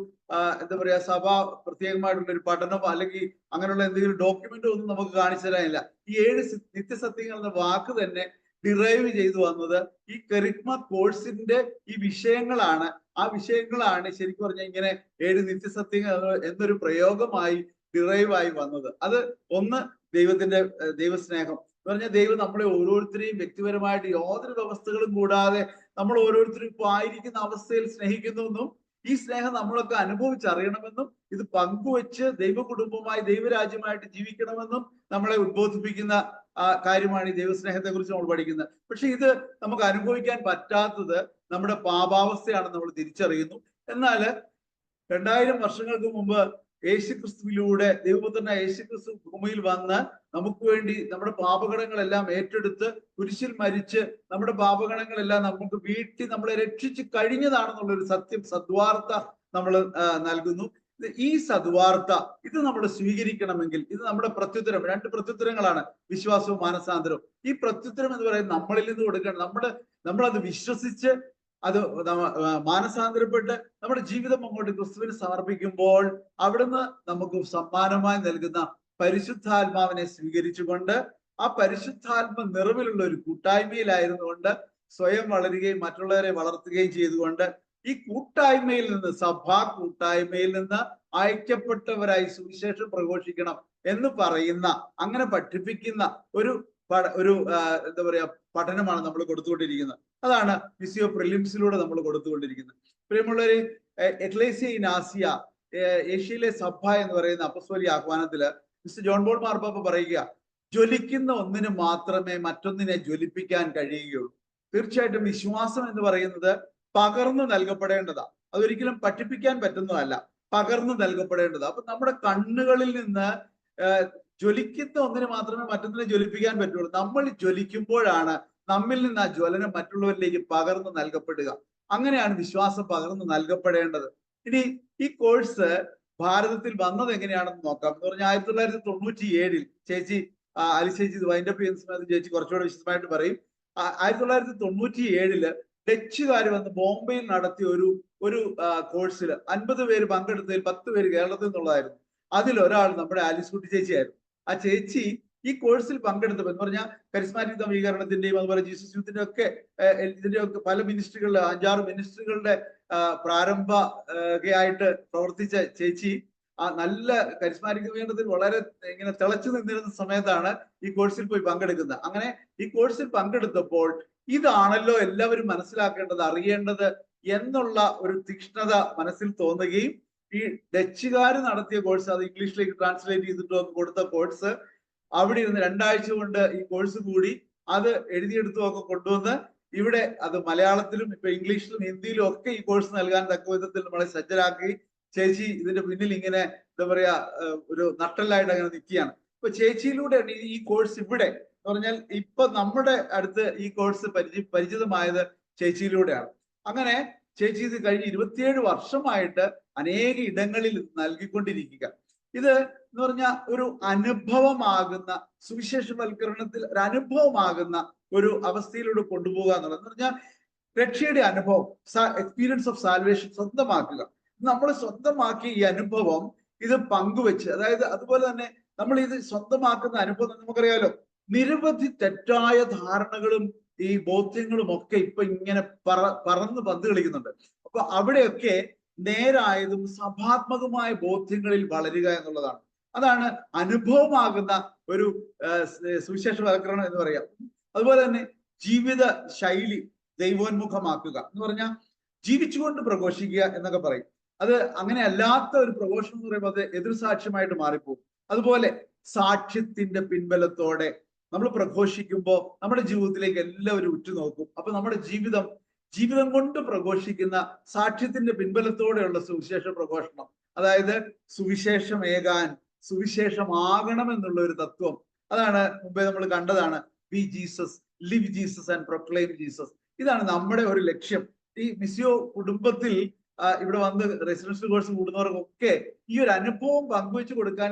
എന്താ പറയാ, സഭ പ്രത്യേകമായിട്ടുള്ള ഒരു പഠനമോ അല്ലെങ്കിൽ അങ്ങനെയുള്ള എന്തെങ്കിലും ഡോക്യുമെന്റോ ഒന്നും നമുക്ക് കാണിച്ചു തരാനില്ല. ഈ 7 നിത്യസത്യങ്ങൾ എന്ന വാക്ക് തന്നെ ഡിറൈവ് ചെയ്തു വന്നത് ഈ കെറിഗ്മ കോഴ്സിന്റെ ഈ വിഷയങ്ങളാണ്. ആ വിഷയങ്ങളാണ് ശരിക്കും പറഞ്ഞാൽ ഇങ്ങനെ 7 നിത്യസത്യങ്ങൾ എന്നൊരു പ്രയോഗമായി ഡിറൈവ് ആയി വന്നത്. അത് ഒന്ന് ദൈവസ്നേഹം എന്ന് പറഞ്ഞാൽ, ദൈവം നമ്മളെ ഓരോരുത്തരെയും വ്യക്തിപരമായിട്ട് യാതൊരു വ്യവസ്ഥകളും കൂടാതെ നമ്മൾ ഓരോരുത്തരും ഇപ്പൊ ആയിരിക്കുന്ന അവസ്ഥയിൽ സ്നേഹിക്കുന്നു എന്നും ഈ സ്നേഹം നമ്മളൊക്കെ അനുഭവിച്ചറിയണമെന്നും ഇത് പങ്കുവെച്ച് ദൈവ കുടുംബമായി ദൈവരാജ്യമായിട്ട് ജീവിക്കണമെന്നും നമ്മളെ ഉദ്ബോധിപ്പിക്കുന്ന കാര്യമാണ് ഈ ദൈവസ്നേഹത്തെ കുറിച്ച് നമ്മൾ പഠിക്കുന്നത്. പക്ഷെ ഇത് നമുക്ക് അനുഭവിക്കാൻ പറ്റാത്തത് നമ്മുടെ പാപാവസ്ഥയാണെന്ന് നമ്മൾ തിരിച്ചറിയുന്നു. എന്നാൽ 2000 വർഷങ്ങൾക്ക് മുമ്പ് യേശുക്രിസ്തുവിലൂടെ ദൈവപുത്രനായ യേശുക്രിസ്തു ഭൂമിയിൽ വന്ന് നമുക്ക് വേണ്ടി നമ്മുടെ പാപകടങ്ങളെല്ലാം ഏറ്റെടുത്ത് കുരിശിൽ മരിച്ച് നമ്മുടെ പാപകടങ്ങളെല്ലാം നമുക്ക് വീട്ടി നമ്മളെ രക്ഷിച്ച് കഴിഞ്ഞതാണെന്നുള്ളൊരു സദ്വാർത്ത നമ്മൾ നൽകുന്നു. ഈ സദ്വാർത്ത ഇത് നമ്മൾ സ്വീകരിക്കണമെങ്കിൽ ഇത് നമ്മുടെ പ്രത്യുത്തരം. 2 പ്രത്യുത്തരങ്ങളാണ്, വിശ്വാസവും മാനസാന്തരവും. ഈ പ്രത്യുത്തരം എന്ന് പറയുന്നത് നമ്മളിൽ നിന്ന് കൊടുക്കണം. നമ്മളത് വിശ്വസിച്ച് അത് മാനസാന്തരപ്പെട്ട് നമ്മുടെ ജീവിതം അങ്ങോട്ട് ക്രിസ്തുവിന് സമർപ്പിക്കുമ്പോൾ അവിടുന്ന് നമുക്ക് സമ്മാനമായി നൽകുന്ന പരിശുദ്ധാത്മാവിനെ സ്വീകരിച്ചുകൊണ്ട് ആ പരിശുദ്ധാത്മ നിറവിലുള്ള ഒരു കൂട്ടായ്മയിലായിരുന്നുകൊണ്ട് സ്വയം വളരുകയും മറ്റുള്ളവരെ വളർത്തുകയും ചെയ്തുകൊണ്ട് ഈ കൂട്ടായ്മയിൽ നിന്ന്, സഭാ കൂട്ടായ്മയിൽ നിന്ന് അയക്കപ്പെട്ടവരായി സുവിശേഷം പ്രഘോഷിക്കണം എന്ന് പറയുന്ന, അങ്ങനെ പഠിപ്പിക്കുന്ന ഒരു എന്താ പറയാ പഠനമാണ് നമ്മൾ കൊടുത്തുകൊണ്ടിരിക്കുന്നത്. അതാണ് മിസിയോ പ്രിലിംസിലൂടെ നമ്മൾ കൊടുത്തുകൊണ്ടിരിക്കുന്നത്. പ്രിയമുള്ളവരെ, എക്ലേസിയ ഇൻ ആസിയ, ഏഷ്യയിലെ സഭ എന്ന് പറയുന്ന അപ്പസ്തോലിക ആഹ്വാനത്തില് മിസ്റ്റർ ജോൺ പോൾ മാർപ്പാപ്പ പറയുക, ജ്വലിക്കുന്ന ഒന്നിന് മാത്രമേ മറ്റൊന്നിനെ ജ്വലിപ്പിക്കാൻ കഴിയുകയുള്ളൂ. തീർച്ചയായിട്ടും വിശ്വാസം എന്ന് പറയുന്നത് പകർന്നു നൽകപ്പെടേണ്ടതാ. അതൊരിക്കലും പഠിപ്പിക്കാൻ പറ്റുന്നതല്ല, പകർന്നു നൽകപ്പെടേണ്ടതാ. അപ്പൊ നമ്മുടെ കണ്ണുകളിൽ നിന്ന് ജ്വലിക്കുന്ന ഒന്നിന് മാത്രമേ മറ്റൊന്നിനെ ജ്വലിപ്പിക്കാൻ പറ്റുള്ളൂ. നമ്മൾ ജ്വലിക്കുമ്പോഴാണ് നമ്മിൽ നിന്ന് ആ ജ്വലനം മറ്റുള്ളവരിലേക്ക് പകർന്നു നൽകപ്പെടുക. അങ്ങനെയാണ് വിശ്വാസം പകർന്നു നൽകപ്പെടേണ്ടത്. ഇനി ഈ കോഴ്സ് ഭാരതത്തിൽ വന്നത് എങ്ങനെയാണെന്ന് നോക്കാം. എന്ന് പറഞ്ഞാൽ 1997 ചേച്ചി അലി ചേച്ചി ഇത് വൈൻഡപ്പ് ചെയ്യുന്ന സമയത്ത് ചേച്ചി കുറച്ചുകൂടെ വിശദമായിട്ട് പറയും. 1997 ഡച്ചുകാർ വന്ന് ബോംബെയിൽ നടത്തിയ ഒരു കോഴ്സിൽ 50 പേര് പങ്കെടുത്തതിൽ 10 പേര് കേരളത്തിൽ നിന്നുള്ളതായിരുന്നു. അതിലൊരാൾ നമ്മുടെ ആലിസ് കുട്ടി ചേച്ചിയായിരുന്നു. ആ ചേച്ചി ഈ കോഴ്സിൽ പങ്കെടുത്തപ്പോൾ എന്ന് പറഞ്ഞാൽ കരിസ്മാറ്റിക് നവീകരണത്തിന്റെയും അതുപോലെ ജീസസ് യൂത്തിന്റെ ഒക്കെ ഇതിന്റെയൊക്കെ പല മിനിസ്ട്രികളുടെ 5-6 മിനിസ്ട്രികളുടെ പ്രാരംഭകയായിട്ട് പ്രവർത്തിച്ച ചേച്ചി ആ നല്ല കരിസ്മാറ്റിക് നവീകരണത്തിൽ വളരെ ഇങ്ങനെ തിളച്ചു നിന്നിരുന്ന സമയത്താണ് ഈ കോഴ്സിൽ പോയി പങ്കെടുക്കുന്നത്. അങ്ങനെ ഈ കോഴ്സിൽ പങ്കെടുത്തപ്പോൾ ഇതാണല്ലോ എല്ലാവരും മനസ്സിലാക്കേണ്ടത്, അറിയേണ്ടത് എന്നുള്ള ഒരു തീക്ഷ്ണത മനസ്സിൽ തോന്നുകയും ഈ ഡച്ചുകാർ നടത്തിയ കോഴ്സ്, അത് ഇംഗ്ലീഷിലേക്ക് ട്രാൻസ്ലേറ്റ് ചെയ്തിട്ട് കൊടുത്ത കോഴ്സ്, അവിടെ ഇരുന്ന് 2 ആഴ്ച കൊണ്ട് ഈ കോഴ്സ് കൂടി അത് എഴുതിയെടുത്തും ഒക്കെ കൊണ്ടുവന്ന് ഇവിടെ അത് മലയാളത്തിലും ഇപ്പൊ ഇംഗ്ലീഷിലും ഹിന്ദിയിലും ഒക്കെ ഈ കോഴ്സ് നൽകാൻ തക്ക വിധത്തിൽ നമ്മളെ സജ്ജരാക്കി. ചേച്ചി ഇതിന്റെ പിന്നിൽ ഇങ്ങനെ എന്താ പറയാ ഒരു നട്ടലായിട്ട് അങ്ങനെ നിൽക്കുകയാണ്. ഇപ്പൊ ചേച്ചിയിലൂടെയാണ് ഈ കോഴ്സ് ഇവിടെ എന്ന് പറഞ്ഞാൽ ഇപ്പൊ നമ്മുടെ അടുത്ത് ഈ കോഴ്സ് പരിചിതമായത് ചേച്ചിയിലൂടെയാണ്. അങ്ങനെ ചേച്ചി ഇത് കഴിഞ്ഞ് 27 വർഷമായിട്ട് അനേക ഇടങ്ങളിൽ നൽകിക്കൊണ്ടിരിക്കുക. ഇത് എന്ന് പറഞ്ഞാൽ ഒരു അനുഭവമാകുന്ന സുവിശേഷവൽക്കരണത്തിൽ ഒരു അനുഭവമാകുന്ന ഒരു അവസ്ഥയിലൂടെ കൊണ്ടുപോകുക എന്നുള്ളത് എന്ന് പറഞ്ഞാൽ രക്ഷയുടെ അനുഭവം, എക്സ്പീരിയൻസ് ഓഫ് സാൽവേഷൻ സ്വന്തമാക്കുക. നമ്മൾ സ്വന്തമാക്കിയ ഈ അനുഭവം ഇത് പങ്കുവെച്ച്, അതായത് അതുപോലെ തന്നെ നമ്മൾ ഇത് സ്വന്തമാക്കുന്ന അനുഭവം നമുക്കറിയാലോ, നിരവധി തെറ്റായ ധാരണകളും ഈ ബോധ്യങ്ങളും ഒക്കെ ഇപ്പൊ ഇങ്ങനെ പറന്ന് പന്ത് കളിക്കുന്നുണ്ട്. അപ്പൊ അവിടെയൊക്കെ നേരായതും സഭാത്മകമായ ബോധ്യങ്ങളിൽ വളരുക എന്നുള്ളതാണ്. അതാണ് അനുഭവമാകുന്ന ഒരു സുവിശേഷവൽക്കരണം എന്ന് പറയാം. അതുപോലെ തന്നെ ജീവിത ശൈലി ദൈവോന്മുഖമാക്കുക എന്ന് പറഞ്ഞാൽ ജീവിച്ചുകൊണ്ട് പ്രഘോഷിക്കുക എന്നൊക്കെ പറയും. അത് അങ്ങനെ അല്ലാത്ത ഒരു പ്രഘോഷണം എന്ന് പറയുമ്പോൾ അത് എതിർസാക്ഷ്യമായിട്ട് മാറിപ്പോകും. അതുപോലെ സാക്ഷ്യത്തിന്റെ പിൻബലത്തോടെ നമ്മൾ പ്രഘോഷിക്കുമ്പോൾ നമ്മുടെ ജീവിതത്തിലേക്ക് എല്ലാവരും ഉറ്റുനോക്കും. അപ്പൊ നമ്മുടെ ജീവിതം കൊണ്ട് പ്രഘോഷിക്കുന്ന സാക്ഷ്യത്തിന്റെ പിൻബലത്തോടെയുള്ള സുവിശേഷ പ്രഘോഷണം, അതായത് സുവിശേഷമേകാൻ സുവിശേഷമാകണം എന്നുള്ള ഒരു തത്വം, അതാണ് മുമ്പേ നമ്മൾ കണ്ടതാണ്. B Jesus, live Jesus and proclaim Jesus. ഇതാണ് നമ്മുടെ ഒരു ലക്ഷ്യം. ഈ മിസിയോ കുടുംബത്തിൽ ഇവിടെ വന്ന് റെസിഡൻഷ്യൽ കോഴ്സ് കൂടുന്നവർക്കൊക്കെ ഈ ഒരു അനുഭവം പങ്കുവെച്ചു കൊടുക്കാൻ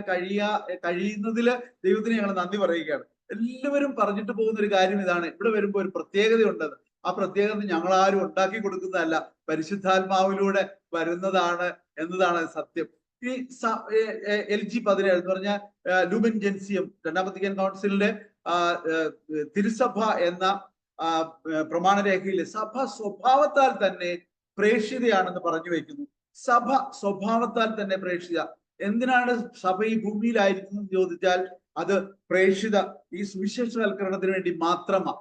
കഴിയുന്നതിൽ ദൈവത്തിന് ഞങ്ങൾ നന്ദി പറയുകയാണ്. എല്ലാവരും പറഞ്ഞിട്ട് പോകുന്ന ഒരു കാര്യം ഇതാണ്, ഇവിടെ വരുമ്പോൾ ഒരു പ്രത്യേകതയുണ്ടെന്ന്. ആ പ്രത്യേകത ഞങ്ങളാരും ഉണ്ടാക്കി കൊടുക്കുന്നതല്ല, പരിശുദ്ധാത്മാവിലൂടെ വരുന്നതാണ് എന്നതാണ് സത്യം. ഈ LG 17 എന്ന് പറഞ്ഞാൽ ലൂമൻ ജെൻസിയം, രണ്ടാം വത്തിക്കാൻ കൗൺസിലിന്റെ തിരുസഭ എന്ന പ്രമാണരേഖയിൽ സഭ സ്വഭാവത്താൽ തന്നെ പ്രേക്ഷിതയാണെന്ന് പറഞ്ഞു വയ്ക്കുന്നു. സഭ സ്വഭാവത്താൽ തന്നെ പ്രേക്ഷിത. എന്തിനാണ് സഭ ഈ ഭൂമിയിലായിരിക്കുന്നത് ചോദിച്ചാൽ അത് പ്രേക്ഷിത, ഈ സുവിശേഷവൽക്കരണത്തിന് വേണ്ടി മാത്രമാണ്.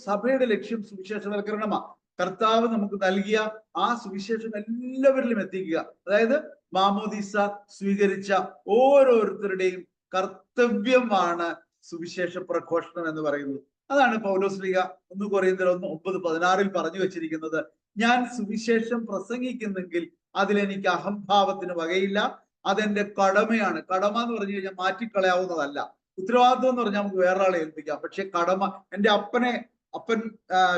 സഭയുടെ ലക്ഷ്യം സുവിശേഷവൽക്കരണമാണ്. കർത്താവ് നമുക്ക് നൽകിയ ആ സുവിശേഷം എല്ലാവരിലും എത്തിക്കുക. അതായത് മാമോദീസ സ്വീകരിച്ച ഓരോരുത്തരുടെയും കർത്തവ്യമാണ് സുവിശേഷ പ്രഘോഷണം എന്ന് പറയുന്നത്. അതാണ് പൗലോസ്ലീഹ 1 കൊരിന്ത്യർ 9:16 പറഞ്ഞു വെച്ചിരിക്കുന്നത്. ഞാൻ സുവിശേഷം പ്രസംഗിക്കുന്നെങ്കിൽ അതിലെനിക്ക് അഹംഭാവത്തിന് വകയില്ല, അതെന്റെ കടമയാണ്. കടമ എന്ന് പറഞ്ഞു കഴിഞ്ഞാൽ മാറ്റിക്കളയാവുന്നതല്ല. ഉത്തരവാദിത്വം എന്ന് പറഞ്ഞാൽ നമുക്ക് വേറൊരാളെ ഏൽപ്പിക്കാം. പക്ഷെ കടമ, എന്റെ അപ്പൻ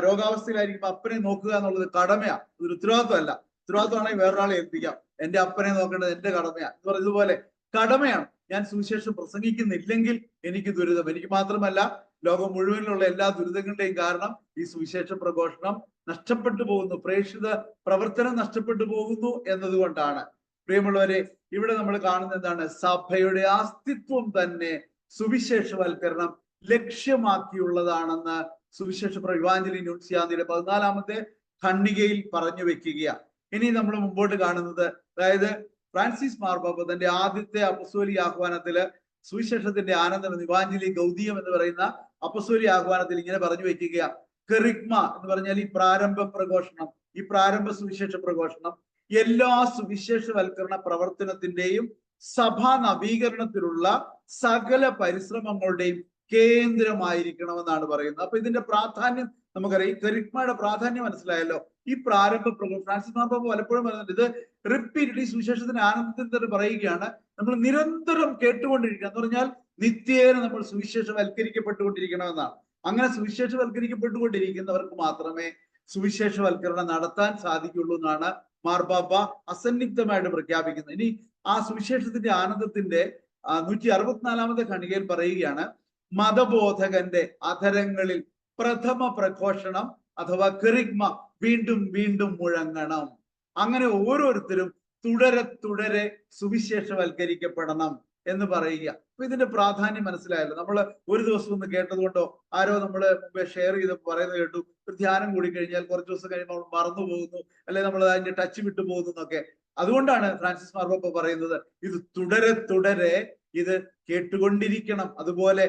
രോഗാവസ്ഥയിലായിരിക്കുമ്പോൾ അപ്പനെ നോക്കുക എന്നുള്ളത് കടമയാണ്, അതൊരു ഉത്തരവാദിത്വമല്ല. ഉത്തരവാദിത്വമാണെങ്കിൽ വേറൊരാളെ ഏൽപ്പിക്കാം. എന്റെ അപ്പനെ നോക്കേണ്ടത് എന്റെ കടമയാണ് എന്ന് പറഞ്ഞതുപോലെ കടമയാണ്. ഞാൻ സുവിശേഷം പ്രസംഗിക്കുന്നില്ലെങ്കിൽ എനിക്ക് ദുരിതം. എനിക്ക് മാത്രമല്ല, ലോകം മുഴുവനിലുള്ള എല്ലാ ദുരിതങ്ങളുടെയും കാരണം ഈ സുവിശേഷ പ്രഘോഷണം നഷ്ടപ്പെട്ടു പോകുന്നു, പ്രേക്ഷിത പ്രവർത്തനം നഷ്ടപ്പെട്ടു പോകുന്നു എന്നതുകൊണ്ടാണ്. പ്രിയമുള്ളവരെ, ഇവിടെ നമ്മൾ കാണുന്ന എന്താണ്? സഭയുടെ അസ്തിത്വം തന്നെ സുവിശേഷവൽക്കരണം ലക്ഷ്യമാക്കിയുള്ളതാണെന്ന് സുവിശേഷ ഇവാഞ്ചലി നൂൻസിയാന്തിയുടെ 14-ാമത്തെ ഖണ്ഡികയിൽ പറഞ്ഞു വെക്കുകയാണ്. ഇനി നമ്മൾ മുമ്പോട്ട് കാണുന്നത്, അതായത് ഫ്രാൻസിസ് മാർപ്പാപ്പ തന്റെ ആദ്യത്തെ അപ്പസ്തോലിക ആഹ്വാനത്തില് സുവിശേഷത്തിന്റെ ആനന്ദം എന്ന് ഇവാഞ്ചലി ഗൗദിയം എന്ന് പറയുന്ന അപ്പസ്തോലിക ആഹ്വാനത്തിൽ ഇങ്ങനെ പറഞ്ഞു വെക്കുക. കെറിഗ്മ എന്ന് പറഞ്ഞാൽ ഈ പ്രാരംഭ പ്രഘോഷണം, ഈ പ്രാരംഭ സുവിശേഷ പ്രഘോഷണം എല്ലാ സുവിശേഷവൽക്കരണ പ്രവർത്തനത്തിന്റെയും സഭാ നവീകരണത്തിലുള്ള സകല പരിശ്രമങ്ങളുടെയും കേന്ദ്രമായിരിക്കണമെന്നാണ് പറയുന്നത്. അപ്പൊ ഇതിന്റെ പ്രാധാന്യം നമുക്കറിയാം. ഈ കെറിഗ്മയുടെ പ്രാധാന്യം മനസ്സിലായല്ലോ. ഈ പ്രാരംഭ ഫ്രാൻസിസ് മാർപ്പാപ്പ പലപ്പോഴും പറയുന്നുണ്ട്, ഇത് റിപ്പീറ്റ്, ഈ സുവിശേഷത്തിന്റെ ആനന്ദത്തിൽ തന്നെ പറയുകയാണ്, നമ്മൾ നിരന്തരം കേട്ടുകൊണ്ടിരിക്കുക എന്ന് പറഞ്ഞാൽ നിത്യേന നമ്മൾ സുവിശേഷവൽക്കരിക്കപ്പെട്ടുകൊണ്ടിരിക്കണമെന്നാണ്. അങ്ങനെ സുവിശേഷവൽക്കരിക്കപ്പെട്ടുകൊണ്ടിരിക്കുന്നവർക്ക് മാത്രമേ സുവിശേഷവൽക്കരണം നടത്താൻ സാധിക്കുള്ളൂ എന്നാണ് മാർപ്പാപ്പ അസന്നിഗ്ധമായിട്ട് പ്രഖ്യാപിക്കുന്നത്. ഇനി ആ സുവിശേഷത്തിന്റെ ആനന്ദത്തിന്റെ 164-ാമത്തെ ഖണ്ഡികയിൽ പറയുകയാണ്, മതബോധകന്റെ അധരങ്ങളിൽ പ്രഥമ പ്രഘോഷണം അഥവാ കെറിഗ്മ വീണ്ടും വീണ്ടും മുഴങ്ങണം. അങ്ങനെ ഓരോരുത്തരും തുടരെ സുവിശേഷവൽക്കരിക്കപ്പെടണം എന്ന് പറയുക. അപ്പൊ ഇതിന്റെ പ്രാധാന്യം മനസ്സിലായല്ലോ. നമ്മൾ ഒരു ദിവസം ഒന്ന് കേട്ടതുകൊണ്ടോ ആരോ നമ്മള് മുമ്പേ ഷെയർ ചെയ്ത് പറയുന്നത് കേട്ടു, ഒരു ധ്യാനം കൂടി കഴിഞ്ഞാൽ കുറച്ച് ദിവസം കഴിയുമ്പോൾ നമ്മൾ മറന്നു പോകുന്നു, അല്ലെ നമ്മൾ അതിന്റെ ടച്ച് വിട്ടു പോകുന്നു എന്നൊക്കെ. അതുകൊണ്ടാണ് ഫ്രാൻസിസ് മാർപ്പാപ്പ പറയുന്നത് ഇത് തുടരെ ഇത് കേട്ടുകൊണ്ടിരിക്കണം. അതുപോലെ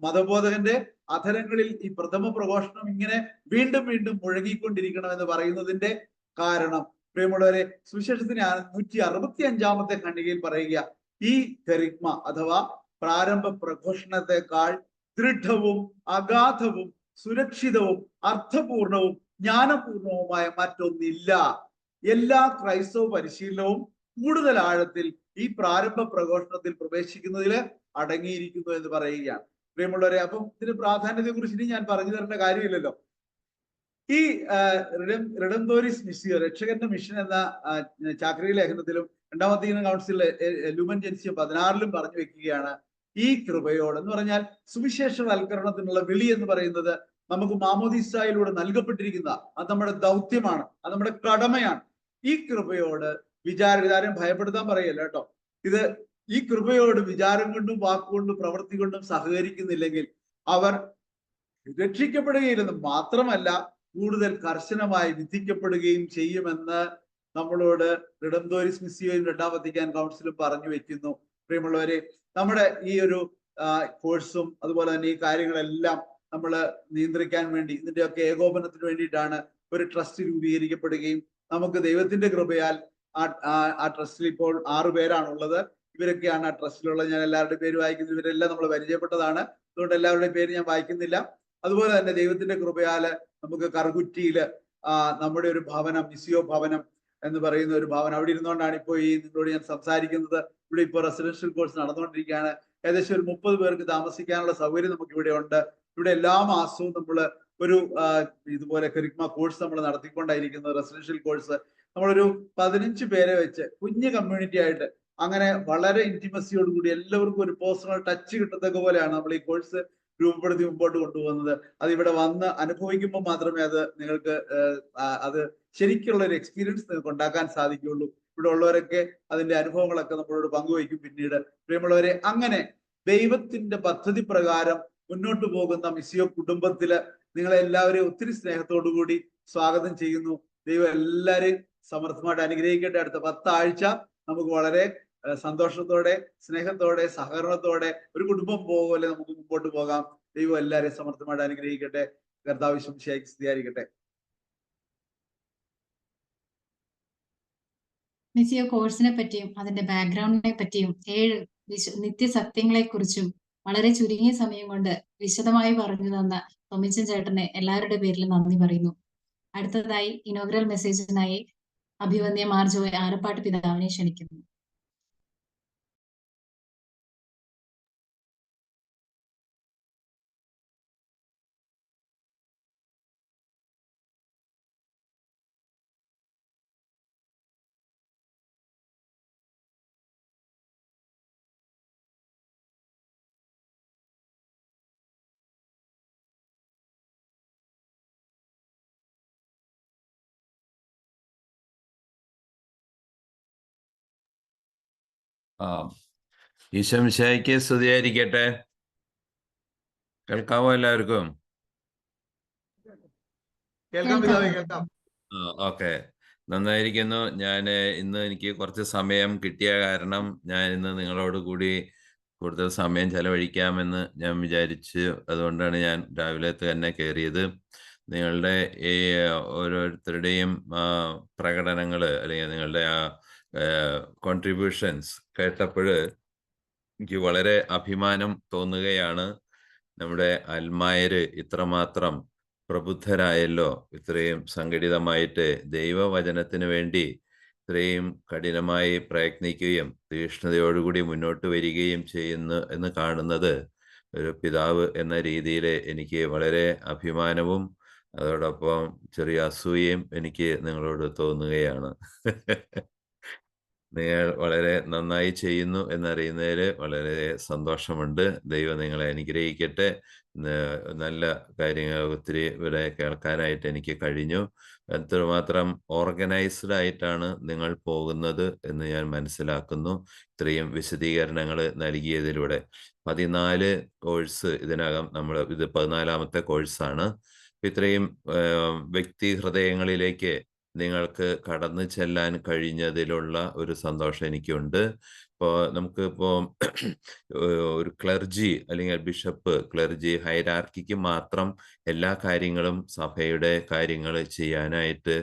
മതബോധകന്റെ അധരങ്ങളിൽ ഈ പ്രഥമ പ്രഘോഷണം ഇങ്ങനെ വീണ്ടും വീണ്ടും മുഴങ്ങിക്കൊണ്ടിരിക്കണം എന്ന് പറയുന്നതിന്റെ കാരണം, പ്രിയമുള്ളവരെ, സുവിശേഷത്തിന് 165-ാമത്തെ ഖണ്ഡികയിൽ പറയുക, ഈ കെറിഗ്മ അഥവാ പ്രാരംഭ പ്രഘോഷണത്തെക്കാൾ ദൃഢവും അഗാധവും സുരക്ഷിതവും അർത്ഥപൂർണവും ജ്ഞാനപൂർണവുമായ മറ്റൊന്നില്ല. എല്ലാ ക്രൈസ്തവ പരിശീലനവും കൂടുതൽ ആഴത്തിൽ ഈ പ്രാരംഭ പ്രഘോഷണത്തിൽ പ്രവേശിക്കുന്നതിൽ അടങ്ങിയിരിക്കുന്നു എന്ന് പറയുകയാണ്. പ്രിയമുള്ളവരെ, അപ്പം ഇതിന് പ്രാധാന്യത്തെ കുറിച്ച് ഞാൻ പറഞ്ഞു തരേണ്ട കാര്യമില്ലല്ലോ. ഈ റിഡംതോറിസ് മിസ്സിയോ, രക്ഷകന്റെ മിഷൻ എന്ന ചാക്രിക ലേഖനത്തിലും 2ാം വത്തിക്കാൻ കൗൺസിൽ ലുമൻ ജെൻസിയോ 16-ലും പറഞ്ഞു വെക്കുകയാണ്, ഈ കൃപയോട് എന്ന് പറഞ്ഞാൽ സുവിശേഷവൽക്കരണത്തിനുള്ള വിളി എന്ന് പറയുന്നത് നമുക്ക് മാമോദീസായിലൂടെ നൽകപ്പെട്ടിരിക്കുന്ന, അത് നമ്മുടെ ദൗത്യമാണ്, അത് നമ്മുടെ കടമയാണ്. ഈ കൃപയോട് വിചാരം ഭയപ്പെടുത്താൻ പറയല്ല കേട്ടോ. ഈ കൃപയോട് വിചാരം കൊണ്ടും വാക്കുകൊണ്ടും പ്രവൃത്തി കൊണ്ടും സഹകരിക്കുന്നില്ലെങ്കിൽ അവർ രക്ഷിക്കപ്പെടുകയില്ലെന്ന് മാത്രമല്ല കൂടുതൽ കർശനമായി വിധിക്കപ്പെടുകയും ചെയ്യുമെന്ന് നമ്മളോട് റിഡംതോറിസ് മിസ്സിയോയും 2ാം വത്തിക്കാൻ കൗൺസിലും പറഞ്ഞു വെക്കുന്നു. പ്രിയമുള്ളവരെ, നമ്മുടെ ഈ ഒരു കോഴ്സും അതുപോലെ തന്നെ ഈ കാര്യങ്ങളെല്ലാം നമ്മൾ നിയന്ത്രിക്കാൻ വേണ്ടി, ഇതിന്റെയൊക്കെ ഏകോപനത്തിന് വേണ്ടിയിട്ടാണ് ഒരു ട്രസ്റ്റ് രൂപീകരിക്കപ്പെടുകയും നമുക്ക് ദൈവത്തിന്റെ കൃപയാൽ ആ ട്രസ്റ്റിൽ ഇപ്പോൾ 6 പേരാണുള്ളത്. ഇവരൊക്കെയാണ് ആ ട്രസ്റ്റിലുള്ളത്. ഞാൻ എല്ലാവരുടെയും പേര് വായിക്കുന്നത്, ഇവരെല്ലാം നമ്മൾ പരിചയപ്പെട്ടതാണ്, അതുകൊണ്ട് എല്ലാവരുടെയും പേര് ഞാൻ വായിക്കുന്നില്ല. അതുപോലെ തന്നെ ദൈവത്തിന്റെ കൃപയാല് നമുക്ക് കറുകുറ്റിയില് നമ്മുടെ ഒരു ഭവനം, മിസ്സിയോ ഭവനം എന്ന് പറയുന്ന ഒരു ഭവനം, അവിടെ ഇരുന്നുകൊണ്ടാണ് ഇപ്പോൾ ഈ നിങ്ങളോട് ഞാൻ സംസാരിക്കുന്നത്. ഇവിടെ ഇപ്പോൾ റെസിഡൻഷ്യൽ കോഴ്സ് നടന്നുകൊണ്ടിരിക്കുകയാണ്. ഏകദേശം ഒരു 30 പേർക്ക് താമസിക്കാനുള്ള സൗകര്യം നമുക്ക് ഇവിടെ ഉണ്ട്. ഇവിടെ എല്ലാ മാസവും നമ്മൾ ഒരു ഇതുപോലെ കെറിഗ്മ കോഴ്സ് നമ്മൾ നടത്തിക്കൊണ്ടായിരിക്കുന്നത്. റെസിഡൻഷ്യൽ കോഴ്സ് നമ്മളൊരു 15 പേരെ വെച്ച് കുഞ്ഞു കമ്മ്യൂണിറ്റി ആയിട്ട് അങ്ങനെ വളരെ ഇന്റിമസിയോടുകൂടി എല്ലാവർക്കും ഒരു പേഴ്സണൽ ടച്ച് കിട്ടത്തക്ക പോലെയാണ് നമ്മൾ ഈ കോഴ്സ് രൂപപ്പെടുത്തി മുമ്പോട്ട് കൊണ്ടുപോകുന്നത്. അത് ഇവിടെ വന്ന് അനുഭവിക്കുമ്പോൾ മാത്രമേ അത് നിങ്ങൾക്ക് അത് ശരിക്കുള്ള ഒരു എക്സ്പീരിയൻസ് നിങ്ങൾക്ക് ഉണ്ടാക്കാൻ സാധിക്കുകയുള്ളൂ. ഇവിടെ ഉള്ളവരൊക്കെ അതിന്റെ അനുഭവങ്ങളൊക്കെ നമ്മളോട് പങ്കുവയ്ക്കും പിന്നീട്. പ്രിയമുള്ളവരെ, അങ്ങനെ ദൈവത്തിന്റെ പദ്ധതി പ്രകാരം മുന്നോട്ട് പോകുന്ന മിസ്സിയോ കുടുംബത്തില് നിങ്ങളെ എല്ലാവരെയും ഒത്തിരി സ്നേഹത്തോടു കൂടി സ്വാഗതം ചെയ്യുന്നു. ദൈവം എല്ലാവരെയും സമർത്ഥമായിട്ട് അനുഗ്രഹിക്കട്ടെ. അടുത്ത 10 ആഴ്ച നമുക്ക് വളരെ സന്തോഷത്തോടെ, സ്നേഹത്തോടെ, സഹകരണത്തോടെ ഒരു കുടുംബം പോലെ നമുക്ക് മുമ്പോട്ട് പോകാം. ദൈവം എല്ലാവരെയും സമർത്ഥമായിട്ട് അനുഗ്രഹിക്കട്ടെ. കർത്താവ് ശംശിയായി സ്തുതിയായിരിക്കട്ടെ. മിസ്സിയോ കോഴ്സിനെ പറ്റിയും അതിന്റെ ബാക്ക്ഗ്രൗണ്ടിനെ പറ്റിയും 7 നിത്യസത്യങ്ങളെ കുറിച്ചും വളരെ ചുരുങ്ങിയ സമയം കൊണ്ട് വിശദമായി പറഞ്ഞു തന്ന ടോമിച്ചൻ ചേട്ടനെ എല്ലാവരുടെ പേരിലും നന്ദി പറയുന്നു. അടുത്തതായി ഇനോഗ്രൽ മെസ്സേജിനായി അഭിവന്യ മാർജോയ് ആലപ്പാട്ട് പിതാവിനെ ക്ഷണിക്കുന്നു. ഈശോമിശിഹായ്ക്ക് സ്തുതിയായിരിക്കട്ടെ. കേൾക്കാമോ എല്ലാവർക്കും? ഓക്കെ, നന്നായിരിക്കുന്നു. ഞാൻ ഇന്ന് എനിക്ക് കുറച്ച് സമയം കിട്ടിയ കാരണം ഞാൻ ഇന്ന് നിങ്ങളോട് കൂടി കൂടുതൽ സമയം ചെലവഴിക്കാമെന്ന് ഞാൻ വിചാരിച്ചു. അതുകൊണ്ടാണ് ഞാൻ രാവിലെ തന്നെ കയറിയത്. നിങ്ങളുടെ ഈ ഓരോരുത്തരുടെയും പ്രകടനങ്ങൾ അല്ലെങ്കിൽ നിങ്ങളുടെ ആ കോൺട്രിബ്യൂഷൻസ് കേട്ടപ്പോൾ എനിക്ക് വളരെ അഭിമാനം തോന്നുകയാണ്. നമ്മുടെ അൽമായര് ഇത്രമാത്രം പ്രബുദ്ധരായല്ലോ, ഇത്രയും സംഘടിതമായിട്ട് ദൈവവചനത്തിന് വേണ്ടി ഇത്രയും കഠിനമായി പ്രയത്നിക്കുകയും തീക്ഷ്ണതയോടുകൂടി മുന്നോട്ട് വരികയും ചെയ്യുന്നു എന്ന് കാണുന്നത് ഒരു പിതാവ് എന്ന രീതിയിൽ എനിക്ക് വളരെ അഭിമാനവും അതോടൊപ്പം ചെറിയ അസൂയയും എനിക്ക് നിങ്ങളോട് തോന്നുകയാണ്. നിങ്ങൾ വളരെ നന്നായി ചെയ്യുന്നു എന്നറിയുന്നതിൽ വളരെ സന്തോഷമുണ്ട്. ദൈവം നിങ്ങളെ അനുഗ്രഹിക്കട്ടെ. നല്ല കാര്യങ്ങൾ ഒത്തിരി ഇവിടെ കേൾക്കാനായിട്ട് എനിക്ക് കഴിഞ്ഞു. എത്രമാത്രം ഓർഗനൈസ്ഡ് ആയിട്ടാണ് നിങ്ങൾ പോകുന്നത് എന്ന് ഞാൻ മനസ്സിലാക്കുന്നു. ഇത്രയും വിശദീകരണങ്ങൾ നൽകിയതിലൂടെ 14 കോഴ്സ് ഇതിനകം ഇത് 14ാമത്തെ കോഴ്സാണ്. ഇത്രയും വ്യക്തി ഹൃദയങ്ങളിലേക്ക് നിങ്ങൾക്ക് കടന്നു ചെല്ലാൻ കഴിഞ്ഞതിലുള്ള ഒരു സന്തോഷം എനിക്കുണ്ട്. ഇപ്പോൾ നമുക്കിപ്പോൾ ഒരു ക്ലർജി അല്ലെങ്കിൽ ബിഷപ്പ്, ക്ലർജി ഹൈറാർക്കിക്ക് മാത്രം എല്ലാ കാര്യങ്ങളും സഭയുടെ കാര്യങ്ങൾ ചെയ്യാനായിട്ട്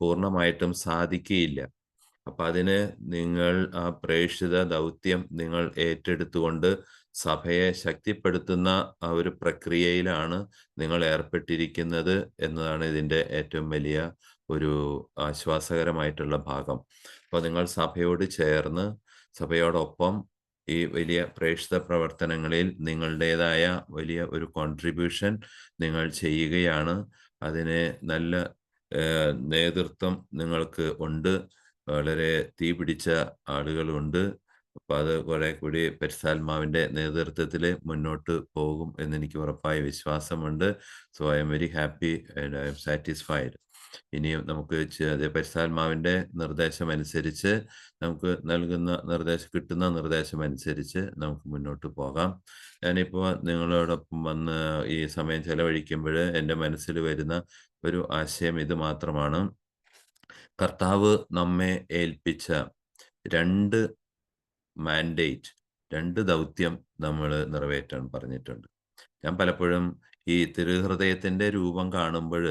പൂർണ്ണമായിട്ടും സാധിക്കുകയില്ല. അപ്പൊ അതിന് നിങ്ങൾ ആ പ്രേക്ഷിത ദൗത്യം നിങ്ങൾ ഏറ്റെടുത്തുകൊണ്ട് സഭയെ ശക്തിപ്പെടുത്തുന്ന ആ ഒരു പ്രക്രിയയിലാണ് നിങ്ങൾ ഏർപ്പെട്ടിരിക്കുന്നത് എന്നതാണ് ഇതിൻ്റെ ഏറ്റവും വലിയ ഒരു ആശ്വാസകരമായിട്ടുള്ള ഭാഗം. അപ്പോൾ നിങ്ങൾ സഭയോട് ചേർന്ന് സഭയോടൊപ്പം ഈ വലിയ പ്രേക്ഷിത പ്രവർത്തനങ്ങളിൽ നിങ്ങളുടേതായ വലിയ ഒരു കോൺട്രിബ്യൂഷൻ നിങ്ങൾ ചെയ്യുകയാണ്. അതിന് നല്ല നേതൃത്വം നിങ്ങൾക്ക് ഉണ്ട്. വളരെ തീ പിടിച്ച ആളുകളുണ്ട്. അപ്പൊ അത് കുറെ കൂടി പരിശുദ്ധാത്മാവിന്റെ നേതൃത്വത്തിൽ മുന്നോട്ട് പോകും എന്നെനിക്ക് ഉറപ്പായ വിശ്വാസമുണ്ട്. So I am very happy and I M satisfied. ഇനിയും നമുക്ക് പരിശുദ്ധാത്മാവിന്റെ നിർദ്ദേശം അനുസരിച്ച് നമുക്ക് കിട്ടുന്ന നിർദ്ദേശം അനുസരിച്ച് നമുക്ക് മുന്നോട്ട് പോകാം. ഞാനിപ്പോൾ നിങ്ങളോടൊപ്പം വന്ന് ഈ സമയം ചെലവഴിക്കുമ്പോൾ എൻ്റെ മനസ്സിൽ വരുന്ന ഒരു ആശയം ഇത് മാത്രമാണ്. കർത്താവ് നമ്മെ ഏൽപ്പിച്ച 2 മാൻഡേറ്റ്, 2 ദൗത്യം നമ്മൾ നിറവേറ്റാൻ പറഞ്ഞിട്ടുണ്ട്. ഞാൻ പലപ്പോഴും ഈ തിരുഹൃദയത്തിന്റെ രൂപം കാണുമ്പോൾ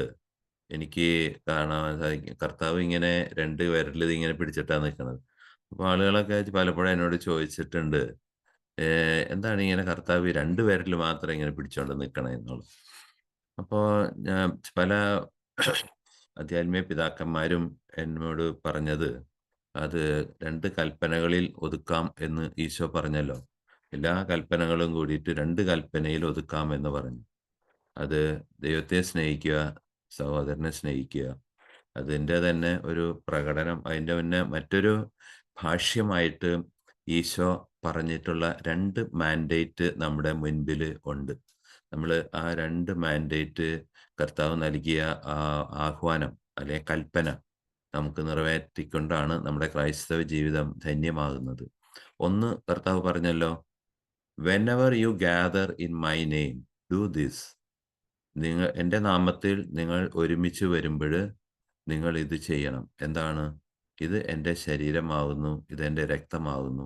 എനിക്ക് കാണാൻ സാധിക്കും കർത്താവ് ഇങ്ങനെ 2 വിരൽ ഇങ്ങനെ പിടിച്ചിട്ടാണ് നിൽക്കുന്നത്. അപ്പോൾ ആളുകളൊക്കെ പലപ്പോഴും എന്നോട് ചോദിച്ചിട്ടുണ്ട്, എന്താണ് ഇങ്ങനെ കർത്താവ് 2 വിരൽ മാത്രം ഇങ്ങനെ പിടിച്ചോണ്ട് നിൽക്കണേ എന്നുള്ളത്. അപ്പോൾ ഞാൻ പല ആധ്യാത്മിക പിതാക്കന്മാരും എന്നോട് പറഞ്ഞത്, അത് 2 കൽപ്പനകളിൽ ഒതുക്കാം എന്ന് ഈശോ പറഞ്ഞല്ലോ. എല്ലാ കൽപ്പനകളും കൂടിയിട്ട് 2 കൽപ്പനയിൽ ഒതുക്കാം എന്ന് പറഞ്ഞു. അത് ദൈവത്തെ സ്നേഹിക്കുക, സഹോദരനെ സ്നേഹിക്കുക. അതിൻ്റെ തന്നെ ഒരു പ്രകടനം. അതിൻ്റെ പിന്നെ മറ്റൊരു ഭാഷ്യമായിട്ട് ഈശോ പറഞ്ഞിട്ടുള്ള 2 മാൻഡേറ്റ് നമ്മുടെ മുൻപിൽ ഉണ്ട്. നമ്മൾ ആ 2 മാൻഡേറ്റ് കർത്താവ് നൽകിയ ആഹ്വാനം അല്ലെ കൽപ്പന നമുക്ക് നിറവേറ്റിക്കൊണ്ടാണ് നമ്മുടെ ക്രൈസ്തവ ജീവിതം ധന്യമാകുന്നത്. ഒന്ന്, കർത്താവ് പറഞ്ഞല്ലോ, whenever U gather in my name do this. നിങ്ങൾ എൻ്റെ നാമത്തിൽ നിങ്ങൾ ഒരുമിച്ച് വരുമ്പോൾ നിങ്ങൾ ഇത് ചെയ്യണം. എന്താണ്? ഇത് എൻ്റെ ശരീരമാകുന്നു, ഇത് എൻ്റെ രക്തമാകുന്നു.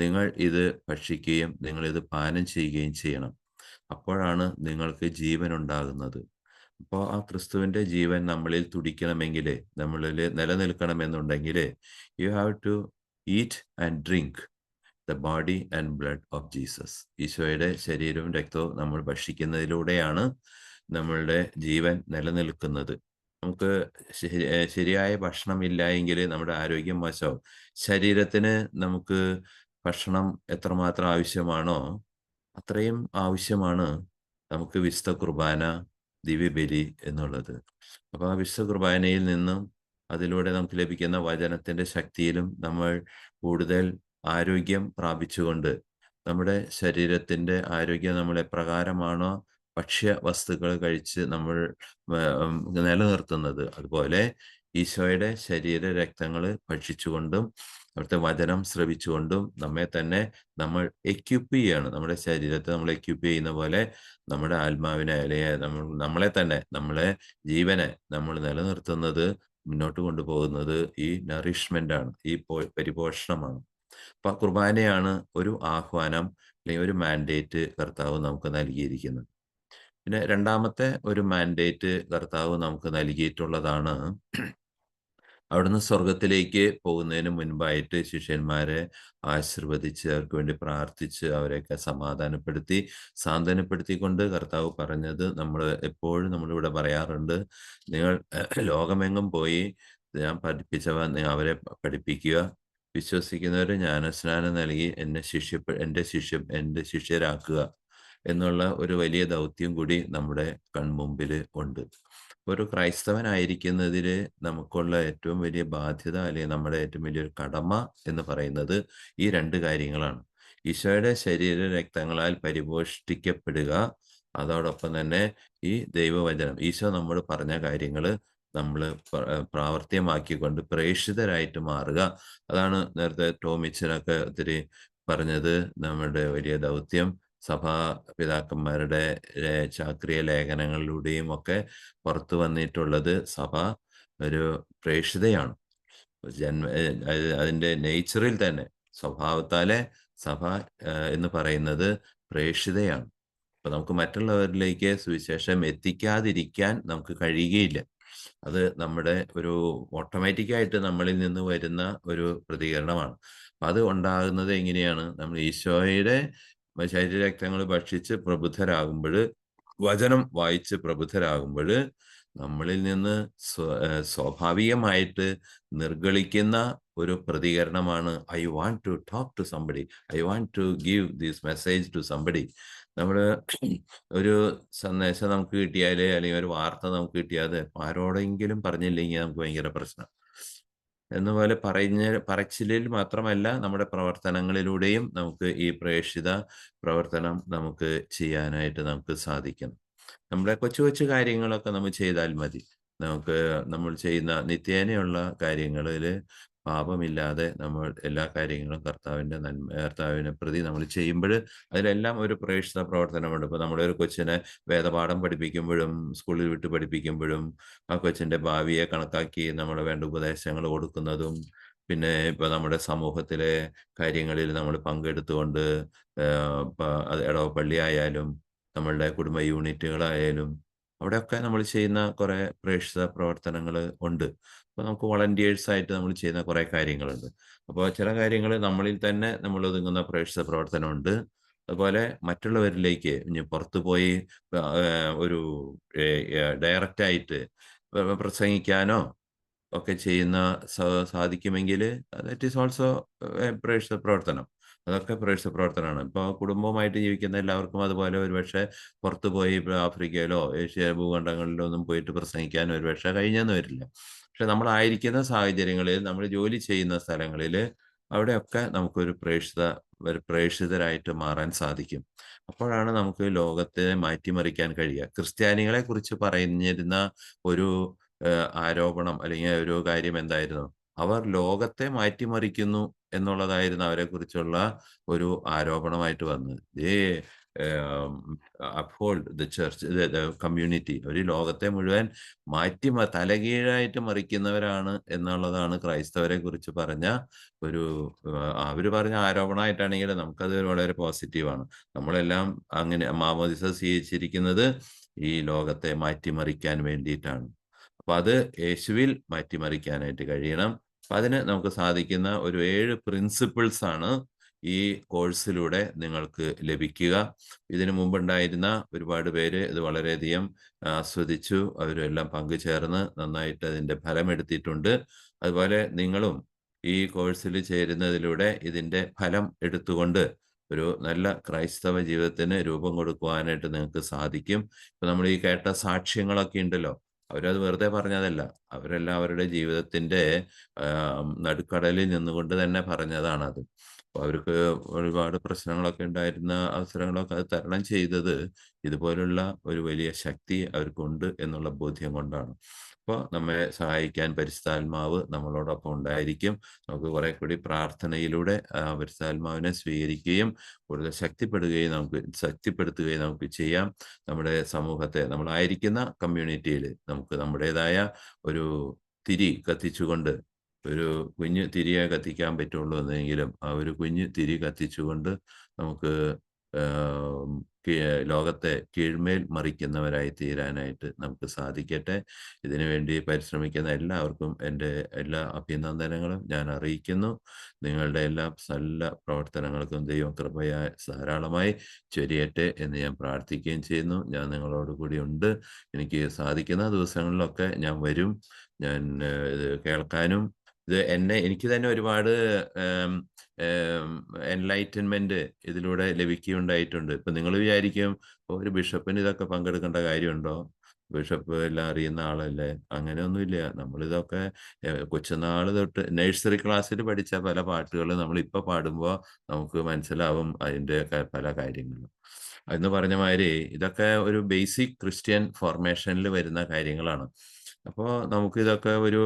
നിങ്ങൾ ഇത് ഭക്ഷിക്കുകയും നിങ്ങൾ ഇത് പാനം ചെയ്യുകയും ചെയ്യണം. അപ്പോഴാണ് നിങ്ങൾക്ക് ജീവൻ ഉണ്ടാകുന്നത്. അപ്പോൾ ആ ക്രിസ്തുവിൻ്റെ ജീവൻ നമ്മളിൽ തുടിക്കണമെങ്കിൽ, നമ്മളിൽ നിലനിൽക്കണമെന്നുണ്ടെങ്കിൽ, you have to eat and drink the body and blood of Jesus. ഈശോയുടെ ശരീരവും രക്തവും നമ്മൾ ഭക്ഷിക്കുന്നതിലൂടെയാണ് നമ്മളുടെ ജീവൻ നിലനിൽക്കുന്നത്. നമുക്ക് ശരിയായ ഭക്ഷണം ഇല്ല എങ്കിൽ നമ്മുടെ ആരോഗ്യം മോശമാവും. ശരീരത്തിന് നമുക്ക് ഭക്ഷണം എത്രമാത്രം ആവശ്യമാണോ അത്രയും ആവശ്യമാണ് നമുക്ക് വിശുദ്ധ കുർബാന, ദിവ്യബലി എന്നുള്ളത്. അപ്പോൾ ആ വിശുദ്ധ കുർബാനയിൽ നിന്നും അതിലൂടെ നമുക്ക് ലഭിക്കുന്ന വചനത്തിൻ്റെ ശക്തിയിലും നമ്മൾ കൂടുതൽ ആരോഗ്യം പ്രാപിച്ചുകൊണ്ട് നമ്മുടെ ശരീരത്തിൻ്റെ ആരോഗ്യം നമ്മൾ എപ്രകാരമാണോ ഭക്ഷ്യ വസ്തുക്കൾ കഴിച്ച് നമ്മൾ നിലനിർത്തുന്നത്, അതുപോലെ ഈശോയുടെ ശരീര രക്തങ്ങൾ ഭക്ഷിച്ചുകൊണ്ടും അവിടുത്തെ വചനം ശ്രവിച്ചുകൊണ്ടും നമ്മെ തന്നെ നമ്മൾ എക്യുപ്പ് ചെയ്യാണ്. നമ്മുടെ ശരീരത്തെ നമ്മൾ എക്യുപ്പ് ചെയ്യുന്ന പോലെ നമ്മുടെ ആത്മാവിനെ അല്ലെങ്കിൽ നമ്മളെ തന്നെ, നമ്മളെ ജീവനെ നമ്മൾ നിലനിർത്തുന്നത്, മുന്നോട്ട് കൊണ്ടുപോകുന്നത് ഈ നറിഷ്മെന്റ് ആണ്, ഈ പരിപോഷണമാണ്. അപ്പൊ കുർബാനയാണ് ഒരു ആഹ്വാനം അല്ലെങ്കിൽ ഒരു മാൻഡേറ്റ് കർത്താവ് നമുക്ക് നൽകിയിരിക്കുന്നത്. പിന്നെ രണ്ടാമത്തെ ഒരു മാൻഡേറ്റ് കർത്താവ് നമുക്ക് നൽകിയിട്ടുള്ളതാണ്, അവിടുന്ന് സ്വർഗത്തിലേക്ക് പോകുന്നതിന് മുൻപായിട്ട് ശിഷ്യന്മാരെ ആശീർവദിച്ച് അവർക്ക് വേണ്ടി പ്രാർത്ഥിച്ച് അവരെയൊക്കെ സമാധാനപ്പെടുത്തി സാന്ത്വനപ്പെടുത്തിക്കൊണ്ട് കർത്താവ് പറഞ്ഞത് എപ്പോഴും നമ്മളിവിടെ പറയാറുണ്ട്, നിങ്ങൾ ലോകമെങ്ങും പോയി ഞാൻ പഠിപ്പിച്ചവ അവരെ പഠിപ്പിക്കുക, വിശ്വസിക്കുന്നവർ ജ്ഞാനസ്നാനം നൽകി എൻ്റെ ശിഷ്യരാക്കുക എന്നുള്ള ഒരു വലിയ ദൗത്യം കൂടി നമ്മുടെ കൺമുമ്പിൽ ഉണ്ട്. ഒരു ക്രൈസ്തവനായിരിക്കുന്നതിൽ നമുക്കുള്ള ഏറ്റവും വലിയ ബാധ്യത, അല്ലെങ്കിൽ നമ്മുടെ ഏറ്റവും വലിയൊരു കടമ എന്ന് പറയുന്നത് ഈ 2 കാര്യങ്ങളാണ്. ഈശോയുടെ ശരീര രക്തങ്ങളാൽ പരിപോഷിപ്പിക്കപ്പെടുക, അതോടൊപ്പം തന്നെ ഈ ദൈവവചനം, ഈശോ നമ്മോട് പറഞ്ഞ കാര്യങ്ങൾ നമ്മൾ പ്രാവർത്തികമാക്കിക്കൊണ്ട് പ്രേക്ഷിതരായിട്ട് മാറുക. അതാണ് നേരത്തെ ടോമിച്ചനൊക്കെ ഒത്തിരി പറഞ്ഞത്. നമ്മുടെ വലിയ ദൗത്യം സഭാ പിതാക്കന്മാരുടെ ചാക്രിക ലേഖനങ്ങളിലൂടെയും ഒക്കെ പുറത്തു വന്നിട്ടുള്ളത് സഭ ഒരു പ്രേക്ഷിതയാണ്. അതിൻ്റെ നേച്ചറിൽ തന്നെ, സ്വഭാവത്താലെ സഭ എന്ന് പറയുന്നത് പ്രേക്ഷിതയാണ്. അപ്പൊ നമുക്ക് മറ്റുള്ളവരിലേക്ക് സുവിശേഷം എത്തിക്കാതിരിക്കാൻ നമുക്ക് കഴിയുകയില്ല. അത് നമ്മുടെ ഒരു ഓട്ടോമാറ്റിക്കായിട്ട് നമ്മളിൽ നിന്ന് വരുന്ന ഒരു പ്രതികരണമാണ്. അപ്പൊ അത് ഉണ്ടാകുന്നത് എങ്ങനെയാണ്? നമ്മൾ ഈശോയുടെ ശരീരരക്തങ്ങൾ ഭക്ഷിച്ച് പ്രബുദ്ധരാകുമ്പോൾ, വചനം വായിച്ച് പ്രബുദ്ധരാകുമ്പോൾ, നമ്മളിൽ നിന്ന് സ്വാഭാവികമായിട്ട് നിർഗളിക്കുന്ന ഒരു പ്രതികരണമാണ് I want to talk to somebody, I want to give this message to somebody. നമ്മൾ ഒരു സന്ദേശം നമുക്ക് കിട്ടിയാൽ, അല്ലെങ്കിൽ ഒരു വാർത്ത നമുക്ക് കിട്ടിയാൽ ആരോടെങ്കിലും പറഞ്ഞില്ലെങ്കിൽ നമുക്ക് ഭയങ്കര പ്രശ്നം. എന്നുപോലെ പറച്ചിലിൽ മാത്രമല്ല, നമ്മുടെ പ്രവർത്തനങ്ങളിലൂടെയും നമുക്ക് ഈ പ്രേക്ഷിത പ്രവർത്തനം നമുക്ക് ചെയ്യാനായിട്ട് നമുക്ക് സാധിക്കണം. നമ്മുടെ കൊച്ചു കൊച്ചു കാര്യങ്ങളൊക്കെ നമ്മൾ ചെയ്താൽ മതി. നമ്മൾ ചെയ്യുന്ന നിത്യേനയുള്ള കാര്യങ്ങളിൽ പാപമില്ലാതെ നമ്മൾ എല്ലാ കാര്യങ്ങളും കർത്താവിനെ പ്രതി നമ്മൾ ചെയ്യുമ്പോൾ അതിലെല്ലാം ഒരു പ്രേക്ഷിത പ്രവർത്തനമുണ്ട്. ഇപ്പോൾ നമ്മളൊരു കൊച്ചിനെ വേദപാഠം പഠിപ്പിക്കുമ്പോഴും സ്കൂളിൽ വിട്ട് പഠിപ്പിക്കുമ്പോഴും ആ കൊച്ചിൻ്റെ ഭാവിയെ കണക്കാക്കി നമ്മൾ വേണ്ട ഉപദേശങ്ങൾ കൊടുക്കുന്നതും, പിന്നെ ഇപ്പോൾ നമ്മുടെ സമൂഹത്തിലെ കാര്യങ്ങളിൽ നമ്മൾ പങ്കെടുത്തുകൊണ്ട്, അത് ഇടവപ്പള്ളി ആയാലും നമ്മളുടെ കുടുംബ യൂണിറ്റുകളായാലും അവിടെയൊക്കെ നമ്മൾ ചെയ്യുന്ന കുറേ പ്രേക്ഷിത പ്രവർത്തനങ്ങൾ ഉണ്ട്. അപ്പോൾ നമുക്ക് വളണ്ടിയേഴ്സായിട്ട് നമ്മൾ ചെയ്യുന്ന കുറേ കാര്യങ്ങളുണ്ട്. അപ്പോൾ ചില കാര്യങ്ങൾ നമ്മളിൽ തന്നെ നമ്മൾ ഒതുങ്ങുന്ന പ്രേക്ഷിത പ്രവർത്തനമുണ്ട്. അതുപോലെ മറ്റുള്ളവരിലേക്ക് ഇനി പുറത്തു പോയി ഒരു ഡയറക്റ്റായിട്ട് പ്രസംഗിക്കാനോ ഒക്കെ ചെയ്യുന്ന സാധിക്കുമെങ്കിൽ ദാറ്റ് ഈസ് ഓൾസോ പ്രേക്ഷിത പ്രവർത്തനം. അതൊക്കെ പ്രേക്ഷിത പ്രവർത്തനമാണ്. ഇപ്പോൾ കുടുംബവുമായിട്ട് ജീവിക്കുന്ന എല്ലാവർക്കും അതുപോലെ ഒരുപക്ഷെ പുറത്തു പോയി ഇപ്പോൾ ആഫ്രിക്കയിലോ ഏഷ്യ ഭൂഖണ്ഡങ്ങളിലോ ഒന്നും പോയിട്ട് പ്രസംഗിക്കാൻ ഒരുപക്ഷെ കഴിഞ്ഞെന്ന് വരില്ല. പക്ഷെ നമ്മളായിരിക്കുന്ന സാഹചര്യങ്ങളിൽ, നമ്മൾ ജോലി ചെയ്യുന്ന സ്ഥലങ്ങളിൽ, അവിടെയൊക്കെ നമുക്കൊരു പ്രേക്ഷിതരായിട്ട് മാറാൻ സാധിക്കും. അപ്പോഴാണ് നമുക്ക് ലോകത്തെ മാറ്റിമറിക്കാൻ കഴിയുക. ക്രിസ്ത്യാനികളെ കുറിച്ച് പറഞ്ഞിരുന്ന ഒരു ആരോപണം അല്ലെങ്കിൽ ഒരു കാര്യം എന്തായിരുന്നു? അവർ ലോകത്തെ മാറ്റിമറിക്കുന്നു എന്നുള്ളതായിരുന്നു അവരെക്കുറിച്ചുള്ള ഒരു ആരോപണമായിട്ട് വന്നത്. അപ്ഹോൾഡ് ദ ചർച്ച്, കമ്മ്യൂണിറ്റി, ഒരു ലോകത്തെ മുഴുവൻ തലകീഴായിട്ട് മറിക്കുന്നവരാണ് എന്നുള്ളതാണ് ക്രൈസ്തവരെ കുറിച്ച് പറഞ്ഞ ഒരു അവർ പറഞ്ഞ ആരോപണമായിട്ടാണെങ്കിൽ നമുക്കത് വളരെ പോസിറ്റീവാണ്. നമ്മളെല്ലാം അങ്ങനെ മാമോദിസ സ്വീകരിച്ചിരിക്കുന്നത് ഈ ലോകത്തെ മാറ്റിമറിക്കാൻ വേണ്ടിയിട്ടാണ്. അപ്പൊ അത് യേശുവിൽ മാറ്റിമറിക്കാനായിട്ട് കഴിയണം. അപ്പൊ അതിന് നമുക്ക് സാധിക്കുന്ന ഒരു 7 പ്രിൻസിപ്പിൾസ് ആണ് ഈ കോഴ്സിലൂടെ നിങ്ങൾക്ക് ലഭിക്കുക. ഇതിനു മുമ്പുണ്ടായിരുന്ന ഒരുപാട് പേര് ഇത് വളരെയധികം ആസ്വദിച്ചു. അവരെല്ലാം പങ്കുചേർന്ന് നന്നായിട്ട് അതിൻ്റെ ഫലമെടുത്തിട്ടുണ്ട്. അതുപോലെ നിങ്ങളും ഈ കോഴ്സിൽ ചേരുന്നതിലൂടെ ഇതിൻ്റെ ഫലം എടുത്തുകൊണ്ട് ഒരു നല്ല ക്രൈസ്തവ ജീവിതത്തിന് രൂപം കൊടുക്കുവാനായിട്ട് നിങ്ങൾക്ക് സാധിക്കും. ഇപ്പൊ നമ്മൾ ഈ കേട്ട സാക്ഷ്യങ്ങളൊക്കെ ഉണ്ടല്ലോ, അവരത് വെറുതെ പറഞ്ഞതല്ല. അവരെല്ലാം അവരുടെ ജീവിതത്തിൻ്റെ നടുക്കടലിൽ നിന്നുകൊണ്ട് തന്നെ പറഞ്ഞതാണത്. അപ്പോൾ അവർക്ക് ഒരുപാട് പ്രശ്നങ്ങളൊക്കെ ഉണ്ടായിരുന്ന അവസരങ്ങളൊക്കെ അത് തരണം ചെയ്തത് ഇതുപോലുള്ള ഒരു വലിയ ശക്തി അവർക്കുണ്ട് എന്നുള്ള ബോധ്യം കൊണ്ടാണ്. അപ്പോൾ നമ്മെ സഹായിക്കാൻ പരിശുദ്ധാത്മാവ് നമ്മളോടൊപ്പം ഉണ്ടായിരിക്കും. നമുക്ക് കുറെ കൂടി പ്രാർത്ഥനയിലൂടെ പരിശുദ്ധാത്മാവിനെ സ്വീകരിക്കുകയും കൂടുതൽ ശക്തിപ്പെടുത്തുകയും നമുക്ക് ചെയ്യാം. നമ്മുടെ സമൂഹത്തെ, നമ്മളായിരിക്കുന്ന കമ്മ്യൂണിറ്റിയിൽ നമുക്ക് നമ്മുടേതായ ഒരു തിരി കത്തിച്ചുകൊണ്ട്, ഒരു കുഞ്ഞു തിരിയെ കത്തിക്കാൻ പറ്റുള്ളൂ എന്നെങ്കിലും ആ ഒരു കുഞ്ഞു തിരി കത്തിച്ചുകൊണ്ട് നമുക്ക് ലോകത്തെ കീഴ്മേൽ മറിക്കുന്നവരായി തീരാനായിട്ട് നമുക്ക് സാധിക്കട്ടെ. ഇതിനുവേണ്ടി പരിശ്രമിക്കുന്ന എല്ലാവർക്കും എൻ്റെ എല്ലാ അഭിനന്ദനങ്ങളും ഞാൻ അറിയിക്കുന്നു. നിങ്ങളുടെ എല്ലാ നല്ല പ്രവർത്തനങ്ങൾക്കും ദൈവം കൃപയായി ധാരാളമായി ചൊരിയട്ടെ എന്ന് ഞാൻ പ്രാർത്ഥിക്കുകയും ചെയ്യുന്നു. ഞാൻ നിങ്ങളോട് കൂടി ഉണ്ട്. എനിക്ക് സാധിക്കുന്ന ദിവസങ്ങളിലൊക്കെ ഞാൻ വരും. ഞാൻ ഇത് കേൾക്കാനും, എനിക്ക് തന്നെ ഒരുപാട് എൻലൈറ്റൻമെന്റ് ഇതിലൂടെ ലഭിക്കുകയുണ്ടായിട്ടുണ്ട്. ഇപ്പൊ നിങ്ങൾ വിചാരിക്കും ഒരു ബിഷപ്പിന് ഇതൊക്കെ പങ്കെടുക്കേണ്ട കാര്യമുണ്ടോ, ബിഷപ്പ് എല്ലാം അറിയുന്ന ആളല്ലേ? അങ്ങനെയൊന്നുമില്ല. നമ്മളിതൊക്കെ കൊച്ചുനാൾ തൊട്ട് നഴ്സറി ക്ലാസ്സിൽ പഠിച്ച പല പാട്ടുകൾ നമ്മൾ ഇപ്പൊ പാടുമ്പോൾ നമുക്ക് മനസ്സിലാവും അതിന്റെ പല കാര്യങ്ങളും. എന്ന് പറഞ്ഞ മാതിരി ഇതൊക്കെ ഒരു ബേസിക് ക്രിസ്ത്യൻ ഫോർമേഷനിൽ വരുന്ന കാര്യങ്ങളാണ്. അപ്പോൾ നമുക്കിതൊക്കെ ഒരു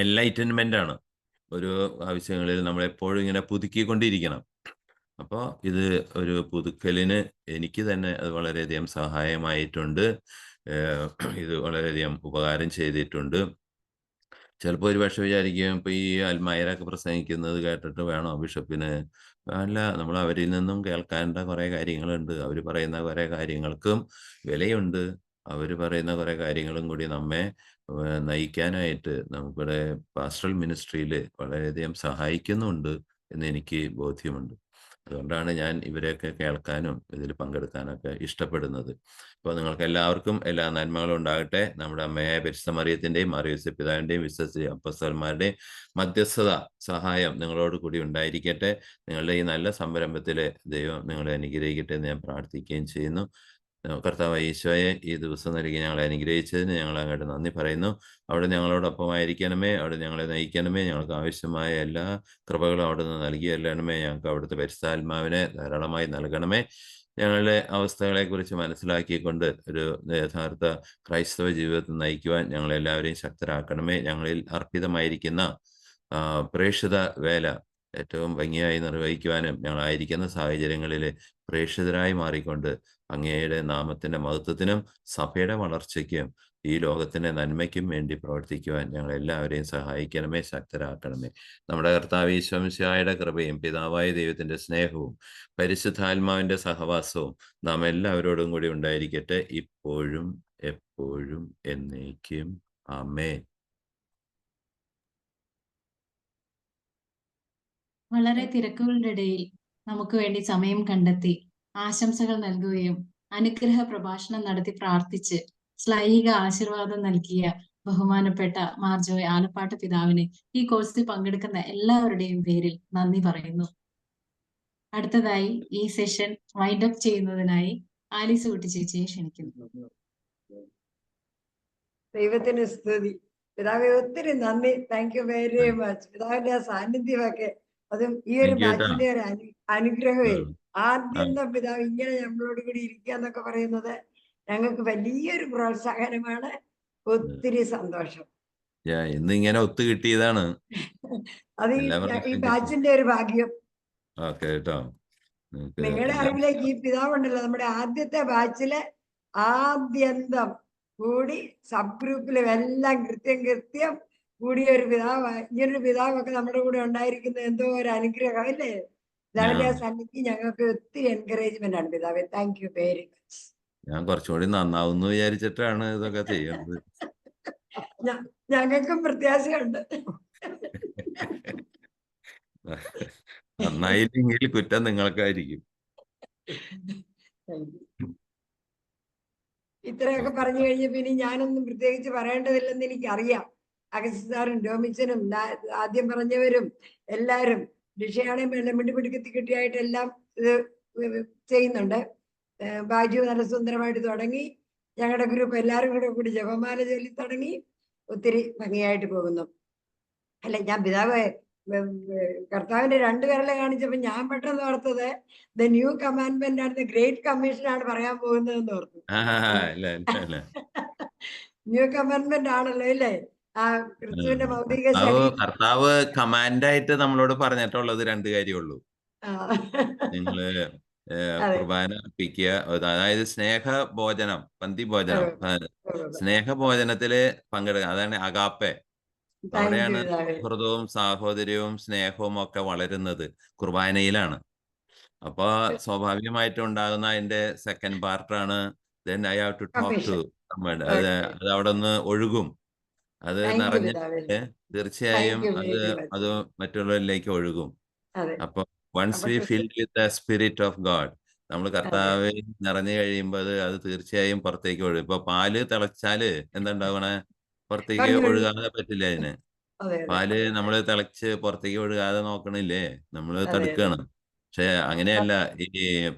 എൻലൈറ്റൻമെന്റ് ആണ്. ഒരു ആവശ്യങ്ങളിൽ നമ്മൾ എപ്പോഴും ഇങ്ങനെ പുതുക്കിക്കൊണ്ടിരിക്കണം. അപ്പോൾ ഇത് ഒരു പുതുക്കലിന് എനിക്ക് തന്നെ അത് വളരെയധികം സഹായമായിട്ടുണ്ട്. ഇത് വളരെയധികം ഉപകാരം ചെയ്തിട്ടുണ്ട്. ചിലപ്പോൾ ഒരു പക്ഷെ വിചാരിക്കും ഇപ്പൊ ഈ അൽമായരൊക്കെ പ്രസംഗിക്കുന്നത് കേട്ടിട്ട് വേണോ ബിഷപ്പിന്? അല്ല, നമ്മൾ അവരിൽ നിന്നും കേൾക്കേണ്ട കുറെ കാര്യങ്ങളുണ്ട്. അവർ പറയുന്ന കുറെ കാര്യങ്ങൾക്കും വിലയുണ്ട്. അവർ പറയുന്ന കുറെ കാര്യങ്ങളും കൂടി നമ്മെ നയിക്കാനായിട്ട് നമ്മുടെ പാസ്റ്ററൽ മിനിസ്ട്രിയിൽ വളരെയധികം സഹായിക്കുന്നുണ്ട് എന്ന് എനിക്ക് ബോധ്യമുണ്ട്. അതുകൊണ്ടാണ് ഞാൻ ഇവരെയൊക്കെ കേൾക്കാനും ഇതിൽ പങ്കെടുക്കാനൊക്കെ ഇഷ്ടപ്പെടുന്നത്. അപ്പോൾ നിങ്ങൾക്ക് എല്ലാവർക്കും എല്ലാ നന്മകളും ഉണ്ടാകട്ടെ. നമ്മുടെ അമ്മയായ പരിശുദ്ധ മറിയത്തിന്റെയും മാർയോസേപ്പ് പിതാവിന്റെയും വിശ്വസ്ത അപ്പോസ്തലന്മാരുടെയും മധ്യസ്ഥത സഹായം നിങ്ങളോട് കൂടി ഉണ്ടായിരിക്കട്ടെ. നിങ്ങളുടെ ഈ നല്ല സംരംഭത്തിൽ ദൈവം നിങ്ങളെ അനുഗ്രഹിക്കട്ടെ എന്ന് ഞാൻ പ്രാർത്ഥിക്കുകയും ചെയ്യുന്നു. കർത്താവ് ഈശോയെ ഈ ദിവസം നൽകി ഞങ്ങളെ അനുഗ്രഹിച്ചതിന് ഞങ്ങൾ അങ്ങോട്ട് നന്ദി പറയുന്നു. അവിടെ ഞങ്ങളോടൊപ്പം ആയിരിക്കണമേ, അവിടെ ഞങ്ങളെ നയിക്കണമേ. ഞങ്ങൾക്ക് ആവശ്യമായ എല്ലാ കൃപകളും അവിടെ നിന്ന് നൽകിയല്ലണമേ. ഞങ്ങൾക്ക് അവിടുത്തെ പരിശുദ്ധാത്മാവിനെ ധാരാളമായി നൽകണമേ. ഞങ്ങളുടെ അവസ്ഥകളെക്കുറിച്ച് മനസ്സിലാക്കിക്കൊണ്ട് ഒരു യഥാർത്ഥ ക്രൈസ്തവ ജീവിതത്തിൽ നയിക്കുവാൻ ഞങ്ങളെല്ലാവരെയും ശക്തരാക്കണമേ. ഞങ്ങളിൽ അർപ്പിതമായിരിക്കുന്ന പ്രേക്ഷിത വേല ഏറ്റവും ഭംഗിയായി നിർവഹിക്കുവാനും ഞങ്ങളായിരിക്കുന്ന സാഹചര്യങ്ങളിൽ പ്രേക്ഷിതരായി മാറിക്കൊണ്ട് അങ്ങയുടെ നാമത്തിന്റെ മഹത്വത്തിനും സഭയുടെ വളർച്ചയ്ക്കും ഈ ലോകത്തിന്റെ നന്മയ്ക്കും വേണ്ടി പ്രവർത്തിക്കുവാൻ ഞങ്ങളെല്ലാവരെയും സഹായിക്കണമേ, ശക്തരാക്കണമേ. നമ്മുടെ കർത്താവ് ഈശോ മിശിഹായുടെ കൃപയും പിതാവായ ദൈവത്തിന്റെ സ്നേഹവും പരിശുദ്ധാത്മാവിന്റെ സഹവാസവും നാം എല്ലാവരോടും കൂടി ഉണ്ടായിരിക്കട്ടെ, ഇപ്പോഴും എപ്പോഴും എന്നേക്കും. ആമേൻ. വളരെ തിരക്കുകളുടെ ഇടയിൽ നമുക്ക് വേണ്ടി സമയം കണ്ടെത്തി ആശംസകൾ നൽകുകയും അനുഗ്രഹ പ്രഭാഷണം നടത്തി പ്രാർത്ഥിച്ച് ശ്ലൈഹിക ആശീർവാദം നൽകിയ ബഹുമാനപ്പെട്ട മാർജോയ് ആലപ്പാട്ട് പിതാവിന് ഈ കോഴ്സിൽ പങ്കെടുക്കുന്ന എല്ലാവരുടെയും പേരിൽ നന്ദി പറയുന്നു. അടുത്തതായി ഈ സെഷൻ വൈൻഡ് അപ്പ് ചെയ്യുന്നതിനായി ആലീസ് കുട്ടി ചേച്ചിയെ ക്ഷണിക്കുന്നു. ദൈവത്തിന് സ്തുതി. പിതാവെ ഒത്തിരി നന്ദി. Thank you very much. പിതാവിന്റെ സാന്നിധ്യമൊക്കെ അതും ഈ ഒരു ബാച്ചിന്റെ ഒരു അനുഗ്രഹമേ. ആദ്യം പിതാവ് ഇങ്ങനെ നമ്മളോട് കൂടി ഇരിക്കുക എന്നൊക്കെ പറയുന്നത് ഞങ്ങൾക്ക് വലിയൊരു പ്രോത്സാഹനമാണ്. ഒത്തിരി സന്തോഷം. ഇന്നിങ്ങനെ ഒത്തു കിട്ടിയതാണ്. അത് ഈ ബാച്ചിന്റെ ഒരു ഭാഗ്യം. നിങ്ങളുടെ അറിവിലേക്ക് ഈ പിതാവുണ്ടല്ലോ, നമ്മുടെ ആദ്യത്തെ ബാച്ചിലെ ആദ്യന്തം കൂടി സബ് ഗ്രൂപ്പിലും എല്ലാം കൃത്യം കൂടിയ ഒരു പിതാവ്. ഇങ്ങനൊരു പിതാവൊക്കെ നമ്മുടെ കൂടെ ഉണ്ടായിരിക്കുന്നത് എന്തോ ഒരു അനുഗ്രഹം അല്ലേ? പിതാവിന്റെ സന്നിധി ഞങ്ങൾക്ക് ഒത്തിരി എൻകറേജ്മെന്റ് ആണ് പിതാവെ. Thank you very much. ഞാൻ കുറച്ചുകൂടി നന്നാവുന്നു വിചാരിച്ചിട്ടാണ് ഇതൊക്കെ ചെയ്യുന്നത്. ഞങ്ങൾക്കും പ്രത്യാശയുണ്ട്. നന്നായില്ലെങ്കിൽ കുറ്റം നിങ്ങൾക്കായിരിക്കും. ഇത്രയൊക്കെ പറഞ്ഞു കഴിഞ്ഞ പിന്നെ ഞാനൊന്നും പ്രത്യേകിച്ച് പറയേണ്ടതില്ലെന്ന് എനിക്കറിയാം. അഗസ്റ്റിൻ സാറും ടോമിച്ചനും ആദ്യം പറഞ്ഞവരും എല്ലാവരും ഡിഷയാണെ മിണ്ടിപിടുക്കത്തി കിട്ടിയായിട്ട് എല്ലാം ഇത് ചെയ്യുന്നുണ്ട്. ബാജു നല്ല സുന്ദരമായിട്ട് തുടങ്ങി. ഞങ്ങളുടെ ഗ്രൂപ്പ് എല്ലാവരും കൂടി ജപമാല ചൊല്ലി തുടങ്ങി. ഒത്തിരി ഭംഗിയായിട്ട് പോകുന്നു. അല്ല, ഞാൻ പിതാവ് കർത്താവിന്റെ രണ്ടു വിരലെ കാണിച്ചപ്പോ ഞാൻ പെട്ടെന്ന് ഓർത്തത് ദ ന്യൂ കമാൻഡ്മെന്റ് ആണ്, ദ ഗ്രേറ്റ് കമ്മീഷൻ ആണ് പറയാൻ പോകുന്നതെന്ന് ഓർത്തു. ന്യൂ കമാൻഡ്മെന്റ് ആണല്ലോ അല്ലേ? ആ ക്രിസ്തുവിന്റെ ഭൗതിക കർത്താവ് കമാൻഡായിട്ട് നമ്മളോട് പറഞ്ഞിട്ടുള്ളത് രണ്ട് കാര്യമുള്ളൂ. നിങ്ങള് കുർബാന അർപ്പിക്കുക, അതായത് സ്നേഹഭോജനം, പന്തിഭോജനം, സ്നേഹഭോജനത്തില് പങ്കെടുക്കുക. അതാണ് അഗാപ്പെ. അവിടെയാണ് സൗഹൃദവും സാഹോദര്യവും സ്നേഹവും ഒക്കെ വളരുന്നത്, കുർബാനയിലാണ്. അപ്പൊ സ്വാഭാവികമായിട്ടും ഉണ്ടാകുന്ന അതിന്റെ സെക്കൻഡ് പാർട്ടാണ് then I have to talk to. അത് അവിടെ ഒന്ന് ഒഴുകും. അത് നിറഞ്ഞിട്ട് തീർച്ചയായും അത് മറ്റുള്ളവരിലേക്ക് ഒഴുകും. അപ്പൊ once we filled with the spirit of God, നമ്മൾ കർത്താവിൽ നിറഞ്ഞു കഴിയുമ്പോൾ അത് തീർച്ചയായും പുറത്തേക്ക് ഒഴുകും. ഇപ്പൊ പാല് തിളച്ചാല് എന്തുണ്ടാവണേ? പുറത്തേക്ക് ഒഴുകാതെ പറ്റില്ല അതിന്. അതെ അതെ പാല് നമ്മൾ തിളച്ച് പുറത്തേക്ക് ഒഴുകാതെ നോക്കണില്ലേ, നമ്മൾ അതെ അതെ തടുക്കുകയാണ്. പക്ഷെ അങ്ങനെയല്ല ഈ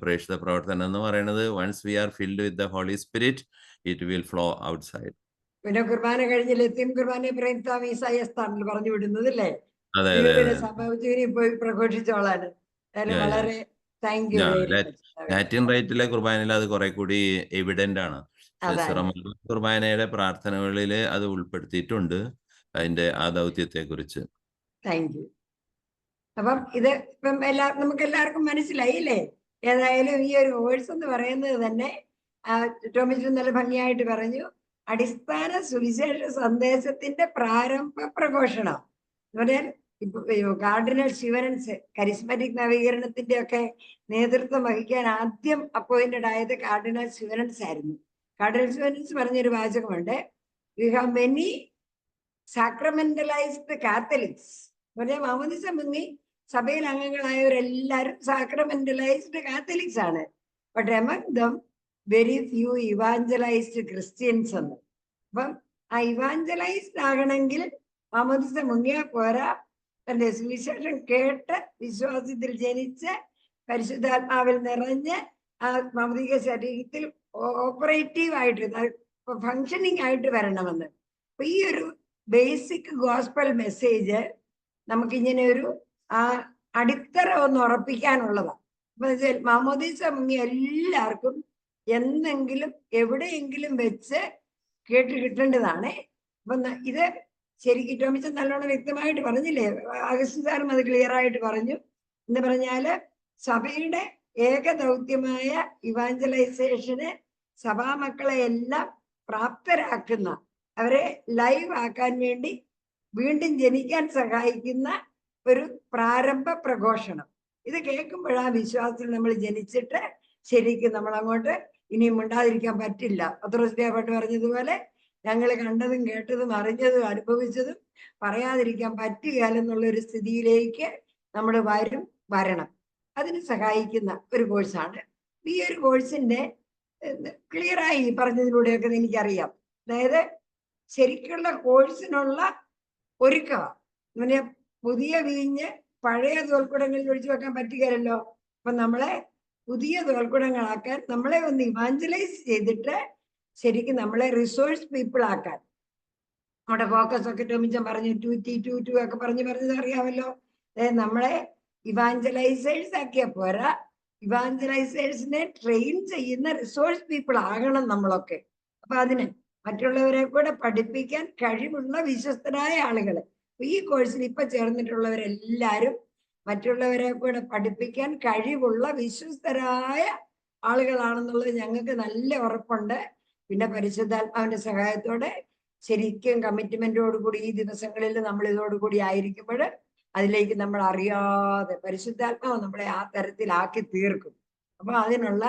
പ്രേക്ഷിത പ്രവർത്തനം എന്ന് പറയുന്നത്, once we are filled with the holy spirit it will flow outside. പിന്നെ കുർബാന കഴിഞ്ഞ് ലത്തീം കുർബാന പ്രേക്താം ഈസായസ്ഥാനിൽ പറഞ്ഞു വിടുന്നത് അല്ലേ? അതെ അതെ പിന്നെ അതെ. സംഭവിച്ചതിനെ പോയി പ്രഘോഷിച്ചോളാന്. Yeah, yeah. വളരെ thank you very much. Latin റൈറ്റിലെ കുർബാനയിൽ അത് കുറെ കൂടി എവിഡന്റ് ആണ്. അതാണ് സിറോ കുർബാനയുടെ പ്രാർത്ഥനകളിൽ അത് ഉൾപ്പെടുത്തിയിട്ടുണ്ട്, അതിന്റെ ആ ദൗത്യത്തെ കുറിച്ച്. Thank you. അപ്പം ഇത് ഇപ്പം നമുക്ക് എല്ലാവർക്കും മനസ്സിലായില്ലേ? ഏതായാലും ഈ ഒരു കോഴ്സ് എന്ന് പറയുന്നത് തന്നെ ടോമിച്ചു നല്ല ഭംഗിയായിട്ട് പറഞ്ഞു. അടിസ്ഥാന സുവിശേഷ സന്ദേശത്തിന്റെ പ്രാരംഭ പ്രഘോഷണം എന്ന് പറഞ്ഞാൽ ഇപ്പൊ കാർഡിനൽ ശിവനൻസ് കരിസ്മാറ്റിക് നവീകരണത്തിന്റെ ഒക്കെ നേതൃത്വം വഹിക്കാൻ ആദ്യം അപ്പോയിന്റഡ് ആയത് കാർഡിനൽ ശിവനൻസ് ആയിരുന്നു. കാർഡിനൽ ശിവനൻസ് പറഞ്ഞൊരു വാചകമുണ്ട്, we have many sacramentalised Catholics. പറഞ്ഞാൽ മാമോദിസ മുങ്ങി സഭയിൽ അംഗങ്ങളായവരെല്ലാവരും സാക്രമെന്റലൈസ്ഡ് കാത്തലിക്സ് ആണ്. But among them very few evangelised Christians എന്ന്. അപ്പം ആ ഇവാഞ്ചലൈസ്ഡ് ആകണമെങ്കിൽ മാമോദിസ മുങ്ങിയാ പോരാ, തന്റെ സുവിശേഷം കേട്ട് വിശ്വാസത്തിൽ ജനിച്ച് പരിശുദ്ധാത്മാവിൽ നിറഞ്ഞ് ആ മാമോദിക ശരീരത്തിൽ ഓപ്പറേറ്റീവ് ആയിട്ട് ഫങ്ഷനിങ് ആയിട്ട് വരണമെന്ന്. അപ്പൊ ഈ ഒരു ബേസിക് ഗോസ്പൽ മെസ്സേജ് നമുക്കിങ്ങനെ ഒരു ആ അടിത്തറ ഒന്ന് ഉറപ്പിക്കാനുള്ളതാണ്. അപ്പൊ മാമോദീസ മുങ്ങി എല്ലാവർക്കും എന്നെങ്കിലും എവിടെയെങ്കിലും വെച്ച് കേട്ട് കിട്ടേണ്ടതാണ്. അപ്പൊ ഇത് ശരിക്കും ടോമിച്ചൻ നല്ലോണം വ്യക്തമായിട്ട് പറഞ്ഞില്ലേ? അഗസ്റ്റിൻ സാറും അത് ക്ലിയർ ആയിട്ട് പറഞ്ഞു. എന്ന് പറഞ്ഞാല് സഭയുടെ ഏക ദൗത്യമായ ഇവാഞ്ചലൈസേഷന് സഭാമക്കളെ എല്ലാം പ്രാപ്തരാക്കുന്ന, അവരെ ലൈവ് ആക്കാൻ വേണ്ടി വീണ്ടും ജനിക്കാൻ സഹായിക്കുന്ന ഒരു പ്രാരംഭ പ്രഘോഷണം. ഇത് കേൾക്കുമ്പോഴാ വിശ്വാസത്തിൽ നമ്മൾ ജനിച്ചിട്ട് ശരിക്കും നമ്മൾ അങ്ങോട്ട് ഇനിയും മിണ്ടാതിരിക്കാൻ പറ്റില്ല. പത്രോസ് പണ്ട് പറഞ്ഞതുപോലെ ഞങ്ങൾ കണ്ടതും കേട്ടതും അറിഞ്ഞതും അനുഭവിച്ചതും പറയാതിരിക്കാൻ പറ്റുകയില്ലെന്നുള്ള ഒരു സ്ഥിതിയിലേക്ക് നമ്മൾ വരണം. അതിന് സഹായിക്കുന്ന ഒരു കോഴ്സാണ്. ഈ ഒരു കോഴ്സിന്റെ ക്ലിയറായി പറഞ്ഞതിലൂടെയൊക്കെ എനിക്കറിയാം. അതായത് ശരിക്കുള്ള കോഴ്സിനുള്ള ഒരുക്കമാണ്. അങ്ങനെ പുതിയ വീഞ്ഞ് പഴയ തോൽക്കുടങ്ങളിൽ ഒഴിച്ചു വെക്കാൻ പറ്റുകയല്ലോ. അപ്പൊ നമ്മളെ പുതിയ തോൽക്കുടങ്ങളാക്കാൻ, നമ്മളെ ഒന്ന് ഇവാഞ്ചലൈസ് ചെയ്തിട്ട് ശരിക്കും നമ്മളെ റിസോഴ്സ് പീപ്പിൾ ആക്കാൻ, നമ്മുടെ ഫോക്കസ് ഒക്കെ ടോമിച്ചൻ പറഞ്ഞു 2T2 ഒക്കെ പറഞ്ഞത് അറിയാമല്ലോ. അതായത് നമ്മളെ ഇവാഞ്ചലൈസേഴ്സ് ആക്കിയാൽ പോരാ, ഇവാഞ്ചലൈസേഴ്സിനെ ട്രെയിൻ ചെയ്യുന്ന റിസോഴ്സ് പീപ്പിൾ ആകണം നമ്മളൊക്കെ. അപ്പൊ അതിന് മറ്റുള്ളവരെ കൂടെ പഠിപ്പിക്കാൻ കഴിവുള്ള വിശ്വസ്തരായ ആളുകൾ. ഈ കോഴ്സിൽ ഇപ്പൊ ചേർന്നിട്ടുള്ളവരെല്ലാരും മറ്റുള്ളവരെ കൂടെ പഠിപ്പിക്കാൻ കഴിവുള്ള വിശ്വസ്തരായ ആളുകളാണെന്നുള്ളത് ഞങ്ങൾക്ക് നല്ല ഉറപ്പുണ്ട്. പിന്നെ പരിശുദ്ധാത്മാവിന്റെ സഹായത്തോടെ ശരിക്കും കമ്മിറ്റ്മെന്റോടുകൂടി ഈ ദിവസങ്ങളിൽ നമ്മൾ ഇതോടുകൂടി ആയിരിക്കുമ്പോൾ അതിലേക്ക് നമ്മൾ അറിയാതെ പരിശുദ്ധാത്മാവ് നമ്മളെ ആ തരത്തിലാക്കി തീർക്കും. അപ്പൊ അതിനുള്ള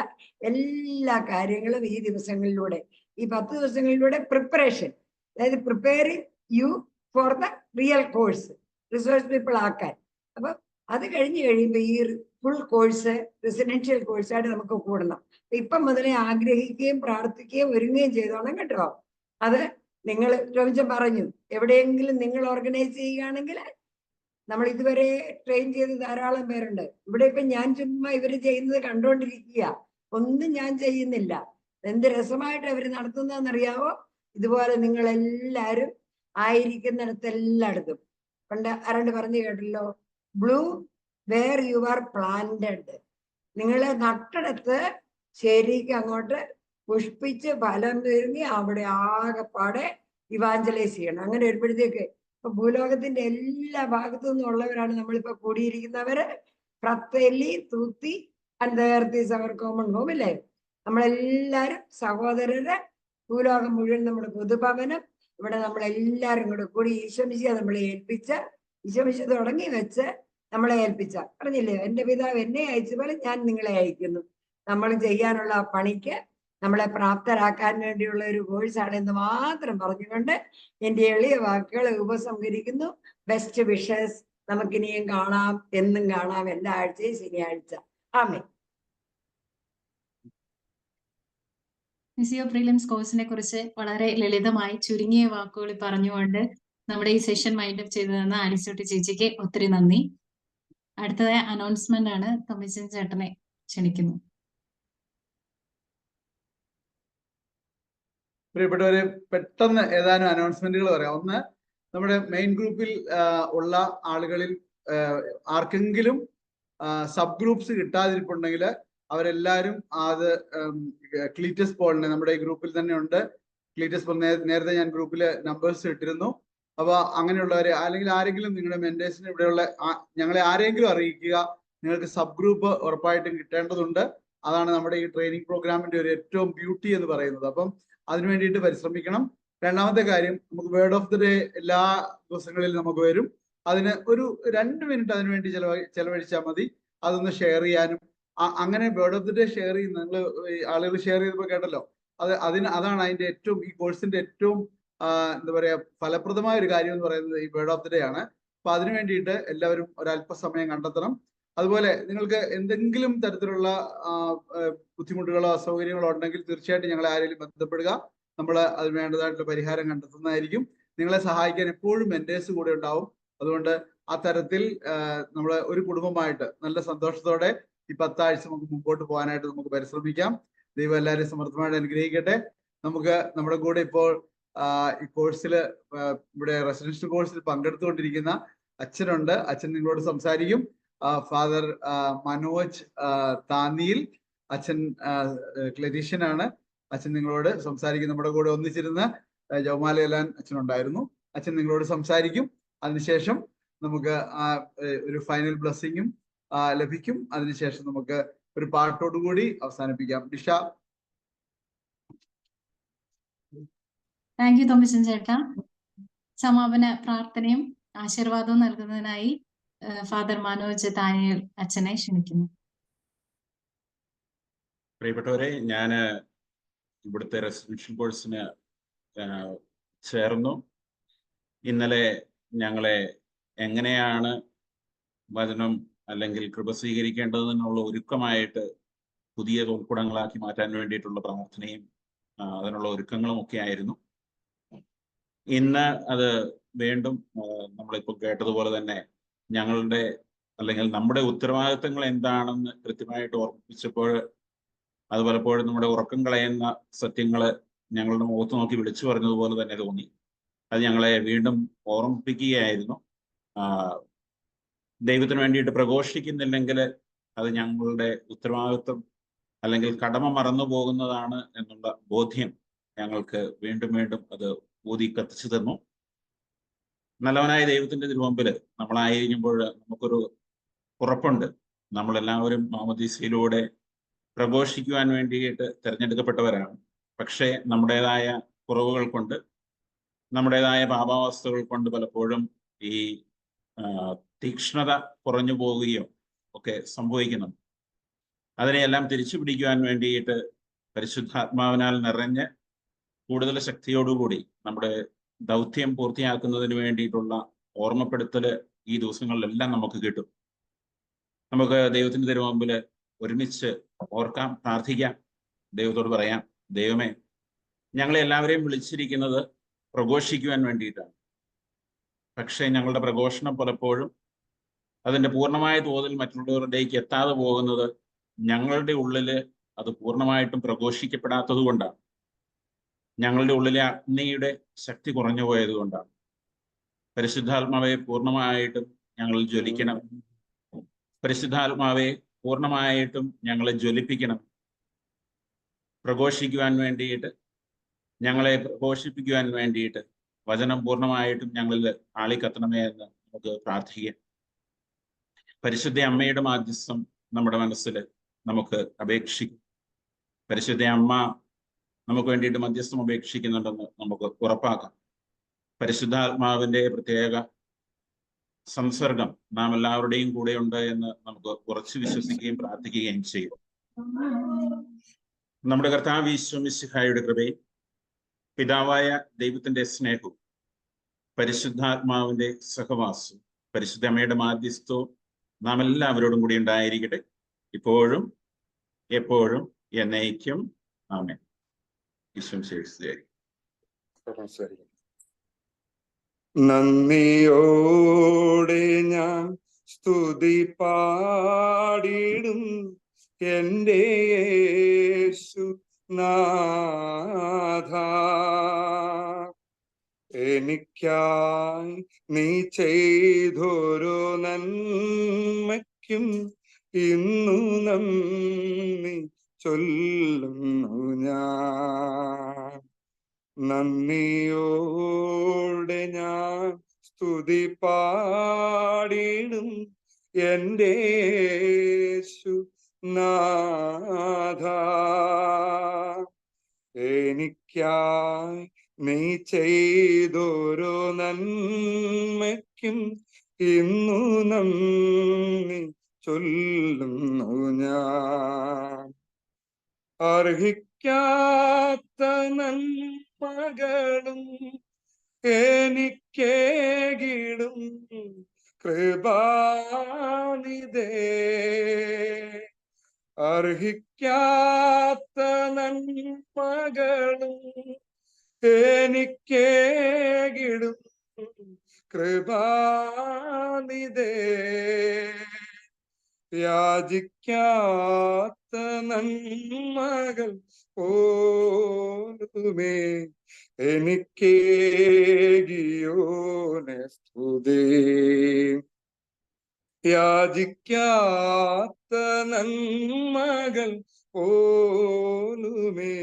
എല്ലാ കാര്യങ്ങളും ഈ ദിവസങ്ങളിലൂടെ, ഈ 10 ദിവസങ്ങളിലൂടെ പ്രിപ്പറേഷൻ, അതായത് preparing you for the real course, resource people ആക്കാൻ. അപ്പൊ അത് കഴിഞ്ഞ് കഴിയുമ്പോൾ ഈ ഫുൾ കോഴ്സ് റെസിഡൻഷ്യൽ കോഴ്സായിട്ട് നമുക്ക് കൂടണം. ഇപ്പം മുതലേ ആഗ്രഹിക്കുകയും പ്രാർത്ഥിക്കുകയും ഒരുങ്ങുകയും ചെയ്തോണം കേട്ടോ. അത് നിങ്ങൾ ടോമിച്ചൻ പറഞ്ഞു, എവിടെയെങ്കിലും നിങ്ങൾ ഓർഗനൈസ് ചെയ്യുകയാണെങ്കിൽ, നമ്മൾ ഇതുവരെ ട്രെയിൻ ചെയ്ത് ധാരാളം പേരുണ്ട്. ഇവിടെ ഇപ്പൊ ഞാൻ ചുമ്മാ ഇവര് ചെയ്യുന്നത് കണ്ടോണ്ടിരിക്കുക, ഒന്നും ഞാൻ ചെയ്യുന്നില്ല. എന്ത് രസമായിട്ട് അവര് നടത്തുന്നതെന്നറിയാവോ? ഇതുപോലെ നിങ്ങൾ എല്ലാവരും ആയിരിക്കുന്നിടത്തെല്ലായിടത്തും പണ്ട് ആരാണ്ട് പറഞ്ഞു കേട്ടല്ലോ, bloom where you are planted. നിങ്ങളെ നട്ടിടത്ത് ശരിക്കും അങ്ങോട്ട് പുഷ്പിച്ച് ഫലം വരുങ്ങി അവിടെ ആകെപ്പാടെ ഇവാഞ്ചലൈസ് ചെയ്യണം. അങ്ങനെ വരുമ്പോഴത്തേക്ക് ഇപ്പൊ ഭൂലോകത്തിന്റെ എല്ലാ ഭാഗത്തു നിന്നുള്ളവരാണ് നമ്മളിപ്പോ കൂടിയിരിക്കുന്നവര്. Fratelli Tutti and the earth is our common home ഇല്ലേ? നമ്മളെല്ലാരും സഹോദരര്, ഭൂലോകം മുഴുവൻ നമ്മുടെ പൊതുഭവനം. ഇവിടെ നമ്മളെല്ലാരും കൂടെ കൂടി ഈശോമിശിയെ നമ്മളെ ഏൽപ്പിച്ച, ഈശോമിശി തുടങ്ങി വെച്ച് നമ്മളെ ഏൽപ്പിച്ച, പറഞ്ഞില്ലേ, എന്റെ പിതാവ് എന്നെ അയച്ച പോലെ ഞാൻ നിങ്ങളെ അയക്കുന്നു. നമ്മൾ ചെയ്യാനുള്ള പണിക്ക് നമ്മളെ പ്രാപ്തരാക്കാൻ വേണ്ടിയുള്ള ഒരു കോഴ്സാണ് എന്ന് മാത്രം പറഞ്ഞുകൊണ്ട് എന്റെ എളിയ വാക്കുകൾ ഉപസംഹരിക്കുന്നു. Best wishes. നമുക്കിനിയും കാണാം, എന്നും കാണാം, എല്ലാ ആഴ്ചയും ശനിയാഴ്ച. ആമേൻ. മിസിയോ പ്രീലിംസ് കോഴ്സിനെ കുറിച്ച് വളരെ ലളിതമായി ചുരുങ്ങിയ വാക്കുകളിൽ പറഞ്ഞുകൊണ്ട് നമ്മുടെ ഈ സെഷൻ മൈൻഡ് അപ്പ് ചെയ്തു തന്ന ആലിസൂട്ടി ചേച്ചിക്ക് ഒത്തിരി നന്ദി. അടുത്തതായി അനൗൺസ്മെന്റ് ആണ്. തമ്മിച്ചൻ ചേട്ടനെ ക്ഷണിക്കുന്നു. പ്രിയപ്പെട്ടവരെ, പെട്ടെന്ന് ഏതാനും അനൗൺസ്മെന്റുകൾ പറയാം. ഒന്ന്, നമ്മുടെ മെയിൻ ഗ്രൂപ്പിൽ ഉള്ള ആളുകളിൽ ആർക്കെങ്കിലും സബ് ഗ്രൂപ്പ്സ് കിട്ടാതിരിപ്പുണ്ടെങ്കിൽ അവരെല്ലാവരും അത് ക്ലീറ്റസ് പോളിനെ, നമ്മുടെ ഈ ഗ്രൂപ്പിൽ തന്നെ ഉണ്ട് ക്ലീറ്റസ് പോൾ, നേരത്തെ ഞാൻ ഗ്രൂപ്പിൽ നമ്പേഴ്സ് ഇട്ടിരുന്നു. അപ്പൊ അങ്ങനെയുള്ളവരെ അല്ലെങ്കിൽ ആരെങ്കിലും നിങ്ങളുടെ മെന്റേഴ്സിന് ഇവിടെയുള്ള ഞങ്ങളെ ആരെങ്കിലും അറിയിക്കുക. നിങ്ങൾക്ക് സബ് ഗ്രൂപ്പ് ഉറപ്പായിട്ടും കിട്ടേണ്ടതുണ്ട്. അതാണ് നമ്മുടെ ഈ ട്രെയിനിങ് പ്രോഗ്രാമിന്റെ ഒരു ഏറ്റവും ബ്യൂട്ടി എന്ന് പറയുന്നത്. അപ്പം അതിനു വേണ്ടിയിട്ട് പരിശ്രമിക്കണം. രണ്ടാമത്തെ കാര്യം, നമുക്ക് വേർഡ് ഓഫ് ദി ഡേ എല്ലാ ദിവസങ്ങളിലും നമുക്ക് വരും. അതിന് ഒരു 2 മിനിറ്റ് അതിനു വേണ്ടി ചെലവഴിച്ചാൽ മതി. അതൊന്ന് ഷെയർ ചെയ്യാനും അങ്ങനെ word of the day share ചെയ്യുന്ന നിങ്ങൾ ആളുകൾ ഷെയർ ചെയ്തപ്പോൾ കേട്ടല്ലോ, അതാണ് അതിന്റെ ഏറ്റവും, ഈ കോഴ്സിന്റെ ഏറ്റവും എന്താ പറയാ ഫലപ്രദമായ ഒരു കാര്യം എന്ന് പറയുന്നത് ഈ വേർഡ് ഓഫ് ദി ഡേ ആണ്. അപ്പൊ അതിനു വേണ്ടിയിട്ട് എല്ലാവരും ഒരല്പസമയം കണ്ടെത്തണം. അതുപോലെ നിങ്ങൾക്ക് എന്തെങ്കിലും തരത്തിലുള്ള ബുദ്ധിമുട്ടുകളോ അസൗകര്യങ്ങളോ ഉണ്ടെങ്കിൽ തീർച്ചയായിട്ടും ഞങ്ങളെ ആരെങ്കിലും ബന്ധപ്പെടുക. നമ്മൾ അതിന് വേണ്ടതായിട്ടുള്ള പരിഹാരം കണ്ടെത്തുന്നതായിരിക്കും. നിങ്ങളെ സഹായിക്കാൻ എപ്പോഴും മെന്റേഴ്സ് കൂടെ ഉണ്ടാവും. അതുകൊണ്ട് ആ തരത്തിൽ നമ്മൾ ഒരു കുടുംബമായിട്ട് നല്ല സന്തോഷത്തോടെ ഈ 10 ആഴ്ച നമുക്ക് മുമ്പോട്ട് പോകാനായിട്ട് നമുക്ക് പരിശ്രമിക്കാം. ദൈവം എല്ലാവരെയും സമർത്ഥമായിട്ട് അനുഗ്രഹിക്കട്ടെ. നമുക്ക് നമ്മുടെ കൂടെ ഇപ്പോൾ ഈ കോഴ്സിൽ ഇവിടെ റെസിഡൻഷ്യൽ കോഴ്സിൽ പങ്കെടുത്തുകൊണ്ടിരിക്കുന്ന അച്ഛനുണ്ട്. അച്ഛൻ നിങ്ങളോട് സംസാരിക്കും. ഫാദർ മനോജ് താന്നിയിൽ, അച്ഛൻ ക്ലരീഷ്യനാണ്. അച്ഛൻ നിങ്ങളോട് സംസാരിക്കും. നമ്മുടെ കൂടെ ഒന്നിച്ചിരുന്ന് ജവമാല എലാൻ അച്ഛനുണ്ടായിരുന്നു. അച്ഛൻ നിങ്ങളോട് സംസാരിക്കും. അതിനുശേഷം നമുക്ക് ഒരു ഫൈനൽ ബ്ലെസ്സിങ്ങും ലഭിക്കും. അതിനുശേഷം നമുക്ക് ഒരു പാട്ടോടുകൂടി അവസാനിപ്പിക്കാം. ഡിഷ. താങ്ക് യു തോമസൻ ചേട്ടാ. സമാപന പ്രാർത്ഥനയും ആശീർവാദവും നൽകുന്നതിനായി ഫാദർ മനോജ് താനിയൽ അച്ഛനെ ക്ഷണിക്കുന്നു. പ്രിയപ്പെട്ടവരെ, ഞാൻ ഇവിടുത്തെ റെസിഡൻഷ്യൽ കോഴ്സിന് ചേർന്നു. ഇന്നലെ ഞങ്ങളെ എങ്ങനെയാണ് വചനം അല്ലെങ്കിൽ കൃപ സ്വീകരിക്കേണ്ടതെന്നുള്ള ഒരുക്കമായിട്ട് പുതിയ ഉൾക്കുടങ്ങളാക്കി മാറ്റാൻ വേണ്ടിയിട്ടുള്ള പ്രാർത്ഥനയും അതിനുള്ള ഒരുക്കങ്ങളും ഒക്കെ ആയിരുന്നു. ഇന്ന് അത് വീണ്ടും നമ്മളിപ്പോൾ കേട്ടതുപോലെ തന്നെ ഞങ്ങളുടെ അല്ലെങ്കിൽ നമ്മുടെ ഉത്തരവാദിത്തങ്ങൾ എന്താണെന്ന് കൃത്യമായിട്ട് ഓർമ്മിപ്പിച്ചപ്പോൾ അത് പലപ്പോഴും നമ്മുടെ ഉറക്കം കളയുന്ന സത്യങ്ങള് ഞങ്ങളുടെ മുഖത്ത് നോക്കി വിളിച്ചു പറഞ്ഞതുപോലെ തന്നെ തോന്നി. അത് ഞങ്ങളെ വീണ്ടും ഓർമ്മിപ്പിക്കുകയായിരുന്നു. ദൈവത്തിന് വേണ്ടിയിട്ട് പ്രഘോഷിക്കുന്നില്ലെങ്കിൽ അത് ഞങ്ങളുടെ ഉത്തരവാദിത്വം അല്ലെങ്കിൽ കടമ മറന്നു പോകുന്നതാണ് എന്നുള്ള ബോധ്യം ഞങ്ങൾക്ക് വീണ്ടും വീണ്ടും അത് ഊതി കത്തിച്ചു തന്നു. നല്ലവനായ ദൈവത്തിന്റെ തിരുമുമ്പിൽ നമ്മളായിരിക്കുമ്പോൾ നമുക്കൊരു ഉറപ്പുണ്ട്. നമ്മളെല്ലാവരും മാമോദീസയിലൂടെ പ്രഘോഷിക്കുവാൻ വേണ്ടിയിട്ട് തിരഞ്ഞെടുക്കപ്പെട്ടവരാണ്. പക്ഷേ നമ്മുടേതായ കുറവുകൾ കൊണ്ട്, നമ്മുടേതായ പാപാവസ്ഥകൾ കൊണ്ട് പലപ്പോഴും ഈ തീക്ഷ്ണത കുറഞ്ഞു പോവുകയോ ഒക്കെ സംഭവിക്കുന്നു. അതിനെയെല്ലാം തിരിച്ചു പിടിക്കുവാൻ വേണ്ടിയിട്ട് പരിശുദ്ധാത്മാവിനാൽ നിറഞ്ഞ് കൂടുതൽ ശക്തിയോടുകൂടി നമ്മുടെ ദൗത്യം പൂർത്തിയാക്കുന്നതിന് വേണ്ടിയിട്ടുള്ള ഓർമ്മപ്പെടുത്തൽ ഈ ദിവസങ്ങളിലെല്ലാം നമുക്ക് കിട്ടും. നമുക്ക് ദൈവത്തിന്റെ തിരുമുമ്പിൽ ഒരുമിച്ച് ഓർക്കാം, പ്രാർത്ഥിക്കാം, ദൈവത്തോട് പറയാം, ദൈവമേ, ഞങ്ങളെ എല്ലാവരെയും വിളിച്ചിരിക്കുന്നത് പ്രഘോഷിക്കുവാൻ വേണ്ടിയിട്ടാണ്. പക്ഷേ ഞങ്ങളുടെ പ്രഘോഷണം പലപ്പോഴും അതിൻ്റെ പൂർണ്ണമായ തോതിൽ മറ്റുള്ളവരുടേക്ക് എത്താതെ പോകുന്നത് ഞങ്ങളുടെ ഉള്ളിൽ അത് പൂർണ്ണമായിട്ടും പ്രഘോഷിക്കപ്പെടാത്തത് കൊണ്ടാണ്. ഞങ്ങളുടെ ഉള്ളിലെ അഗ്നിയുടെ ശക്തി കുറഞ്ഞു പോയത് കൊണ്ടാണ്. പരിശുദ്ധാത്മാവെ പൂർണ്ണമായിട്ടും ഞങ്ങൾ ജ്വലിക്കണം. പരിശുദ്ധാത്മാവെ പൂർണ്ണമായിട്ടും ഞങ്ങളെ ജ്വലിപ്പിക്കണം. പ്രഘോഷിക്കുവാൻ വേണ്ടിയിട്ട്, ഞങ്ങളെ പ്രഘോഷിപ്പിക്കുവാൻ വേണ്ടിയിട്ട് വചനം പൂർണ്ണമായിട്ടും ഞങ്ങളിൽ ആളിക്കത്തണമേ എന്ന് നമുക്ക് പ്രാർത്ഥിക്കാം. പരിശുദ്ധ അമ്മയുടെ മാധ്യസ്ഥം നമ്മുടെ മനസ്സിൽ നമുക്ക് അപേക്ഷിക്കും. പരിശുദ്ധ അമ്മ നമുക്ക് വേണ്ടിയിട്ട് മധ്യസ്ഥം അപേക്ഷിക്കുന്നുണ്ടെന്ന് നമുക്ക് ഉറപ്പാക്കാം. പരിശുദ്ധാത്മാവിന്റെ പ്രത്യേക സംസർഗം നാം എല്ലാവരുടെയും കൂടെയുണ്ട് എന്ന് നമുക്ക് ഉറച്ചു വിശ്വസിക്കുകയും പ്രാർത്ഥിക്കുകയും ചെയ്യും. നമ്മുടെ കർത്താവ് ഈശോ മിശിഹായുടെ കൃപയും പിതാവായ ദൈവത്തിന്റെ സ്നേഹവും പരിശുദ്ധാത്മാവിന്റെ സഹവാസവും പരിശുദ്ധ അമ്മയുടെ മാധ്യസ്ഥവും നാം എല്ലാവരോടും കൂടി ഉണ്ടായിരിക്കട്ടെ, ഇപ്പോഴും എപ്പോഴും എന്നേക്കും. ആമേൻ. ഈശോ ശരി. നന്ദിയോടെ ഞാൻ സ്തുതി പാടിടും എൻ്റെ യേശു നാഥ. എനിക്കായി നീ ചെയ്തൊരു നന്മയ്ക്കും ഇന്നു നന്ദി ചൊല്ലുന്നു ഞാൻ. നന്ദിയോടെ ഞാൻ സ്തുതി പാടിടും എൻ്റെ യേശു നാഥ. എനിക്കായി നീ ചെയ്തൊരു നന്മയ്ക്കും ഇന്നു നന്ദി ചൊല്ലുന്നു ഞാൻ. അർഹിക്കാത്ത നന്മകളും എനിക്കേകിടും കൃപാനിധേ. അർഹിക്കാത്ത നന്മകളും എനിക്കേകിടും കൃപാനിധേ. യാചിക്കാത്ത നന്മകൾ പോലുമേ എനിക്കേകിയോനെ സ്തുതി. യാചിക്കാത്ത നന്മകൾ പോലുമേ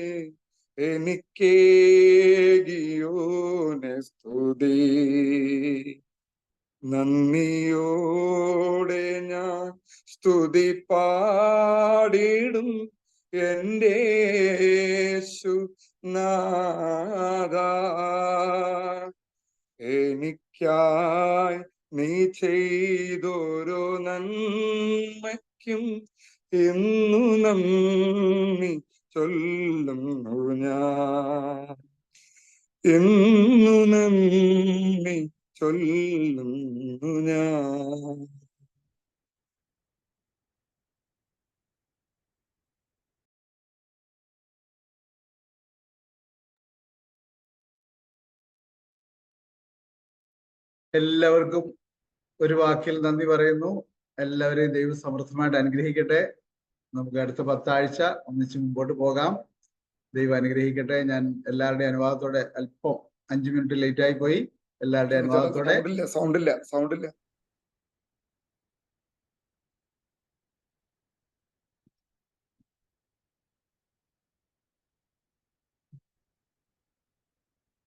എനിക്കേകിയോനെ സ്തുതി. നന്ദിയോടെ ഞാൻ സ്തുതി പാടിടും എൻ്റെ യേശു നാഥ. എനിക്കായി നീ ചെയ്തൊരു നന്മയ്ക്കും ഇന്നു നന്ദി ചൊല്ലുന്നു ഞാൻ. ഇന്നു നന്ദി ചൊല്ലുന്നു ഞാൻ. എല്ലാവർക്കും ഒരു വാക്കിൽ നന്ദി പറയുന്നു. എല്ലാവരെയും ദൈവം സമൃദ്ധമായിട്ട് അനുഗ്രഹിക്കട്ടെ. നമുക്ക് അടുത്ത 10 ആഴ്ച ഒന്നിച്ച് മുമ്പോട്ട് പോകാം. ദൈവം അനുഗ്രഹിക്കട്ടെ. ഞാൻ എല്ലാവരുടെയും അനുവാദത്തോടെ അല്പം 5 മിനിറ്റ് ലേറ്റ് ആയി പോയി. എല്ലാവരുടെയും അനുവാദത്തോടെ സൗണ്ടില്ല